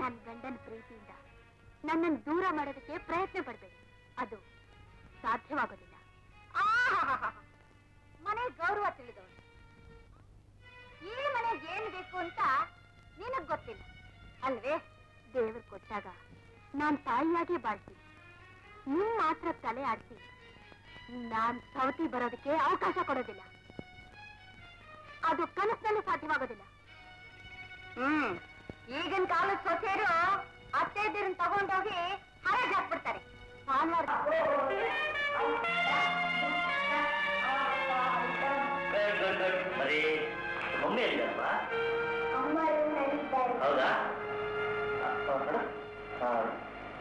ನನ್ನ ಗಂಡನ ಪ್ರೀತಿಯಿಂದ ನನ್ನನ್ನು ದೂರ ಮಾಡೋದಕ್ಕೆ ಪ್ರಯತ್ನ ಪಡ್ಬೇಡಿ, ಅದು ಸಾಧ್ಯವಾಗೋದಿಲ್ಲ. ಮನೆ ಗೌರವ ತಿಳಿದವನು. ಈ ಮನೆಗೆ ಏನ್ ಬೇಕು ಅಂತ ನಿನಗ್ ಗೊತ್ತಿಲ್ಲ ಅಲ್ವೇ? ದೇವರು ಕೊಟ್ಟಾಗ ನಾನ್ ತಾಯಿಯಾಗಿ ಬಾಳ್ತೀನಿ. ನಿಮ್ ಮಾತ್ರ ತಲೆ ಆಡ್ತೀನಿ. ನಾನ್ ಸವತಿ ಬರೋದಕ್ಕೆ ಅವಕಾಶ ಕೊಡೋದಿಲ್ಲ. ಅದು ಕನಸಿನಲ್ಲಿ ಸಾಧ್ಯವಾಗೋದಿಲ್ಲ. ಈಗಿನ ಕಾಲದ ಸೊಸೆಯರು ಅತ್ತೆದಿರನ್ನ ತಗೊಂಡೋಗಿ ಹರಾಜ್ ಹಾಕ್ಬಿಡ್ತಾರೆ. ಒಮ್ಮೆ ಹೌದಾ?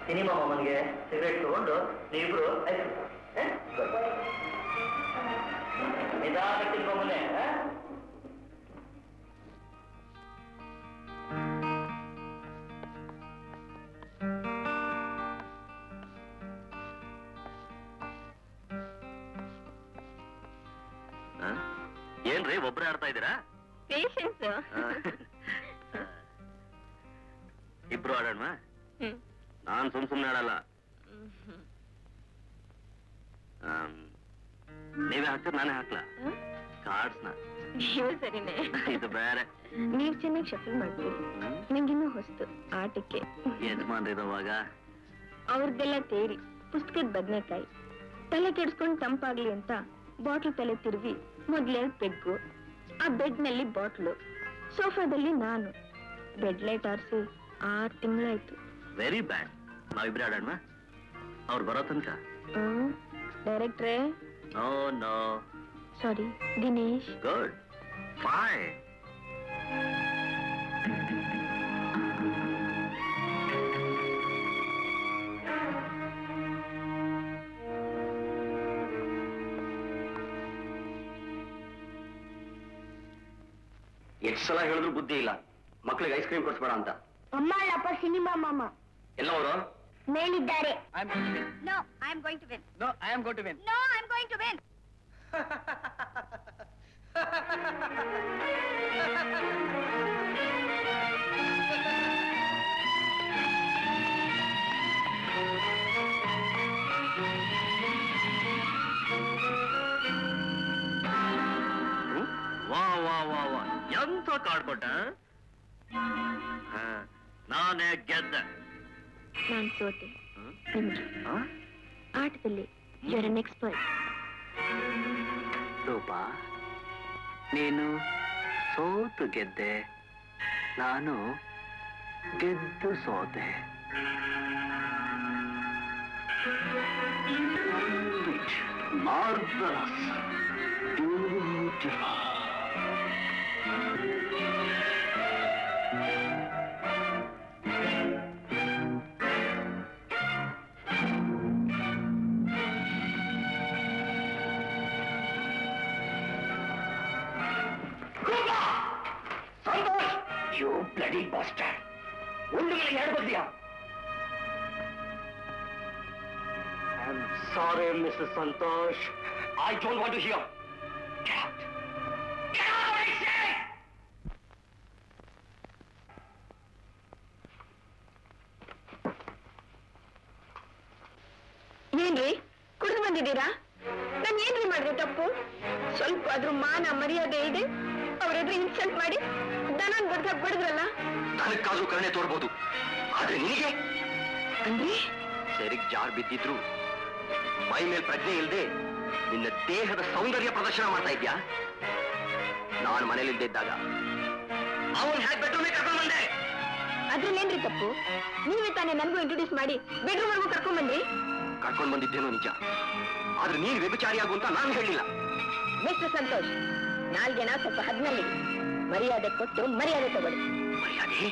ಸಿನಿಮಾ ಮಾಮನ್ಗೆ ಸಿಗರೇಟ್ ತಗೊಂಡು ನೀವಿಬ್ರು ನಿಧಾನ ತಿನ್ಕೊಂಬನೆ. ಏನ್ರಿ ಒಬ್ರೇ ಆಡ್ತಾ ಇದ್ದೀರಾ? ಪೇಷನ್ಸ್. ಇಬ್ರು ಆಡೋಣ. ನಾನ್ ಸುಮ್ನೆ ಆಡಲ್ಲ. ನೀವೇ ಹಾಕ್ತೀರ ನಾನೇ ಹಾಕ್ಲಾ? ಕಾರ್ಡ್ಸ್ನ ನೀವು ಸರಿನೇ. ಇದು ಬೇರೆ. ನೀವ್ ಚೆನ್ನಾಗಿ ಶಫಲ್ ಮಾಡ್ತೀರಿ. ನಿಮ್ಗಿನ್ನೂ ಹೊಸ್ತು ಆಟಕ್ಕೆ. ಯಜಮಾನ್ರಿರುವಾಗ ಅವ್ರದ್ದೆಲ್ಲ ತೇರಿ ಪುಸ್ತಕದ ಬದನೆಕಾಯಿ. ತಲೆ ಕೆಡ್ಸ್ಕೊಂಡು ತಂಪಾಗ್ಲಿ ಅಂತ ಬಾಟ್ಲ್ ತಲೆ ತಿರುವಿ ಮೊದ್ಲೆರಡು ಪೆಗ್ಗು, ಆ ಬೆಡ್ ನಲ್ಲಿ ಬಾಟ್ಲು, ಸೋಫಾದಲ್ಲಿ ನಾನು. ಬೆಡ್ ಲೈಟ್ ಆರಿಸಿ 6 ತಿಂಗಳಾಯ್ತು. Very bad. ನಾವಿಬ್ರೆ ಆಡೋಣ. ಅವ್ರು ಬರೋ ತನಕ. ಡೈರೆಕ್ಟ್ರೇ? No no sorry Dinesh. Good fine. ಎಷ್ಟು ಸಲ ಹೇಳಿದ್ರು ಬುದ್ಧಿ ಇಲ್ಲ. ಮಕ್ಕಳಿಗೆ ಐಸ್ ಕ್ರೀಮ್ ಕೊಡಿಸ್ಬೇಡ ಅಂತ. ಅಮ್ಮ ಅಪ್ಪ ಸಿನಿಮಾ ಮಾಮ ಎಲ್ಲವರು ಮೇಲಿದ್ದಾರೆ. No, I am going to win. No, I am going to win. No, I am going to win. ವಾ ವಾ ವಾ ವಾ, ಎಂತ ಕಾಡ್ಕೊಟ್ಟ. ನಾನೇ ಗೆದ್ದೆ. ನಾನ್ ಸೋತೆ. ನಿಮ್ಗೆ ಆಟದಲ್ಲಿ you're an expert. ರೂಪಾ, ನೀನು ಸೋತು ಗೆದ್ದೆ, ನಾನು ಗೆದ್ದು ಸೋತೆ. Marvellous, beautiful. You bloody bastard! ಒಂದುಗಳಿಗೆ ಎರಡು ಬದಿಯಾ? I'm sorry, Mrs. Santosh. I don't want to hear. Get out! Get out! ಬಂದಿದ್ದೀರಾ? ನಾನು ಏನ್ರಿ ಮಾಡಿದೆ ತಪ್ಪು? ಸ್ವಲ್ಪ ಆದ್ರೂ ಮಾನ ಮರ್ಯಾದೆ ಇದೆ. ಅವರೆದುರು ಇನ್ಸಲ್ಟ್ ಮಾಡಿ ದನ ಬಡ್ದಾಗ ಬಡಿದ್ರಲ್ಲ. ದನಕ್ಕಾದ್ರೂ ಕರುಣೆ ತೋರ್ಬೋದು, ಆದ್ರೆ ನಿನಗೆ ಅಂದ್ರೆ ಸೆರಿಗ್ ಜಾರ್ ಬಿದ್ದಿದ್ರು ಮೈ ಮೇಲೆ ಪ್ರಜ್ಞೆ ಇಲ್ಲದೆ ನಿನ್ನ ದೇಹದ ಸೌಂದರ್ಯ ಪ್ರದರ್ಶನ ಮಾಡ್ತಾ ಇದ್ಯಾ? ನಾನು ಮನೇಲಿದ್ದೆ ಇದ್ದಾಗ ಅವನ್ ಹ್ಯಾಕ್ ಬೆಡ್ರೂಮ್ ಕರ್ಕೊಂಡ್ ಬಂದೆ. ಅದ್ರಲ್ಲೇನ್ರಿ ತಪ್ಪು? ನೀವೇ ತಾನೇ ನನ್ಗೂ ಇಂಟ್ರೊಡ್ಯೂಸ್ ಮಾಡಿ ಬೆಡ್ರೂಮ್ ವರ್ಗೂ ಕರ್ಕೊಂಡ್ ಬಂದ್ರಿ. ಕರ್ಕೊಂಡ್ ಬಂದಿದ್ದೇನೋ ನಿಜ, ಆದ್ರೆ ನೀನ್ ವ್ಯಭಿಚಾರಿಯಾಗು ಅಂತ ನಾನು ಹೇಳಿಲ್ಲ. ಮಿಸ್ಟರ್ ಸಂತೋಷ್, ನಾಲ್ಗೆನ ಸ್ವಲ್ಪ ಹದ್ನಲ್ಲಿ ಮರ್ಯಾದೆ ಕೊಟ್ಟು ಮರ್ಯಾದೆ ತಗೊಳ್ಳಿ. ಮರ್ಯಾದೆ?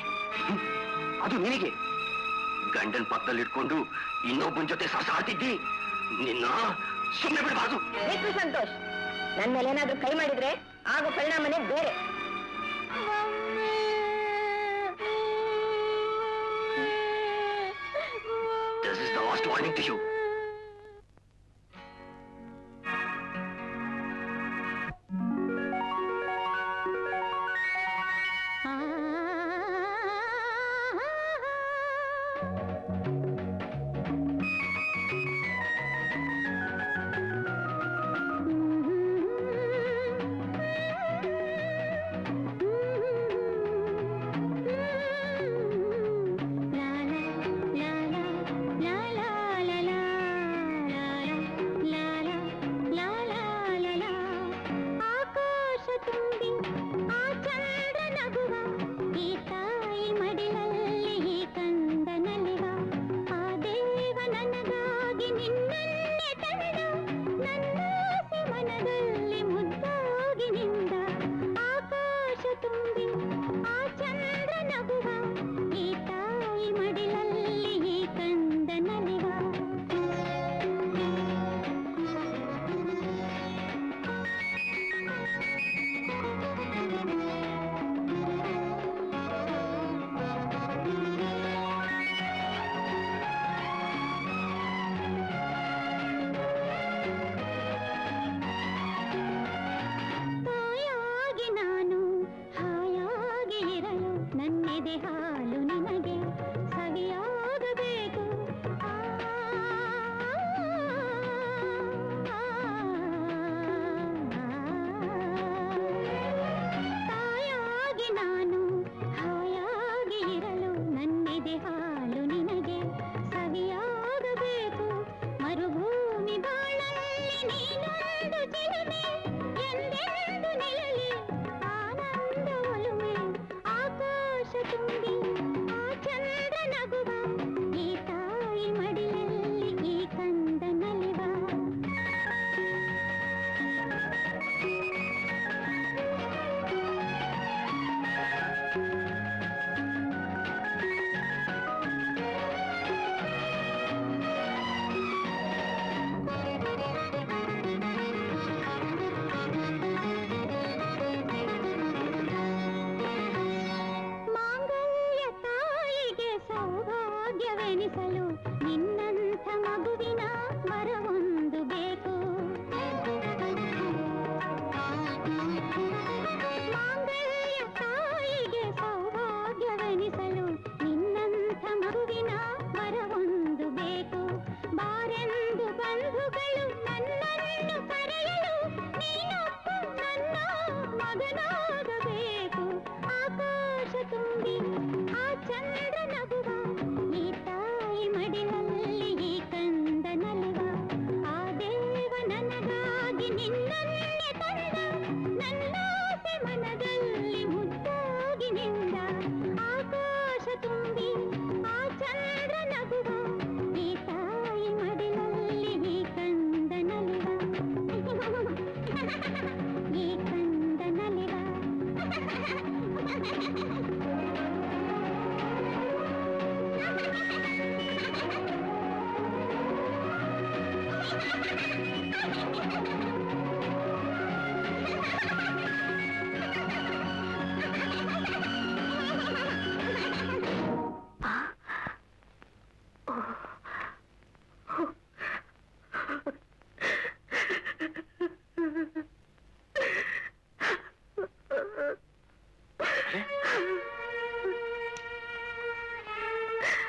ಅದು ನಿನಗೆ. ಗಂಡನ್ ಪಕ್ಕದಲ್ಲಿ ಇಟ್ಕೊಂಡು ಇನ್ನೊಬ್ಬನ ಜೊತೆ ಸಾಸಾಡ್ತಿದ್ದಿ, ನಿನ್ನ ಸುಮ್ಮನೆ ಬಿಡಬಾರ್ದು. ಮಿಸ್ಟರ್ ಸಂತೋಷ್, ನನ್ ಮೇಲೆ ಏನಾದ್ರೂ ಕೈ ಮಾಡಿದ್ರೆ ಆಗೋ ಪರಿಣಾಮನೇ ಬೇರೆ. This is the last warning to you.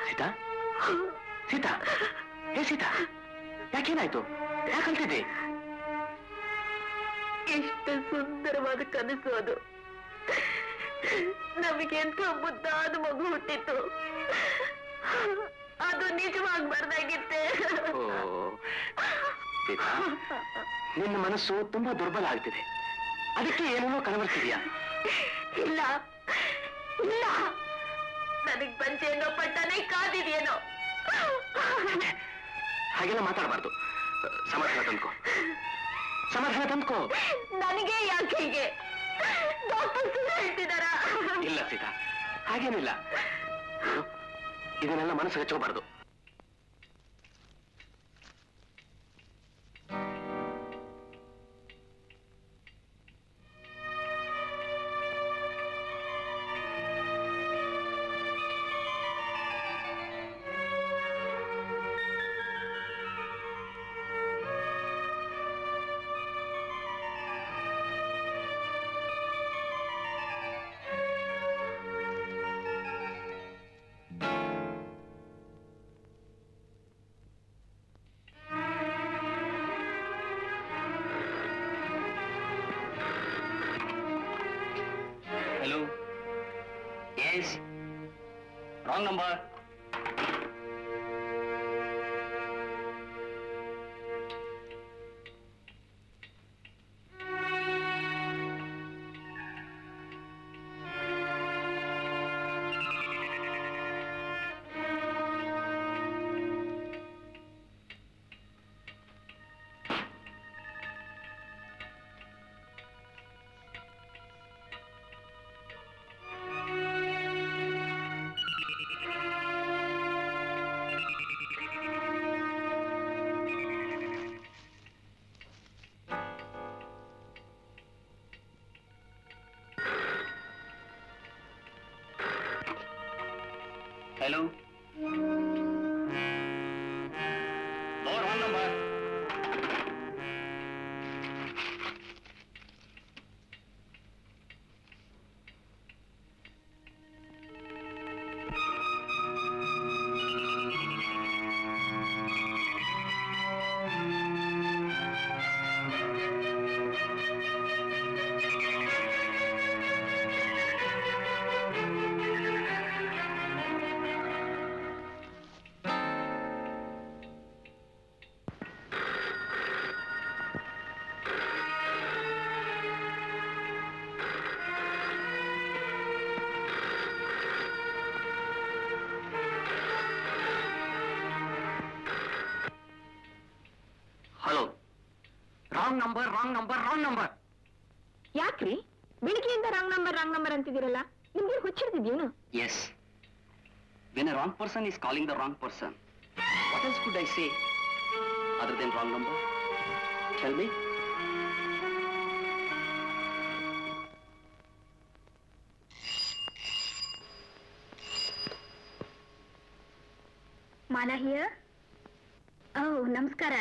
Sita, Sita, ಹೇ ಸೀತಾ, ಯಾಕೇನಾಯ್ತು? ಯಾಕಂತಿದ್ದೆ? ಎಷ್ಟು ಸುಂದರವಾದ ಕನಸು ಅದು. ನಮಗೆ ಎಂಥ ಮುದ್ದಾದ ಮಗು ಹುಟ್ಟಿತ್ತು. ಅದು ನಿಜವಾಗ್ಬಾರ್ದಾಗಿತ್ತೆ. ನಿನ್ನ ಮನಸ್ಸು ತುಂಬಾ ದುರ್ಬಲ ಆಗ್ತಿದೆ. ಅದಕ್ಕೆ ಏನೇನೋ ಕನವರ್ತಿದ್ಯಾ? ಇಲ್ಲ ಇಲ್ಲ, ನನಗ್ ಬಂಚೇನೋ ಪಟ್ಟನೆ ಕಾದಿದೆಯೇನೋ. ಹಾಗೆಲ್ಲ ಮಾತಾಡಬಾರ್ದು. ಸಮಾಧಾನ ತಂದ್ಕೋ, ಸಮಾಧಾನ ತಂದ್ಕೋ. ನನಗೆ ಯಾಕೆ ಹೀಗೆ? ಡಾಕ್ಟರ್ ಸುಳ್ಳು ಹೇಳ್ತಿದಾರ? ಇಲ್ಲ ಸೀತಾ, ಹಾಗೇನಿಲ್ಲ. ಇದನ್ನೆಲ್ಲ ಮನಸ್ಸು ಹಚ್ಚೋಬಾರ್ದು. Hello. Yes. Wrong number. Hello. Door one number. Wrong number wrong number wrong number. ಯಾಕ್ರಿ ಬೆಳಿಗ್ಗೆಯಿಂದ ರಾಂಗ್ ನಂಬರ್ ಅಂತಿದ್ದೀರಲ್ಲ? ನಿಮ್ಗೆ ಹುಚ್ಚಿಡ್ತಿದ್ಯೇನು? Yes. When a wrong person is calling the wrong person, what else could I say other than wrong number? Tell me. Mala here. Oh ನಮಸ್ಕಾರ.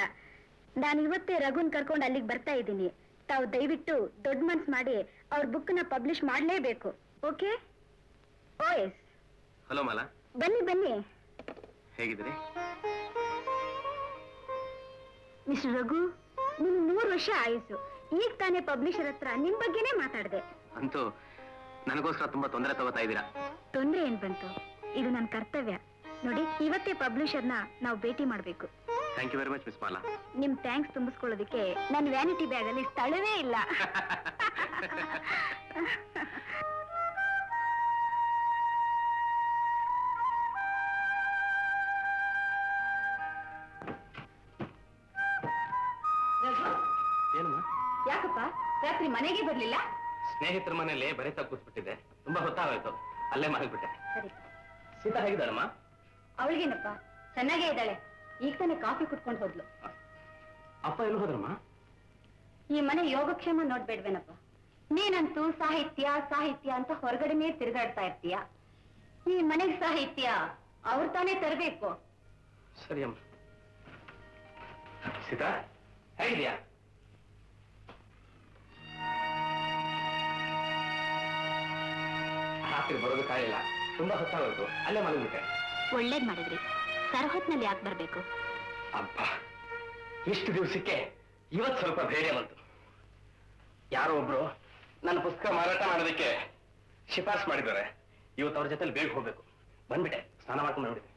ನಾನು ಇವತ್ತೇ ರಘುನ್ ಕರ್ಕೊಂಡು ಅಲ್ಲಿಗೆ ಬರ್ತಾ ಇದ್ದೀನಿ. ತಾವು ದಯವಿಟ್ಟು ದೊಡ್ಡ ಮನ್ಸ್ ಮಾಡಿ ಅವ್ರ ಬುಕ್ನ ಪಬ್ಲಿಷ್ ಮಾಡಲೇಬೇಕು. ಓಕೆ? ಓ ಎಸ್. ಹಲೋ ಮಾಲಾ. ಬನ್ನಿ. ಹೇಗಿದ್ದೀರಿ? ಮಿಸ್ಟರ್ ರಘು, ನಿಮ್ 3 ವರ್ಷ ಆಯುಸ್ಸು. ಈಗ ತಾನೇ ಪಬ್ಲಿಷರ್ ಹತ್ರ ನಿಮ್ ಬಗ್ಗೆನೇ ಮಾತಾಡಿದೆ. ಅಂತೂ ನನಗೋಸ್ಕರ ತುಂಬಾ ತೊಂದರೆ ತಗೋತಾ ಇದ್ದೀರಾ. ತೊಂದರೆ ಏನ್ ಬಂತು? ಇದು ನನ್ನ ಕರ್ತವ್ಯ. ನೋಡಿ, ಇವತ್ತೇ ಪಬ್ಲಿಷರ್ನ ನಾವು ಭೇಟಿ ಮಾಡಬೇಕು. Thank you very much miss Mala. ನಿಮ್ ಥ್ಯಾಂಕ್ಸ್ ತುಂಬಿಸ್ಕೊಳ್ಳೋದಕ್ಕೆ ನನ್ನ ವ್ಯಾನಿಟಿ ಬ್ಯಾಗ್ ಅಲ್ಲಿ ಸ್ಥಳವೇ ಇಲ್ಲ. ಏನಮ್ಮ? ಯಾಕಪ್ಪ ರಾತ್ರಿ ಮನೆಗೆ ಬರ್ಲಿಲ್ಲ? ಸ್ನೇಹಿತರ ಮನೇಲಿ ಬರೀತಾ ಕೂತ್ಬಿಟ್ಟಿದೆ. ತುಂಬಾ ಹೊತ್ತಾಗೋಯ್ತು, ಅಲ್ಲೇ ಮಲಗ್ಬಿಟ್ಟೆ. ಸರಿ. ಸೀತಾ ಹೇಗಿದ್ದಾಳಮ್ಮ? ಅವಳಿಗೇನಪ್ಪ, ಚೆನ್ನಾಗೇ ಇದ್ದಾಳೆ. ಈಗ ತಾನೇ ಕಾಫಿ ಕುಟ್ಕೊಂಡು ಹೋದ್ಲು. ಅಪ್ಪ ಎಲ್ಲಿ ಹೋದ್ರಮ್ಮ? ಈ ಮನೆ ಯೋಗಕ್ಷೇಮ ನೋಡ್ಬೇಡ್ವೇನಪ್ಪ. ನೀನಂತೂ ಸಾಹಿತ್ಯ ಅಂತ ಹೊರಗಡೆನೇ ತಿರುಗಾಡ್ತಾ ಇರ್ತೀಯ. ಈ ಮನೆಗೆ ಸಾಹಿತ್ಯ ಅವ್ರು ತಾನೇ ತರಬೇಕು. ಸರಿ ಅಮ್ಮ. ಸೀತಾ ಹೇಗಿದ್ಯಾ? ರಾತ್ರಿ ಬರೋದಕ್ಕಾಗಿಲ್ಲ, ತುಂಬಾ ಹೊತ್ತಾಗೋಯ್ತು, ಅಲ್ಲೇ ಮಲಗ್ಬಿಟ್ಟೆ. ಒಳ್ಳೇದ್ ಮಾಡಿದ್ರಿ. ಸರಹೊತ್ನಲ್ಲಿ ಯಾಕೆ ಬರ್ಬೇಕು? ಅಬ್ಬ, ಇಷ್ಟು ದಿವಸಕ್ಕೆ ಇವತ್ತು ಸ್ವಲ್ಪ ಧೈರ್ಯ ಬಂತು. ಯಾರೋ ಒಬ್ರು ನನ್ನ ಪುಸ್ತಕ ಮಾರಾಟ ಮಾಡೋದಕ್ಕೆ ಶಿಫಾರಸು ಮಾಡಿದ್ದಾರೆ. ಇವತ್ತು ಅವ್ರ ಜೊತೆಲಿ ಬೇಗ ಹೋಗ್ಬೇಕು. ಬಂದ್ಬಿಟ್ಟೆ, ಸ್ನಾನ ಮಾಡ್ಕೊಂಡು ಬಂದ್ಬಿಟ್ಟೆ.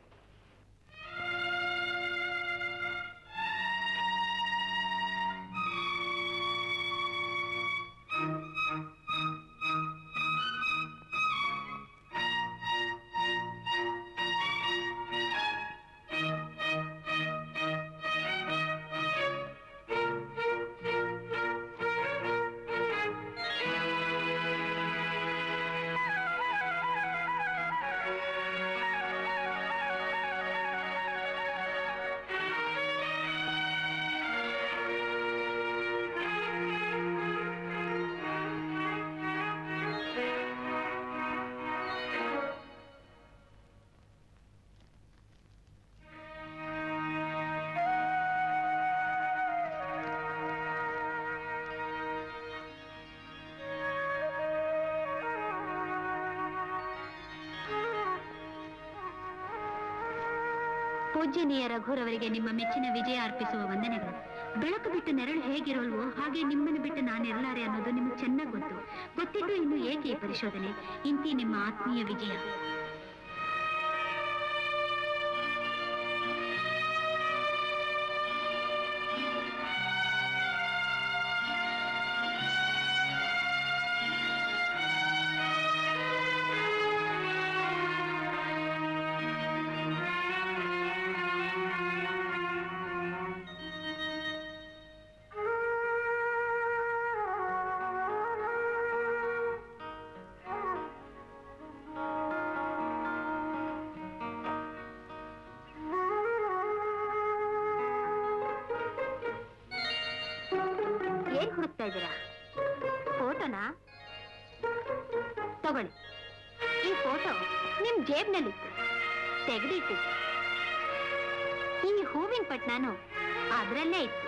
ಪೂಜ್ಯನೀಯ ರಘುರವರಿಗೆ ನಿಮ್ಮ ಮೆಚ್ಚಿನ ವಿಜಯ ಅರ್ಪಿಸುವ ವಂದನೆಗಳು. ಬೆಳಕು ಬಿಟ್ಟು ನೆರಳು ಹೇಗಿರೋಲ್ವೋ ಹಾಗೆ ನಿಮ್ಮನ್ನು ಬಿಟ್ಟು ನಾನು ಇರಲಾರೆ ಅನ್ನೋದು ನಿಮಗೆ ಚೆನ್ನಾಗಿ ಗೊತ್ತಿದ್ದು ಇನ್ನು ಏಕೆ ಈ ಪರಿಶೋಧನೆ? ಇಂತಿ ನಿಮ್ಮ ಆತ್ಮೀಯ ವಿಜಯ. ಹುಡುಕ್ತಾ ಇದ್ದೀರಾ? ಫೋಟೋನಾ? ತಗೊಳ್ಳಿ. ಈ ಫೋಟೋ ನಿಮ್ ಜೇಬ್ನಲ್ಲಿತ್ತು, ತೆಗೆದಿಟ್ಟಿತ್ತು. ಈ ಹೂವಿನ ಪಟ್ನಾನು ಅದ್ರಲ್ಲೇ ಇತ್ತು.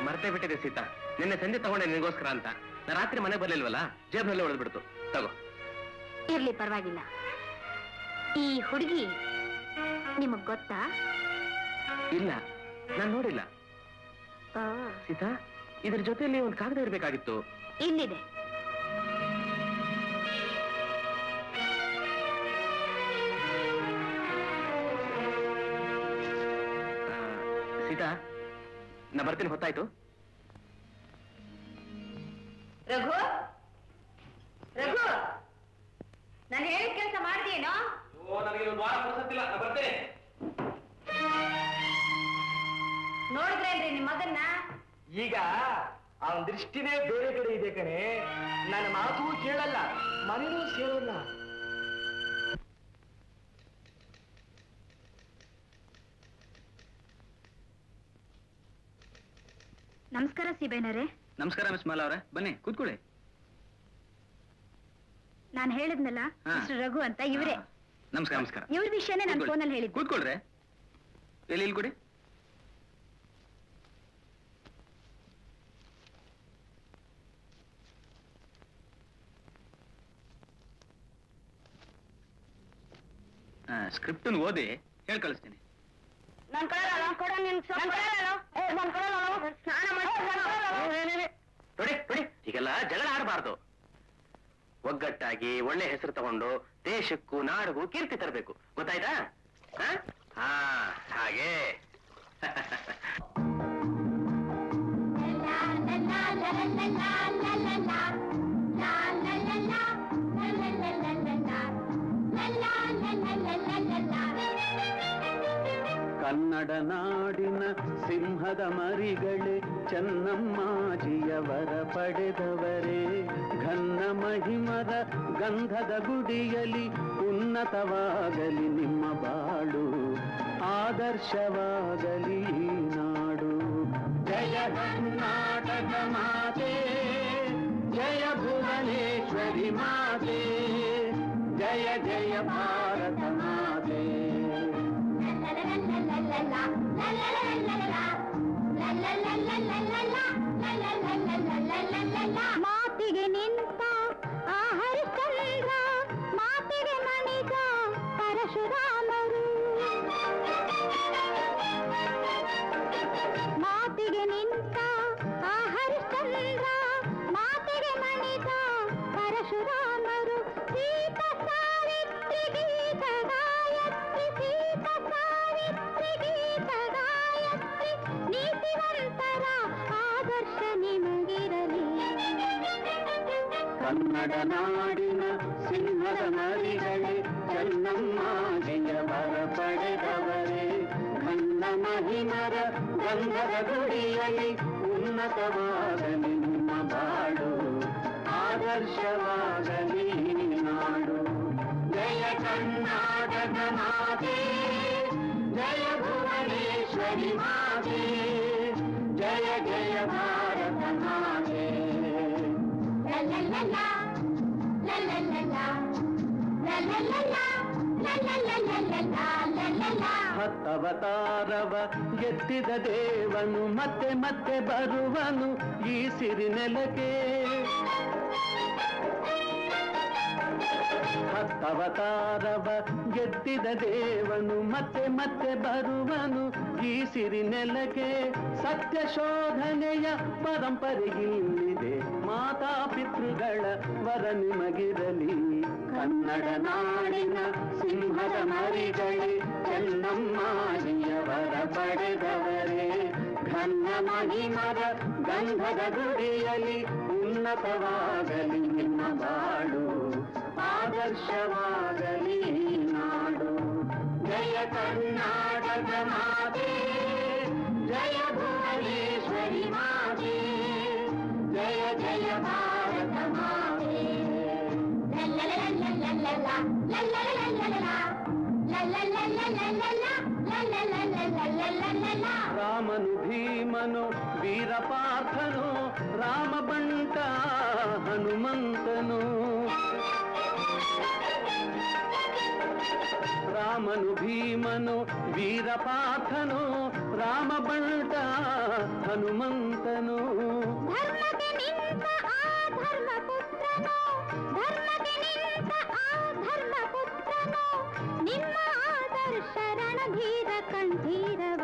ಮರ್ತೇ ಬಿಟ್ಟಿದೆ ಸೀತಾ. ನಿನ್ನೆ ಸಂಜೆ ತಗೊಂಡೆ ನಿನಗೋಸ್ಕರ ಅಂತ. ನಾ ರಾತ್ರಿ ಮನೆಗೆ ಬರ್ಲಿಲ್ವಲ್ಲ, ಜೇಬ್ನಲ್ಲೇ ಹೊಡೆದ್ಬಿಡ್ತು. ತಗೋ. ಇರ್ಲಿ, ಪರವಾಗಿಲ್ಲ. ಈ ಹುಡುಗಿ ನಿಮಗ್ ಗೊತ್ತಾ? ಇಲ್ಲ, ನಾನ್ ನೋಡಿಲ್ಲ. ಸೀತಾ, ಇದ್ರ ಜೊತೆಯಲ್ಲಿ ಒಂದು ಕಾಗದ ಇರಬೇಕಾಗಿತ್ತು. ಇಲ್ಲಿದೆ. ಸೀತಾ, ನಾ ಬರ್ತೀನಿ. ಹೊತ್ತಾಯ್ತು. ರಘು, ರಘು, ನಾನು ಹೇಳಿದ ಕೆಲಸ ಮಾಡ್ತೀಯೇನೋ? ನನಗೆ ಒಂದು ವಾರ ಪುರ್ಸತ್ತಿಲ್ಲ, ನಾ ಬರ್ತೇನೆ. ನೋಡಿದ್ರೇನ್ರಿ ನಿಮ್ಮ ಮಗನ್ನ? ಈಗ ಅವನ ದೃಷ್ಟಿನೇ ಬೇರೆ ಕಡೆ ಇದೆ ಕಣೆ. ನನ್ನ ಮಾತು ಕೇಳಲ್ಲ, ಮನೇನೂ ಸೇರಲ್ಲ. ನಮಸ್ಕಾರ ಸೀಬೆನರೇ. ನಮಸ್ಕಾರ ಮಿಸ್ ಮಾಲಾ ಅವರೇ, ಬನ್ನಿ ಕೂತ್ಕೊಳ್ಳಿ. ನಾನು ಹೇಳಿದ್ನಲ್ಲ ಮಿಸ್ಟರ್ ರಘು ಅಂತ, ಇವರೇ. ನಮಸ್ಕಾರ. ನಮಸ್ಕಾರ. ಇವ್ರ ವಿಷಯನೇ ನಾನು ಫೋನಲ್ಲಿ ಹೇಳಿದ್ದೆ. ಕೂತ್ಕೊಳ್ರೆ. ಎಲ್ಲಿ ಕೊಡಿ. ಸ್ಕ್ರಿಪ್ಟ್ ಓದಿ ಹೇಳಿ ಕಳಿಸ್ತೀನಿ. ನೋಡಿ ನೋಡಿ, ಈಗೆಲ್ಲ ಜಗಳ ಆಡಬಾರ್ದು. ಒಗ್ಗಟ್ಟಾಗಿ ಒಳ್ಳೆ ಹೆಸರು ತಗೊಂಡು ದೇಶಕ್ಕೂ ನಾಡಿಗೂ ಕೀರ್ತಿ ತರಬೇಕು. ಗೊತ್ತಾಯ್ತಾ? ಹಾ, ಹಾಗೆ. ಕನ್ನಡ ನಾಡಿನ ಸಿಂಹದ ಮರಿಗಳೇ ಚೆನ್ನಮ್ಮಾಜಿಯವರ ಪಡೆದವರೇ. ಘನ್ನ ಮಹಿಮದ ಗಂಧದ ಗುಡಿಯಲಿ ಉನ್ನತವಾಗಲಿ ನಿಮ್ಮ ಬಾಳು, ಆದರ್ಶವಾಗಲಿ ಈ ನಾಡು. ಜಯ ಕರ್ನಾಟಕ ಮಾತೆ, ಜಯ ಭುವನೇಶ್ವರಿ ಮಾತೆ, ಜಯ ಜಯ ಭಾರತ ಮಾತೆ. ಮಾತಿಗೆ ನಿಂತ ಆ ಹರಿಶ್ಚಂದ್ರ, ಮಾತಿಗೆ ಮಣಿಗ ಪರಶುರಾಮರು. ಕನ್ನಡ ನಾಡಿನ ಸಿಂಹದ ಮರಿಗಳೇ ಚೆನ್ನಮ್ಮಾಜಿಯ ವರ ಪಡೆದವರೇ ಘನ್ನ ಮಹಿಮರ ಗಂಧದ ಗುಡಿಯಲ್ಲಿ ಉನ್ನತವಾಗಲಿ ನಿಮ್ಮ ಬಾಳು ಆದರ್ಶವಾಗಲಿ ನಾಡು ಜಯ ಕರ್ನಾಟಕ ಮಾತೆ ಜಯ ಭುವನೇಶ್ವರಿ ಮಾತೆ ಜಯ ಜಯ ಭಾರತ ಮಾತೆ ಹತ್ತವತಾರವ ಎತ್ತಿದ ದೇವನು ಮತ್ತೆ ಮತ್ತೆ ಬರುವನು ಈ ಸಿರಿನೆಲಕ್ಕೆ ಹತ್ತವತಾರವ ಎತ್ತಿದ ದೇವನು ಮತ್ತೆ ಮತ್ತೆ ಬರುವನು ಈ ಸಿರಿನೆಲಕ್ಕೆ ಸತ್ಯ ಶೋಧನೆಯ ಪರಂಪರೆಯಿಲ್ಲಿದೆ ಮಾತಾ ಪಿತೃಗಳ ವರ ನಿಮಗಿರಲಿ ಕನ್ನಡ ನಾಡಿನ ಸಿಂಹದ ಮರಿಗಳೇ ಚೆನ್ನಮ್ಮಾಜಿಯ ವರ ಪಡೆದವರೇ ಘನ್ನ ಮಹಿಮರ ಗಂಧದ ಗುಡಿಯಲ್ಲಿ ಉನ್ನತವಾಗಲಿ ನಿಮ್ಮ ಬಾಳು ಆದರ್ಶವಾಗಲಿ ನಾಡು ಜಯ ಕರ್ನಾಟಕ ಮಾತೆ ಜಯ ಭುವನೇಶ್ವರಿ ಮಾತೆ ಜಯ ಜಯ ಭಾರತ ಮಾತೆ ರಾಮನು ಭೀಮನು ವೀರಪಾರ್ಥನು ರಾಮಬಂಟ ಹನುಮಂತನು ರಾಮನು ಭೀಮನು ವೀರಪಾರ್ಥನು ರಾಮಬಂಟ ಹನುಮಂತನು ಧರ್ಮಕ್ಕೆ ನಿಂತ ಆ ಧರ್ಮಪುತ್ರನು ಧರ್ಮಕ್ಕೆ ನಿಂತ ಆ ಧರ್ಮಪುತ್ರನು ನಿಮ್ಮ ಆದರ್ಶ ರಣಧೀರ ಕಂಠೀರವ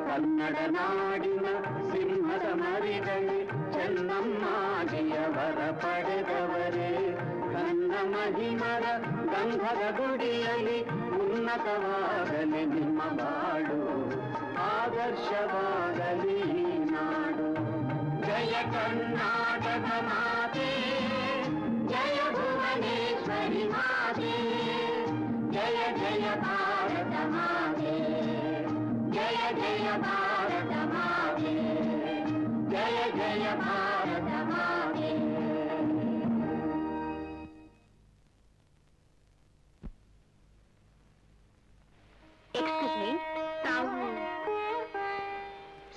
ಕನ್ನಡ ನಾಡಿನ ಸಿಂಹದ ಮರಿಗಳೇ ಚೆನ್ನಮ್ಮಾಜಿಯ ವರ ಪಡೆದವರೇ ಘನ್ನ ಮಹಿಮರ ಗಂಧದ ಗುಡಿಯಲ್ಲಿ ಉನ್ನತವಾಗಲಿ ನಿಮ್ಮ ಬಾಳು ಆದರ್ಶವಾಗಲಿ ನಾಡು ಜಯ ಕರ್ನಾಟಕ ಮಾತೆ ಜಯ ಭುವನೇಶ್ವರಿ ಮಾತೆ ಜಯ ಜಯ ಭಾರತ ಮಾತೆ ಜಯ ಜಯ ಭಾರತ ಮಾತೆ ಜಯ ಜಯ ಭಾರತ ಮಾತೆ ಎಕ್ಸ್ಕ್ಯೂಸ್ ಮೀ, ತಾವು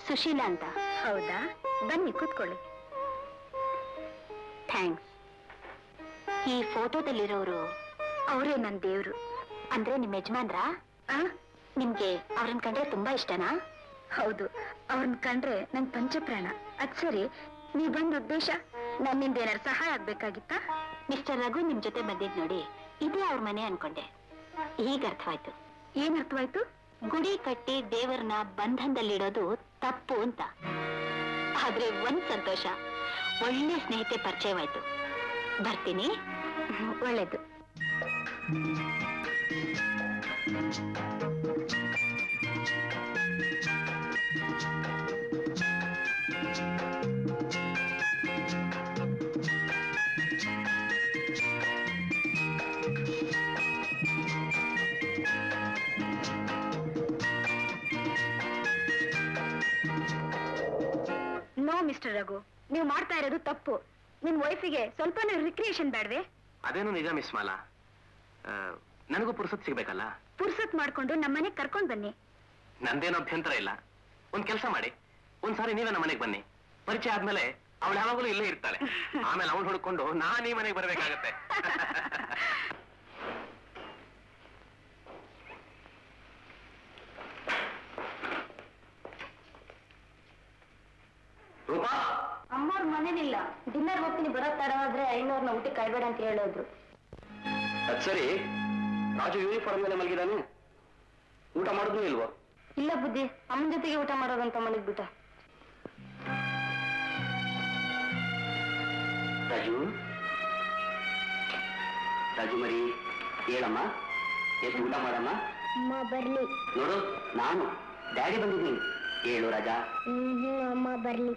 ಸುಶೀಲಾ ಅಂತ? ಹೌದಾ, ಬನ್ನಿ ಕೂತ್ಕೊಳ್ಳಿ. ಥ್ಯಾಂಕ್ಸ್. ಈ ಫೋಟೋದಲ್ಲಿರೋರು ಅವರೇ ನನ್ನ ದೇವ್ರು. ಅಂದ್ರೆ ನಿಮ್ಮ ಯಜಮಾನ್ರಾ? ನಿಮ್ಗೆ ಅವ್ರನ್ನ ಕಂಡ್ರೆ ತುಂಬಾ ಇಷ್ಟನಾ? ಹೌದು, ಅವ್ರನ್ನ ಕಂಡ್ರೆ ನಂಗೆ ಪಂಚಪ್ರಾಣ. ಅದ್ ಸರಿ, ನೀವ್ ಬಂದ ಉದ್ದೇಶ? ನನ್ನಿಂದ ಏನಾರು ಸಹಾಯ ಆಗ್ಬೇಕಾಗಿತ್ತಾ? ಮಿಸ್ಟರ್ ರಘು ನಿಮ್ ಜೊತೆ ಬಂದಿದ್ ನೋಡಿ, ಇದೇ ಅವ್ರ ಮನೆ ಅನ್ಕೊಂಡೆ. ಈಗ ಅರ್ಥವಾಯ್ತು. ಏನ್ ಅರ್ಥವಾಯ್ತು? ಗುಡಿ ಕಟ್ಟಿ ದೇವರನ್ನ ಬಂಧನದಲ್ಲಿಡೋದು ತಪ್ಪು ಅಂತ. ಆದ್ರೆ ಒಂದ್ ಸಂತೋಷ, ಒಳ್ಳೆ ಸ್ನೇಹಿತೆ ಪರಿಚಯವಾಯ್ತು. ಬರ್ತೀನಿ. ಒಳ್ಳೇದು. ನೋ ಮಿಸ್ಟರ್ ರಘು, ನೀವು ಮಾಡ್ತಾ ಇರೋದು ತಪ್ಪು. ನಿಮ್ ವೈಫಿಗೆ ಸ್ವಲ್ಪನೂ ರಿಕ್ರಿಯೇಷನ್ ಬೇಡವೆ? ಅದೇನು ನಿಜ ಮಿಸ್ ಮಾಲಾ, ನನಗೂ ಪುರ್ಸತ್ ಸಿಗ್ಬೇಕಲ್ಲ. ಪುರ್ಸತ್ ಮಾಡ್ಕೊಂಡು ನಮ್ಮನೆಗೆ ಕರ್ಕೊಂಡ್ ಬನ್ನಿ. ನಂದೇನು ಅಭ್ಯಂತರ ಇಲ್ಲ. ಒಂದ್ ಕೆಲಸ ಮಾಡಿ, ಒಂದ್ಸಾರಿ ನೀವೇ ನಮ್ಮ ಮನೆಗೆ ಬನ್ನಿ. ಪರಿಚಯ ಆದ್ಮೇಲೆ ಅವಳು ಯಾವಾಗಲೂ ಇಲ್ಲೇ ಇರ್ತಾಳೆ. ಆಮೇಲೆ ಅವಳು ಹುಡ್ಕೊಂಡು ನಾನ್ ಈ ಮನೆಗೆ ಬರ್ಬೇಕಾಗತ್ತೆ. ರೂಪಾ, ಅಮ್ಮವ್ರ ಮನೇಲಿಲ್ಲ. ಡಿನ್ನರ್ ಹೋಗ್ತೀನಿ, ಬರೋ ತಡವಾದ್ರೆ ಐನೂರ್ನ ಊಟಕ್ಕೆ ಕಾಯ್ಬೇಡ ಅಂತ ಹೇಳಿದ್ರು. ಅದ್ ಸರಿ, ರಾಜು ಯೂನಿಫಾರ್ಮ್ ಮೇಲೆ ಮಲಗಿದಾನೆ, ಊಟ ಮಾಡೋದು ಇಲ್ವೋ? ಇಲ್ಲ ಬುದ್ಧಿ, ಅಮ್ಮನ ಜೊತೆಗೆ ಊಟ ಮಾಡೋದಂತ ಮಲಗ್ಬಿಟ್ಟ. ರಾಜು, ರಾಜು ಮರಿ, ಹೇಳಮ್ಮ, ಎಷ್ಟು ಊಟ ಮಾಡಮ್ಮ? ಅಮ್ಮ ಬರ್ಲಿ. ನೋಡು, ನಾನು ಡ್ಯಾಡಿ ಬಂದಿದ್ದೀನಿ. ಹೇಳು ರಾಜ. ಅಮ್ಮ ಬರ್ಲಿ.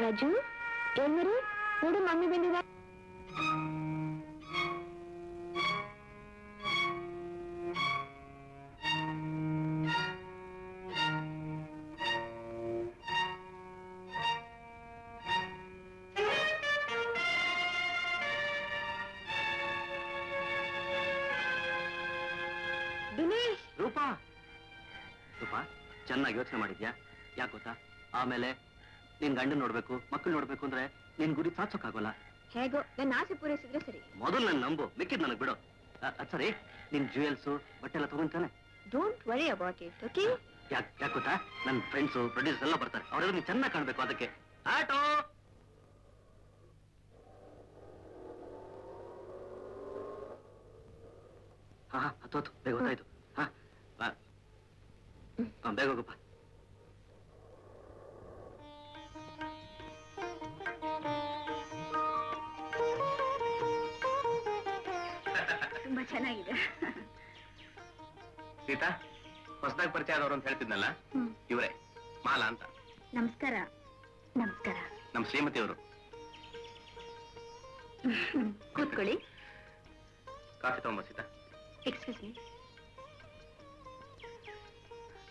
ರಾಜು ಏನ್ಮರಿ ನೋಡು ಮಮ್ಮಿ ಬಂದಿದ. ದಿನೇಶ್. ರೂಪಾ ರೂಪಾ ಚೆನ್ನಾಗಿ ಯೋಚನೆ ಮಾಡಿದ್ಯಾ? ಯಾಕೆ ಗೊತ್ತಾ, ಆಮೇಲೆ ನಿನ್ ಗಂಡನ್ ನೋಡ್ಬೇಕು, ಮಕ್ಕಳು ನೋಡ್ಬೇಕು ಅಂದ್ರೆ ನಿನ್ ಗುರಿ ಸಾಧಿಸೋಕ್ಕಾಗೋಲ್ಲ. ಹೇಗೋ ನನ್ನ ಆಸೆ ಪೂರೈಸಿದ್ರೆ ಸರಿ. ಮೊದಲು ನನ್ ನಂಬು, ಮಿಕ್ಕಿದ್ ನನಗ್ ಬಿಡು. ಸರಿ, ನಿನ್ ಜ್ಯುವೆಲ್ಸು ಬಟ್ಟೆ ಎಲ್ಲ ತಗೊಂತಾನೆ. Don't worry about it, okay? ಯಾಕೆ ಗೊತ್ತಾ, ನನ್ ಫ್ರೆಂಡ್ಸು ಪ್ರೊಡ್ಯೂಸರ್ ಎಲ್ಲ ಬರ್ತಾರೆ, ಅವರೆಲ್ಲ ನೀನ್ ಚೆನ್ನಾಗಿ ಕಾಣ್ಬೇಕು. ಅದಕ್ಕೆ ಆಟೋ ಹಾ ಹತ್ತು ಬೇಗ ಗೊತ್ತಾಯ್ತು. ಹಾ ಬೇಗ ಹೋಗಪ್ಪ. ತುಂಬಾ ಚೆನ್ನಾಗಿದೆ. ಸೀತಾ, ಹೊಸದಾಗಿ ಪರಿಚಯ ಆದವರು ಅಂತ ಹೇಳ್ತಿದ್ನಲ್ಲ, ಇವರೇ ಮಾಲಾ ಅಂತ. ನಮಸ್ಕಾರ. ನಮಸ್ಕಾರ. ನಮ್ ಶ್ರೀಮತಿಯವರು. ಕೂತ್ಕೊಳ್ಳಿ. ಕಾಫಿ ತಗೊಂಬ ಸೀತಾ. Excuse me.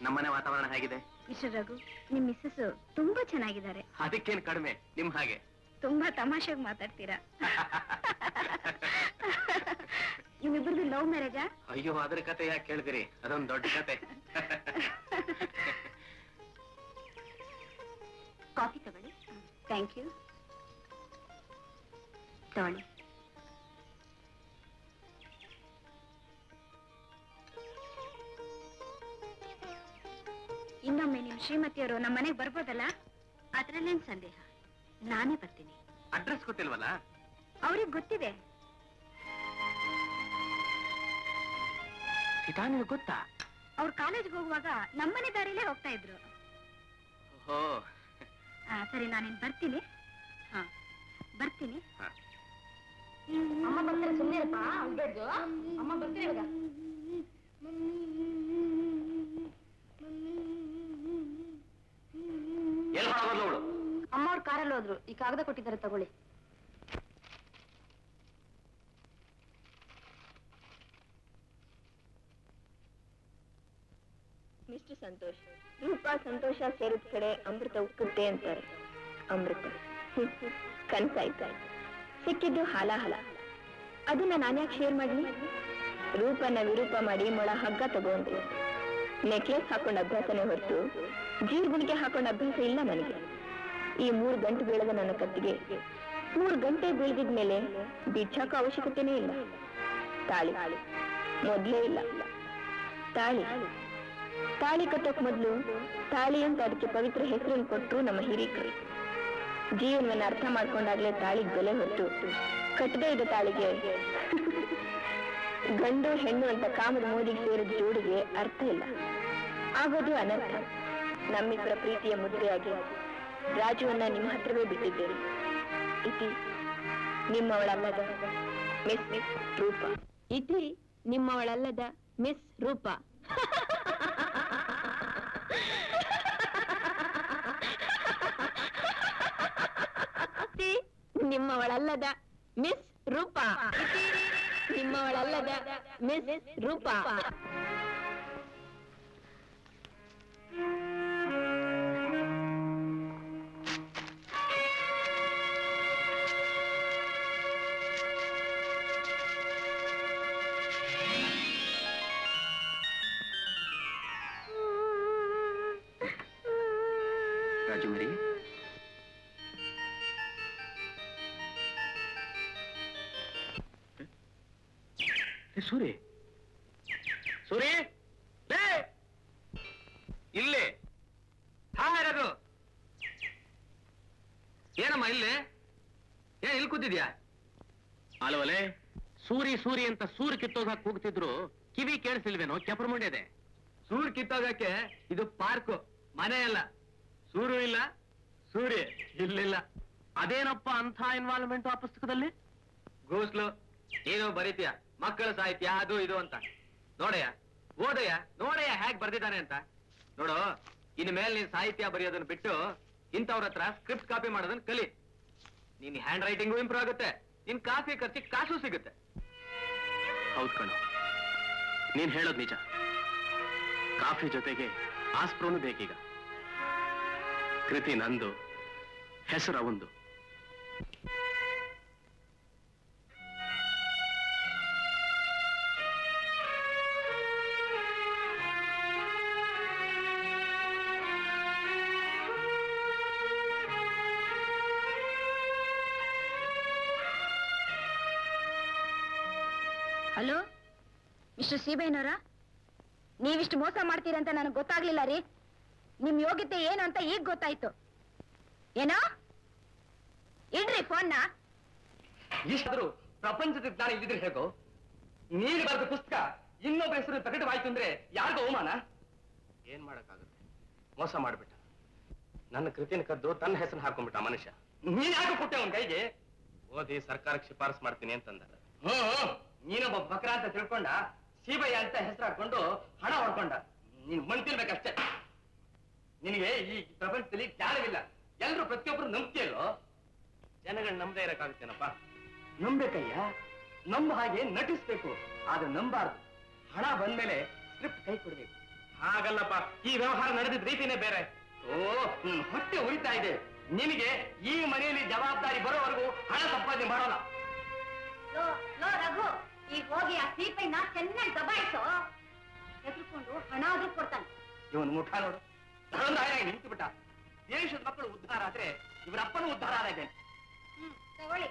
ನಮ್ಮನೆ ವಾತಾವರಣ ಹೇಗಿದೆ? ಮಿಸ್ಟರ್ ರಘು, ನಿಮ್ ಮಿಸ್ಸಸ್ ತುಂಬಾ ಚೆನ್ನಾಗಿದ್ದಾರೆ. ಅದಕ್ಕೇನು ಕಡಿಮೆ, ನಿಮ್ ಹಾಗೆ. ತುಂಬಾ ತಮಾಷೆಗೆ ಮಾತಾಡ್ತೀರಾ. ನಿಮ್ಮಿಬ್ಬರದು ಲವ್ ಮ್ಯಾರೇಜಾ? ಅಯ್ಯೋ, ಅದ್ರ ಕತೆ ಯಾಕೆ ಕೇಳಿದಿರಿ? ಅದೊಂದು ದೊಡ್ಡ ಕತೆ. ಕಾಫಿ ತಗೊಳ್ಳಿ. Thank you. ತಗೊಳ್ಳಿ. ಇನ್ನೊಮ್ಮೆ ನಿಮ್ ಶ್ರೀಮತಿಯವರು ನಮ್ಮ ಮನೆಗೆ ಬರ್ಬೋದಲ್ಲ? ಅದ್ರಲ್ಲೇನ್ ಸಂದೇಹ, ನಾನೇ ಬರ್ತೀನಿ. ಅಡ್ರೆಸ್ ಗೊತ್ತಿಲ್ವಲ್ಲ? ಅವ್ರಿಗೆ ಗೊತ್ತಿದೆ. ಸೀತಾ, ನಿನಗೆ ಗೊತ್ತಾ? ಅವ್ರು ಕಾಲೇಜ್ಗೆ ಹೋಗುವಾಗ ನಮ್ಮನೆ ದಾರಿಲೇ ಹೋಗ್ತಾ ಇದ್ರು. ಸರಿ, ನಾನಿನ್ ಬರ್ತೀನಿ. ಹಾ, ಬರ್ತೀನಿ. ಅಮ್ಮ ಬರ್ತಾರೆ, ಸುಮ್ಮನೆ ಇರಪ್ಪ. ಅಮ್ಮ ಬರ್ತೀನಿ ಇವಾಗ. ಅಮ್ಮ ಅವ್ರು ಕಾರಲ್ಲಿ ಹೋದ್ರು. ಈ ಕಾಗದ ಕೊಟ್ಟಿದ್ದಾರೆ, ತಗೊಳ್ಳಿ. ಮಿಸ್ಟರ್ ಸಂತೋಷ್, ರೂಪ ಸಂತೋಷ ಸೇರಿದ ಕಡೆ ಅಮೃತ ಉಕ್ಕುತ್ತೆ ಅಂತಾರೆ. ಅಮೃತ ಕನ್ಸಾಯ್ತಾ ಸಿಕ್ಕಿದ್ದು ಹಾಲಾಹಲ. ಅದನ್ನ ನಾನ್ಯಾಕೆ ಶೇರ್ ಮಾಡ್ಲಿ? ರೂಪನ ವಿರೂಪ ಮಾಡಿ ಮೊಳ ಹಗ್ಗ ತಗೊಂಡು ನೆಕ್ಲೆಸ್ ಹಾಕೊಂಡ ಅಭ್ಯಾಸನೇ ಹೊರತು ಜೀರ್ಗುಣಿಗೆ ಹಾಕೊಂಡ ಅಭ್ಯಾಸ ಇಲ್ಲ ನನಗೆ. ಈ 3 ಗಂಟೆ ಬೀಳದ ನನ್ನ ಕತ್ತಿಗೆ 3 ಗಂಟೆ ಬೀಳ್ದಿದ್ಮೇಲೆ ಬಿಚ್ಚಾಕೋ ಅವಶ್ಯಕತೆನೇ ಇಲ್ಲ. ತಾಳಿ ಮೊದ್ಲೇ ಇಲ್ಲ. ತಾಳಿ ಕಟ್ಟೋಕ್ ಮೊದ್ಲು ತಾಳಿ ಅಂತ ಅದಕ್ಕೆ ಪವಿತ್ರ ಹೆಸರನ್ನು ಕೊಟ್ಟರು ನಮ್ಮ ಹಿರೀಕರು. ಜೀವನವನ್ನ ಅರ್ಥ ಮಾಡ್ಕೊಂಡಾಗ್ಲೇ ತಾಳಿಗೆ ಬೆಲೆ ಹೊತ್ತು ಕಟ್ಟದೇ ಇದ್ದ ತಾಳಿಗೆ ಗಂಡು ಹೆಣ್ಣು ಅಂತ ಕಾಮದ ಮೋದಿಗೆ ಸೇರಿದ ಜೋಡಿಗೆ ಅರ್ಥ ಇಲ್ಲ, ಆಗೋದು ಅನರ್ಥ. ನಮ್ಮಿಬ್ಬರ ಪ್ರೀತಿಯ ಮುದ್ರೆಯಾಗಿ ರಾಜುವನ್ನ ನಿಮ್ಮ ಹತ್ರವೇ ಬಿಟ್ಟಿದ್ದೇನೆ. ಇತಿ ನಿಮ್ಮವಳಲ್ಲದ ಮಿಸ್ ರೂಪ. ಇತಿ ನಿಮ್ಮವಳಲ್ಲದ ಮಿಸ್ ರೂಪಾ. ನಿಮ್ಮವಳಲ್ಲದ ಮಿಸ್ ರೂಪಾ. ನಿಮ್ಮವಳಲ್ಲದ ಮಿಸ್ ರೂಪಾ. ರಾಜುಮರಿ, ಸೂರಿ ಸೂರಿ ಇಲ್ಲಿ ಹಾರದು ಏನಮ್ಮ ಇಲ್ಲಿ ಏನ್ ಇಲ್ಲಿ ಕೂತಿದ್ಯಾ? ಅಲ್ವಲೆ ಸೂರಿ ಸೂರಿ ಅಂತ ಸೂರ್ ಕಿತ್ತೋಗಕ್ ಕೂಗ್ತಿದ್ರು, ಕಿವಿ ಕೇಳಿಸಿಲ್ವೇನೋ? ಕೆಪ್ರಮುಂಡಿದೆ. ಸೂರ್ ಕಿತ್ತೋಗಕ್ಕೆ ಇದು ಪಾರ್ಕ್, ಮನೆ ಅಲ್ಲ. ಸೂರು ಇಲ್ಲ, ಸೂರ್ಯ ಇಲ್ಲಿಲ್ಲ. ಅದೇನಪ್ಪ ಅಂಥ ಇನ್ವಾಲ್ವ್ಮೆಂಟ್ ಆ ಪುಸ್ತಕದಲ್ಲಿ? ಗೋಸ್ಲು ನೀನು ಬರೀತೀಯ ಮಕ್ಕಳ ಸಾಹಿತ್ಯ ಅದು ಇದು ಅಂತ. ನೋಡಯ್ಯ, ಓದಯ್ಯ, ನೋಡಯ್ಯ ಹೇಗ್ ಬರ್ದಿದ್ದಾನೆ ಅಂತ. ನೋಡು, ಇನ್ ಮೇಲೆ ನೀನ್ ಸಾಹಿತ್ಯ ಬರೆಯೋದನ್ನ ಬಿಟ್ಟು ಇಂಥವ್ರ ಹತ್ರ ಸ್ಕ್ರಿಪ್ಟ್ ಕಾಪಿ ಮಾಡೋದನ್ನ ಕಲಿ. ನಿನ್ ಹ್ಯಾಂಡ್ ರೈಟಿಂಗು ಇಂಪ್ರೂವ್ ಆಗುತ್ತೆ, ನಿನ್ ಕಾಫಿ ಖರ್ಚಿಗೆ ಕಾಸು ಸಿಗುತ್ತೆ. ಹೌದ್ ಕಣು, ನೀನ್ ಹೇಳೋದ್ ನಿಜ. ಕಾಫಿ ಜೊತೆಗೆ ಆಸ್ಪ್ರೋನು ಬೇಕೀಗ. ಕೃತಿ ನಂದು, ಹೆಸರು ಅವಂದು. ಹಲೋ ಮಿಸ್ಟರ್ ಶ್ರೀಬೈನವರ, ನೀವಿಷ್ಟು ಮೋಸ ಮಾಡ್ತೀರಂತ ನನಗೆ ಗೊತ್ತಾಗ್ಲಿಲ್ಲ ರೀ. ನಿಮ್ ಯೋಗ್ಯತೆ ಏನು ಅಂತ ಈಗ ಗೊತ್ತಾಯ್ತು. ಏನೋ ಇಡ್ರಿ ಫೋನ್ನ. ಇಷ್ಟಾದ್ರೂ ಪ್ರಪಂಚದ ಜ್ಞಾನ ಇಲ್ಲಿದ್ರೆ ಹೇಗೋ. ನೀನು ಬರೆದ ಪುಸ್ತಕ ಇನ್ನೊಬ್ಬ ಹೆಸರು ಪ್ರಕಟವಾಯ್ತು ಅಂದ್ರೆ ಯಾರಿಗೂ ಅವಮಾನ. ಏನ್ ಮಾಡಕ್ಕಾಗುತ್ತೆ? ಮೋಸ ಮಾಡ್ಬಿಟ್ಟ. ನನ್ನ ಕೃತಿನ ಕದ್ದು ತನ್ನ ಹೆಸರು ಹಾಕೊಂಡ್ಬಿಟ್ಟ ಮನುಷ್ಯ. ನೀನ್ ಯಾಕೆ ಕೊಟ್ಟೆ ಅವನ ಕೈಗೆ? ಓದಿ ಸರ್ಕಾರಕ್ಕೆ ಶಿಫಾರಸು ಮಾಡ್ತೀನಿ ಅಂತಂದ. ನೀನೊಬ್ಬ ಬಕ್ರ ಅಂತ ತಿಳ್ಕೊಂಡ, ಸೀಬಯ್ಯ ಅಂತ ಹೆಸರು ಹಾಕೊಂಡು ಹಣ ಹೊಡ್ಕೊಂಡ. ನೀನ್ ಮಣ್ತಿರ್ಬೇಕಷ್ಟೇ. ನಿನಗೆ ಈ ಪ್ರಪಂಚದಲ್ಲಿ ಜ್ಞಾನವಿಲ್ಲ. ಎಲ್ರು ಪ್ರತಿಯೊಬ್ರು ನಂಬಿಕೆಯಲ್ಲೋ. ಜನಗಳು ನಂಬದೇ ಇರಕ್ಕಾಗುತ್ತೇನಪ್ಪ? ನಂಬೇಕಯ್ಯ, ನಂಬ ಹಾಗೆ ನಟಿಸ್ಬೇಕು, ಆದ್ರೆ ನಂಬಾರ್ದು. ಹಣ ಬಂದ್ಮೇಲೆ ಸ್ಕ್ರಿಪ್ಟ್ ಕೈ ಕೊಡ್ಬೇಕು. ಹಾಗಲ್ಲಪ್ಪ, ಈ ವ್ಯವಹಾರ ನಡೆದಿದ್ದ ರೀತಿನೇ ಬೇರೆ. ಓ, ಹೊಟ್ಟೆ ಉರಿತಾ ಇದೆ. ನಿನಗೆ ಈ ಮನೆಯಲ್ಲಿ ಜವಾಬ್ದಾರಿ ಬರೋವರೆಗೂ ಹಣ ಸಂಪಾದನೆ ಮಾಡೋಲ್ಲ. ರಘು, ಈಗ ಹೋಗಿ ಆ ಸೀಪೈನ ಚೆನ್ನಾಗಿ ದಬಾಯಿಸೋ. ಹೆದರ್ಕೊಂಡು ಹಣ ಆದ್ರೂ ಕೊಡ್ತಾನೆ. ಇವನು ಮುಖ ನೋಡು, ಧನಂದಾಯಾಗಿ ನಿಂತು ಬಿಟ್ಟ. ದೇಶದ ಮಕ್ಕಳು ಉದ್ಧಾರ ಆದ್ರೆ ಇವರಪ್ಪನೂ ಉದ್ಧಾರ ಆಗಿದೆ. ತಗೊಳ್ಳಿ.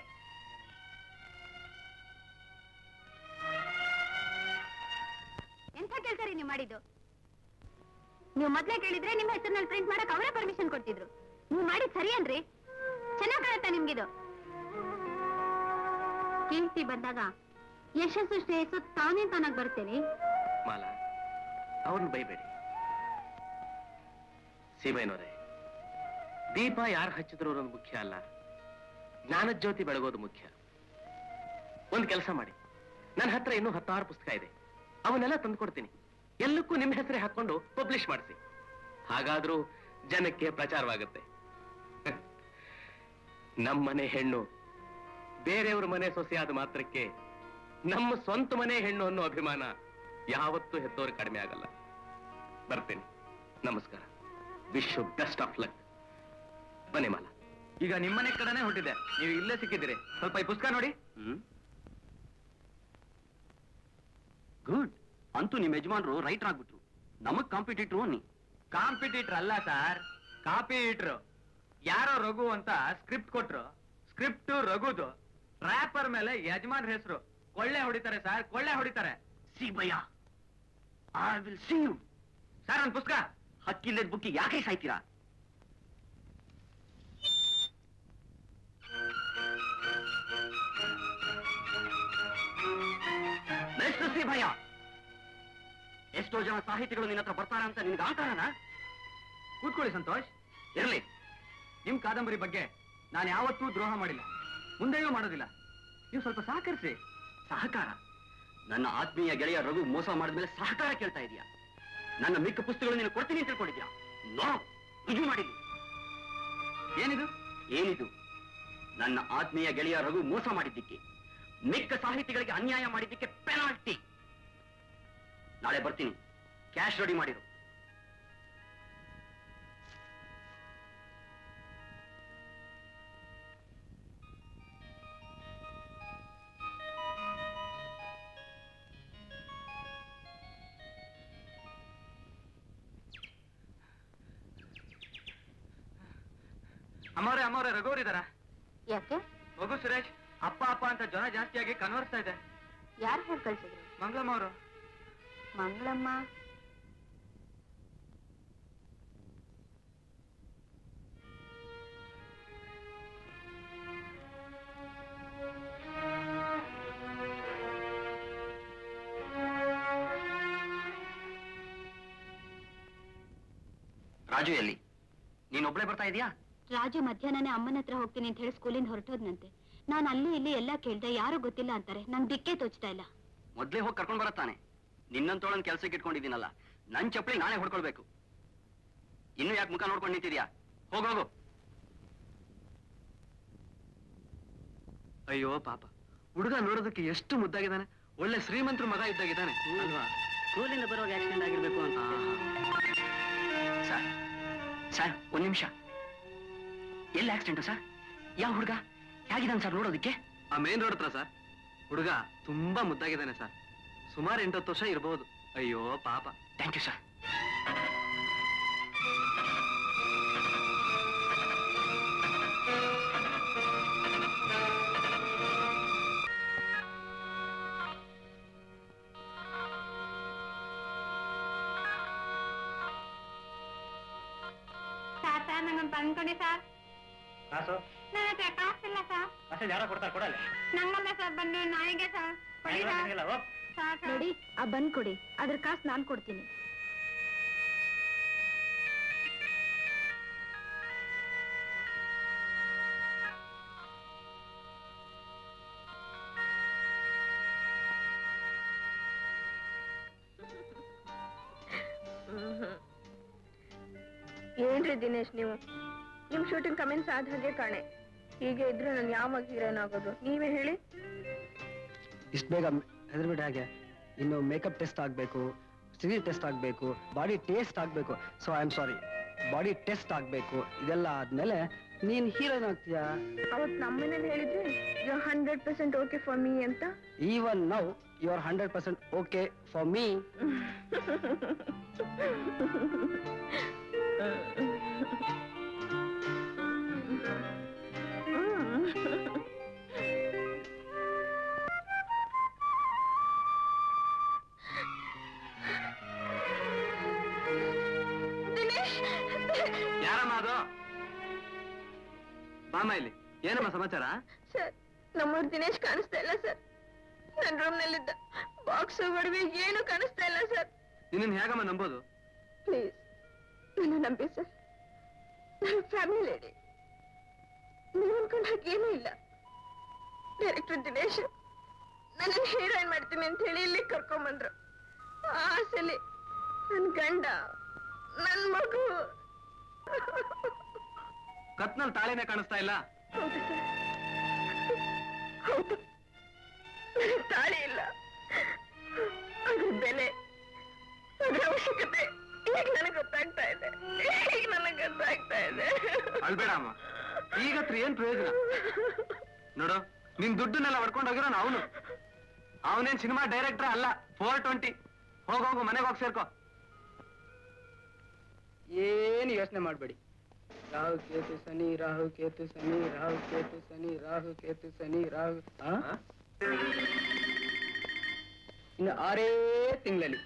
ಎಂಥ ಕೆಲಸ ರೀ ನೀವು ಮಾಡಿದ್ದು? ನೀವು ಮೊದ್ಲೇ ಕೇಳಿದ್ರೆ ನಿಮ್ಮ ಹೆಸರಿನಲ್ಲಿ ಪ್ರಿಂಟ್ ಮಾಡಕ್ ಅವರೇ ಪರ್ಮಿಷನ್ ಕೊಡ್ತಿದ್ರು. ನೀವು ಮಾಡಿದ್ ಸರಿ ಅನ್ರಿ? ಚೆನ್ನಾಗ್ ಕಾಣುತ್ತಾ ನಿಮ್ಗಿದು? ಕೀರ್ತಿ ಬಂದಾಗ ಯಶಸ್ಸು ಶ್ರೇಯಸ್ಸು ತಾನೇ ತಾನಾಗ್ ಬರ್ತೇನೆ. ಮಾಲಾ, ಅವ್ರನ್ನ ಬೈಬೇಡಿ. ಸೀಬೈನವರೇ, ದೀಪ ಯಾರು ಹಚ್ಚಿದ್ರು ಅನ್ನೋದು ಮುಖ್ಯ ಅಲ್ಲ, ಜ್ಞಾನದ ಜ್ಯೋತಿ ಬೆಳಗೋದು ಮುಖ್ಯ. ಒಂದ್ ಕೆಲಸ ಮಾಡಿ, ನನ್ನ ಹತ್ರ ಇನ್ನೂ 16 ಪುಸ್ತಕ ಇದೆ, ಅವನ್ನೆಲ್ಲ ತಂದ್ಕೊಡ್ತೀನಿ. ಎಲ್ಲಕ್ಕೂ ನಿಮ್ಮ ಹೆಸರೇ ಹಾಕೊಂಡು ಪಬ್ಲಿಷ್ ಮಾಡಿಸಿ. ಹಾಗಾದ್ರೂ ಜನಕ್ಕೆ ಪ್ರಚಾರವಾಗುತ್ತೆ. ನಮ್ಮನೆ ಹೆಣ್ಣು ಬೇರೆಯವ್ರ ಮನೆ ಸೊಸೆಯಾದ ಮಾತ್ರಕ್ಕೆ ನಮ್ಮ ಸ್ವಂತ ಮನೆ ಹೆಣ್ಣು ಅನ್ನೋ ಅಭಿಮಾನ ಯಾವತ್ತೂ ಹೆತ್ತೋರು ಕಡಿಮೆ ಆಗಲ್ಲ. ಬರ್ತೇನೆ. ನಮಸ್ಕಾರ. Wish you best of luck. ಬನ್ನಿ ಮಾಲಾ. ಈಗ ನಿಮ್ಮನೆ ಕಡೆನೇ ಹೊಟ್ಟಿದೆ, ನೀವು ಇಲ್ಲೇ ಸಿಕ್ಕಿದ್ದೀರಿ. ಸ್ವಲ್ಪ ಈ ಪುಸ್ತಕ ನೋಡಿ. ಗುಡ್. ಅಂತೂ ನಿಮ್ಮ ಯಜಮಾನರು ರೈಟರ್ ಆಗ್ಬಿಟ್ರು. ನಮಗ್ ಕಾಂಪಿಟೇಟರ್ ಅನ್ನಿ. ಕಾಂಪಿಟೇಟರ್ ಅಲ್ಲ ಸರ್, ಕಾಪಿ ಇಟ್ರು. ಯಾರೋ ರಘು ಅಂತ ಸ್ಕ್ರಿಪ್ಟ್ ಕೊಟ್ರು. ಸ್ಕ್ರಿಪ್ಟ್ ರಘುದು, ರ್ಯಾಪರ್ ಮೇಲೆ ಯಜಮಾನ್ ಹೆಸರು. ಕೊಳ್ಳೆ ಹೊಡಿತಾರೆ ಸರ್, ಕೊಳ್ಳೆ ಹೊಡಿತಾರೆ. ಸೀಬಯ್ಯ, I will see you. Sir, ಒಂದು ಪುಸ್ತಕ. ಹಕ್ಕಿಲ್ಲದ ಬುಕ್ಕಿ ಯಾಕೆ ಸಾಯ್ತೀರಾ? ಮಿಸ್ಟರ್ ಸೀಬಯ್ಯ, ಎಷ್ಟೋ ಜನ ಸಾಹಿತಿಗಳು ನಿನ್ನ ಹತ್ರ ಬರ್ತಾರ ಅಂತ ನಿನ್ಗೆ ಆಂತಾರನ? ಕೂತ್ಕೊಳ್ಳಿ ಸಂತೋಷ್. ಇರಲಿ. ನಿಮ್ ಕಾದಂಬರಿ ಬಗ್ಗೆ ನಾನು ಯಾವತ್ತೂ ದ್ರೋಹ ಮಾಡಿಲ್ಲ, ಮುಂದೆಯೂ ಮಾಡೋದಿಲ್ಲ. ನೀವು ಸ್ವಲ್ಪ ಸಹಕರಿಸಿ. ಸಹಕಾರ? ನನ್ನ ಆತ್ಮೀಯ ಗೆಳೆಯ ರಘು ಮೋಸ ಮಾಡಿದ್ಮೇಲೆ ಸಹಕಾರ ಕೇಳ್ತಾ ಇದೀಯಾ? ನನ್ನ ಮಿಕ್ಕ ಪುಸ್ತಕಗಳು ನೀನು ಕೊಡ್ತೀನಿ ಅಂತ ತಿಳ್ಕೊಂಡಿದ್ಯಾ? ನೋ, ರುಜು ಮಾಡಿಲ್ಲ. ಏನಿದು? ನನ್ನ ಆತ್ಮೀಯ ಗೆಳೆಯ ರಘು ಮೋಸ ಮಾಡಿದ್ದಕ್ಕೆ, ಮಿಕ್ಕ ಸಾಹಿತಿಗಳಿಗೆ ಅನ್ಯಾಯ ಮಾಡಿದ್ದಕ್ಕೆ ಪೆನಾಲ್ಟಿ. ನಾಳೆ ಬರ್ತೀನಿ, ಕ್ಯಾಶ್ ರೆಡಿ ಮಾಡಿರು. ಅಮ್ಮವ್ರೆ ರಘುವ್ರು ಇದಾರ? ಯಾಕೆ? ಮಗು ಸುರೇಶ್ ಅಪ್ಪ ಅಪ್ಪ ಅಂತ ಜ್ವರ ಜಾಸ್ತಿಯಾಗಿ ಕನ್ವರ್ಸ್ತಾ ಇದೆ. ಯಾರು ಹೇಳಿ ಕಳ್ಸಿದ್ರು? ಮಂಗಳಮ್ಮ ಅವರು. ಮಂಗಳಮ್ಮ? ರಾಜು ಎಲ್ಲಿ? ನೀನೊಬ್ಳೆ ಬರ್ತಾ ಇದೀಯಾ? ರಾಜು ಮಧ್ಯಾಹ್ನನೇ ಅಮ್ಮನ ಹತ್ರ ಹೋಗ್ತೀನಿ ಅಂತ ಹೇಳಿ ಸ್ಕೂಲಿಂದ ಹೊರಟೋದ್ನಂತೆ. ನಾನು ಅಲ್ಲಿ ಇಲ್ಲಿ ಎಲ್ಲ ಕೇಳ್ದೆ, ಯಾರು ಗೊತ್ತಿಲ್ಲ ಅಂತಾರೆ. ನಂಗೆ ದಿಕ್ಕೇ ತೋಚ್ತಾ ಇಲ್ಲ. ಮೊದ್ಲೇ ಹೋಗಿ ಕರ್ಕೊಂಡ್ ಬರತ್ತಾನೆ. ನಿನ್ನಂತೋಳನ್ ಕೆಲ್ಸಕ್ಕೆ ಇಟ್ಕೊಂಡಿದ್ದೀನಲ್ಲ, ನನ್ ಚಪ್ಪಲಿ ನಾನೇ ಹೊಡ್ಕೊಳ್ಬೇಕು. ಇನ್ನು ಯಾಕೆ ಮುಖ ನೋಡ್ಕೊಂಡು ನಿಂತಿದ್ಯಾ? ಹೋಗೋಗು. ಅಯ್ಯೋ ಪಾಪ, ಹುಡುಗ ನೋಡೋದಕ್ಕೆ ಎಷ್ಟು ಮುದ್ದಾಗಿದ್ದಾನೆ. ಒಳ್ಳೆ ಶ್ರೀಮಂತರ ಮಗ ಇದ್ದಾಗಿದ್ದಾನೆ ಅಲ್ವಾ? ಸ್ಕೂಲಿಂದ ಬರುವಾಗ ಆಕ್ಸಿಡೆಂಟ್ ಆಗಿರ್ಬೇಕು ಅಂತ. ಸರ್ ಒಂದ್ ನಿಮಿಷ. ಎಲ್ಲಿ ಆಕ್ಸಿಡೆಂಟು ಸರ್? ಯಾವ ಹುಡುಗ? ಹೇಗಿದ್ದಾನೆ ಸರ್ ನೋಡೋದಕ್ಕೆ? ಆ ಮೇನ್ ರೋಡ್ ಹತ್ರ ಸರ್. ಹುಡುಗ ತುಂಬಾ ಮುದ್ದಾಗಿದ್ದಾನೆ ಸರ್. ಸುಮಾರು 8-10 ವರ್ಷ ಇರಬಹುದು. ಅಯ್ಯೋ ಪಾಪ. Thank you sir. ನಂಗೊಂದು ತಂದ್ಕೊಡಿ ಸರ್. ಕಾಸು? ನನ್ನ ಹತ್ರ ಕಾಸಿಲ್ಲ ಸರ್. ಕಾಸು ಯಾರೋ ಕೊಡ್ತಾರೆ, ಕೊಡಲ್ಲ. ನಂಗಲ್ಲ ಸರ್, ಬಂದು ನಾಯಿಗೆ ಸರ್. ಕೊಡಿ ಸರ್. ನೋಡಿ, ಆ ಬಂದ್ ಕೊಡಿ, ಅದ್ರ ಕಾಸು ನಾನು ಕೊಡ್ತೀನಿ. ಏನ್ರಿ ದಿನೇಶ್, ನೀವು ನಿಮ್ ಶೂಟಿಂಗ್ ಕಮೆಂಟ್ಸ್ ಆದ ಹಾಗೆ ಕಾಣೆ. ಹೀಗೆ ಇದ್ರೆ ನಾನು ಯಾವಾಗ ಹೀರೋನ್ ಆಗೋದು? ನೀವೇ ಹೇಳಿ. ಇಷ್ಟು ಬೇಗ ಹೆದರ್ಬಿಟ್ಟು ಹಾಗೆ? ಇನ್ನು ಮೇಕಪ್ ಟೆಸ್ಟ್ ಆಗ್ಬೇಕು, ಸ್ಟೀಲ್ ಟೆಸ್ಟ್ ಆಗ್ಬೇಕು, ಬಾಡಿ ಟೇಸ್ಟ್ ಆಗ್ಬೇಕು. So I am sorry, body test ಆಗ್ಬೇಕು. ಇದೆಲ್ಲ ಆದ್ಮೇಲೆ ನೀನ್ ಹೀರೋಯಿನ್ ಆಗ್ತೀಯಾ? ಅವತ್ ನಮ್ಮನೇಲಿ ಹೇಳಿದ್ರಿ ಯು 100% ಓಕೆ ಫಾರ್ ಮೀ ಅಂತ. Even now you are 100% okay for me. ಯಾರಮ್ಮ ಅದು? ಬಾಮ ಇಲ್ಲಿ. ಏನಮ್ಮ ಸಮಾಚಾರ? ಸರ್, ನಮ್ಮೂರ್ ದಿನೇಶ್ ಕಾಣಿಸ್ತಾ ಇಲ್ಲ ಸರ್. ನನ್ನ ರೂಮ್ ನಲ್ಲಿದ್ದ ಬಾಕ್ಸ್ ಒಡವೆ ಏನು ಕಾಣಿಸ್ತಾ ಇಲ್ಲ ಸರ್. ನಿನ್ನ ಹೇಗಮ್ಮ ನಂಬೋದು? ಪ್ಲೀಸ್ ನನ್ನ ನಂಬಿ ಸರ್. ನನ್ನ ಫ್ಯಾಮಿಲಿ ಲೇಡಿ. ನೀವು ಅನ್ಕೊಂಡ ಹಾಗೇನೂ ಇಲ್ಲ. ಡೈರೆಕ್ಟರ್ ದಿನೇಶ್ ನನ್ನ ಹೀರೋಯಿನ್ ಮಾಡ್ತೀನಿ ಅಂತ ಹೇಳಿ ಇಲ್ಲಿ ಕರ್ಕೊಂಬಂದ್ರು. ಆ ಆಸೆಲಿ ನನ್ ಗಂಡ, ನನ್ ಮಗು. ಕತ್ನಲ್ಲಿ ತಾಳಿನೇ ಕಾಣಿಸ್ತಾ ಇಲ್ಲ. ಹೌದು ಸರ್, ಹೌದು. ನನಗೆ ತಾಳಿ ಇಲ್ಲ. ಅದ್ರ ಬೆಲೆ, ಅದ್ರ ಅವಶ್ಯಕತೆ ಈಗ ನನಗೆ ಗೊತ್ತಾಗ್ತಾ ಇದೆ. ಅಳ್ಬೇಡ ಅಮ್ಮ, ಈಗತ್ರ ಏನ್ ಪ್ರಯೋಜನ? ನೋಡು, ನಿನ್ ದುಡ್ಡನ್ನೆಲ್ಲ ಹೊಡ್ಕೊಂಡೋಗಿರೋ ಅವನು. ಅವನೇನ್ ಸಿನಿಮಾ ಡೈರೆಕ್ಟರ್ ಅಲ್ಲ, 420. ಹೋಗೋಗು, ಮನೆಗೆ ಹೋಗಿ ಸೇರ್ಕೋ. ಏನು ಯೋಚನೆ ಮಾಡಬೇಡಿ. ರಾಹು ಕೇತು ಶನಿ, ರಾಹು ಕೇತು ಶನಿ, ರಾಹು ಕೇತು ಶನಿ, ರಾಹು ಕೇತು ಶನಿ, ರಾಹು. ಇನ್ನು 6 ತಿಂಗಳಲ್ಲಿ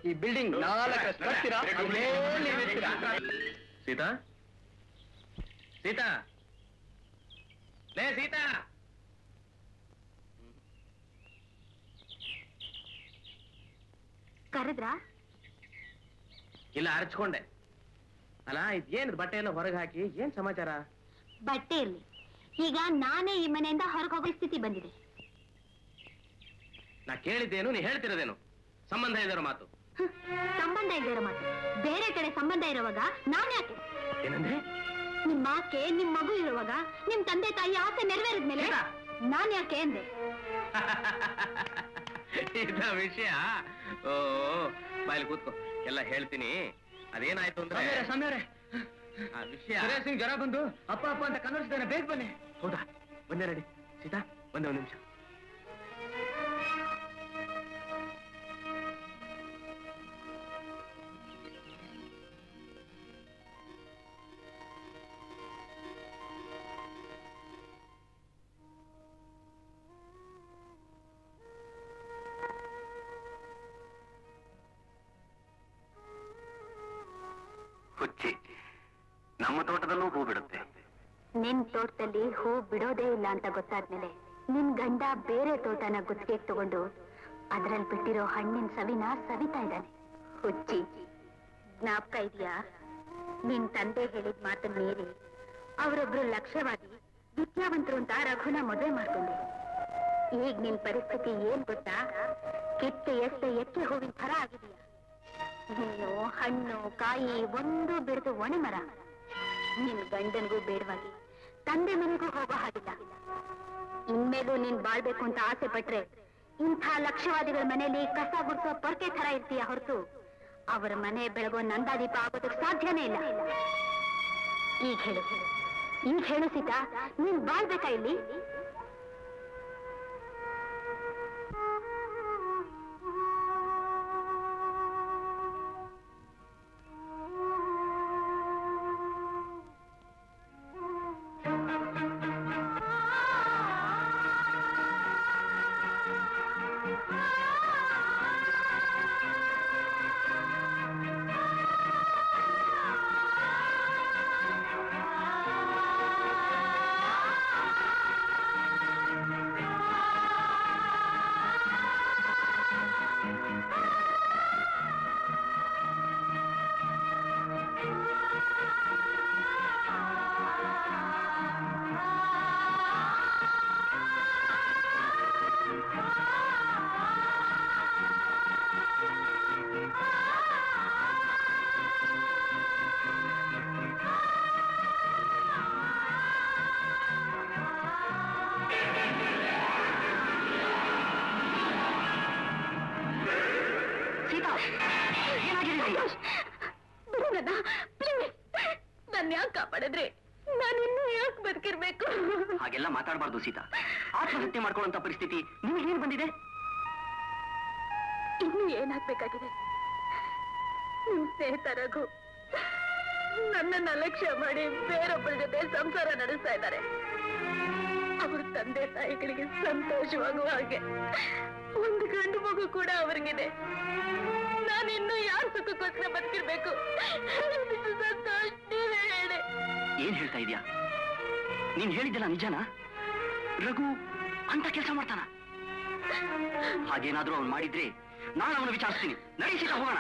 ಈ ಬಿಲ್ಡಿಂಗ್ 4 ಕಟ್ತೀರಾ? ಸೀತಾ, ಸೀತಾ, ಲೇ ಸೀತಾ. ಕರೆದ್ರಾ? ಇಲ್ಲ, ಅರ್ಚ್ಕೊಂಡೆ. ಅಲ್ಲ, ಇದೇನ್ ಬಟ್ಟೆ ಎಲ್ಲ ಹೊರಗೆ ಹಾಕಿ ಏನ್ ಸಮಾಚಾರ? ಬಟ್ಟೆ ಇರ್ಲಿ, ಈಗ ನಾನೇ ಈ ಮನೆಯಿಂದ ಹೊರಗೆ ಹೋಗೋ ಸ್ಥಿತಿ ಬಂದಿದೆ. ನಾ ಕೇಳಿದ್ದೇನು ನೀ ಹೇಳ್ತಿರೋದೇನು? ಸಂಬಂಧ ಇದ್ದಾರೋ ಮಾತು. ಸಂಬಂಧ ಇರೋ ಮಾತು. ಬೇರೆ ಕಡೆ ಸಂಬಂಧ ಇರುವಾಗ ನಾನ್ ಯಾಕೆ? ಏನಂದ್ರೆ? ನಿಮ್ಮ ಆಕೆ ನಿಮ್ ಮಗು ಇರುವಾಗ ನಿಮ್ ತಂದೆ ತಾಯಿ ಆಸೆ ನೆರವೇರಿದ್ಮೇಲೆ ನಾನ್ ಯಾಕೆ ಅಂದೆ. ಇದ ವಿಷಯ? ಓ ಬಾಯಲ್ಲಿ ಕೂತ್ಕೋ, ಎಲ್ಲ ಹೇಳ್ತೀನಿ. ಅದೇನಾಯ್ತು ಅಂದ್ರೆ ಸಮಯರೇ ಆ ವಿಷಯ ಸಿಂಗ್ ಜ್ವರ ಬಂದು ಅಪ್ಪ ಅಪ್ಪ ಅಂತ ಕನ್ನಡಿಸಿದಾನೆ, ಬೇಗ ಬನ್ನಿ. ಹೌದಾ? ಬಂದೆ ರೆಡಿ. ಸೀತಾ ಒಂದೇ ಒಂದು ನಿಮಿಷ. ಹುಚ್ಚಿ, ನಮ್ಮ ತೋಟದಲ್ಲೂ ಹೂ ಬಿಡುತ್ತೆ. ನಿನ್ ತೋಟದಲ್ಲಿ ಹೂ ಬಿಡೋದೇ ಇಲ್ಲ ಅಂತ ಗೊತ್ತಾದ್ಮೇಲೆ ನಿನ್ ಗಂಡ ಬೇರೆ ತೋಟನ ಗುತ್ತಿಗೆಗೆ ತಗೊಂಡು ಅದ್ರಲ್ಲಿ ಬಿಟ್ಟಿರೋ ಹಣ್ಣಿನ ಸವಿನ ಸವಿತಾ ಇದ್ದಾನೆ. ಹುಚ್ಚಿ, ಜ್ಞಾಪಕ ಇದೆಯಾ? ನಿನ್ ತಂದೆ ಹೇಳಿದ ಮಾತನ್ನ ಮೀರಿ ಅವರೊಬ್ರು ಲಕ್ಷ್ಯವಾಗಿ ವಿದ್ಯಾವಂತರು ಅಂತ ರಘುನ ಮದುವೆ ಮಾಡ್ಕೊಂಡೆ. ಈಗ ನಿನ್ ಪರಿಸ್ಥಿತಿ ಏನ್ ಗೊತ್ತಾ? ಕಿತ್ತೆ ಎಕ್ಕೆ ಹೂವಿನ ಥರ ಆಗಿದೆಯಾ? ನೀನು ಹಣ್ಣು ಕಾಯಿ ಒಂದು ಬಿಡದು ಒಣ ಮರ. ನಿನ್ ಗಂಡನ್ಗೂ ಬೇಡವಾಗಿ ತಂದೆ ಮನೆಗೂ ಹೋಗೋ ಹಾಗಿಲ್ಲ. ಇನ್ಮೇಲೂ ನೀನ್ ಬಾಳ್ಬೇಕು ಅಂತ ಆಸೆ ಪಟ್ರೆ ಇಂಥ ಲಕ್ಷ್ಯವಾದಿಗಳ ಮನೆಯಲ್ಲಿ ಕಸ ಗುಡಿಸೋ ಪೊರ್ಕೆ ತರ ಇರ್ತೀಯ ಹೊರತು ಅವರ ಮನೆ ಬೆಳಗೋ ನಂದಾದೀಪ ಆಗೋದಕ್ಕೆ ಸಾಧ್ಯನೇ ಇಲ್ಲ. ಈಗ ಹೇಳು ಸೀತಾ, ನೀನ್ ಬಾಳ್ಬೇಕಾ ಇಲ್ಲಿ? ನನ್ನ ಯಾಕೆ ಕಾಪಾಡಿದ್ರಿ? ನಾನಿನ್ನೂ ಯಾಕೆ ಬದುಕಿರ್ಬೇಕು? ಹಾಗೆಲ್ಲ ಮಾತಾಡಬಾರ್ದು ಸೀತಾ. ಆತ್ಮಹತ್ಯೆ ಮಾಡ್ಕೊಳ್ಳುವಂತ ಪರಿಸ್ಥಿತಿ ನಿಮಗೇನು ಬಂದಿದೆ? ಇನ್ನು ಏನಾಗ್ಬೇಕಾಗಿದೆ? ನಿಮ್ ಸ್ನೇಹಿತ ರಘು ನನ್ನನ್ನ ಅಲಕ್ಷ್ಯ ಮಾಡಿ ಬೇರೊಬ್ಬರ ಜೊತೆ ಸಂಸಾರ ನಡೆಸ್ತಾ ಇದ್ದಾರೆ. ಅವ್ರ ತಂದೆ ತಾಯಿಗಳಿಗೆ ಸಂತೋಷವಾಗುವ ಹಾಗೆ ಒಂದು ಗಂಡು ಮಗು ಕೂಡ ಅವ್ರಿಗಿದೆ. ನಾನಿನ್ನು ಯಾರ ಸುಖಕ್ಕೋಸ್ಕರ ಬದುಕಿರ್ಬೇಕು? ಸಂತೋಷ್, ನೀವೇ ಹೇಳಿ. ಏನ್ ಹೇಳ್ತಾ ಇದೀಯಾ? ನೀನ್ ಹೇಳಿದ್ದಲ್ಲ ನಿಜನಾ? ರಘು ಅಂತ ಕೆಲಸ ಮಾಡ್ತಾನ? ಹಾಗೇನಾದ್ರೂ ಅವ್ನು ಮಾಡಿದ್ರೆ ನಾನು ಅವನು ವಿಚಾರಿಸ್ತೀನಿ. ನಡಿ ಸೀತಾ, ಹೋಗೋಣ.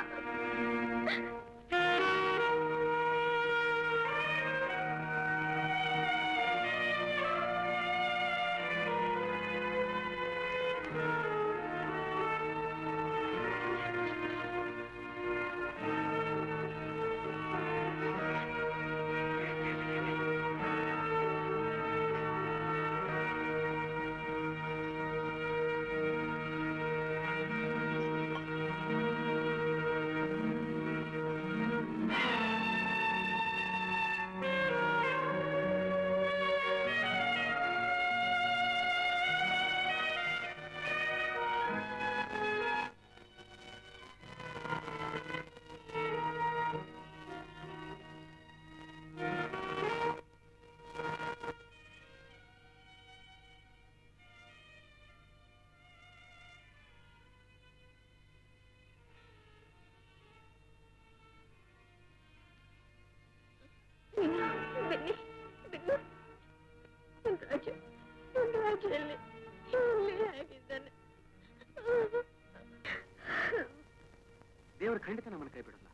ದೇವರು ಖಂಡಿತ ನಮ್ಮನ್ನು ಕೈ ಬಿಡಲ್ಲ.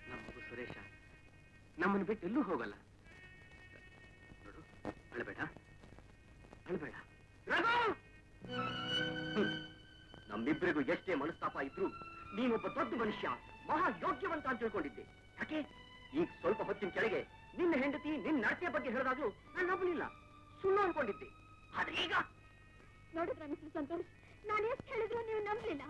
ನಮ್ಮ ಮಗು ಸುರೇಶ ನಮ್ಮನ್ನು ಬಿಟ್ಟು ಎಲ್ಲೂ ಹೋಗಲ್ಲ. ನೋಡು, ಅಳಬೇಡ. ನಮ್ಮಿಬ್ಬರಿಗೂ ಎಷ್ಟೇ ಮನಸ್ತಾಪ ಇದ್ರು ನೀನೊಬ್ಬ ದೊಡ್ಡ ಮನುಷ್ಯ ಮಹಾ ಯೋಗ್ಯವಂತ ಅಂತ ತಿಳ್ಕೊಂಡಿದ್ದೆ. ಯಾಕೆ ಈಗ ಸ್ವಲ್ಪ ಹೊತ್ತಿನ ಕೆಳಗೆ ನಿನ್ನ ಹೆಂಡತಿ ನಿನ್ನ ನಡತೆ ಬಗ್ಗೆ ಹೇಳಿದಾಗ್ಲೂ ನಾನು ನಂಬಲಿಲ್ಲ, ಸುಳ್ಳು ಅನ್ಕೊಂಡಿದ್ದೆ. ಆದ್ರೆ ಈಗ ನೋಡಿದ್ರ ಮಿಸ್ಟರ್ ಸಂತೋಷ್, ನಾನು ಎಷ್ಟು ಹೇಳಿದ್ರು ನೀವು ನಂಬಲಿಲ್ಲ.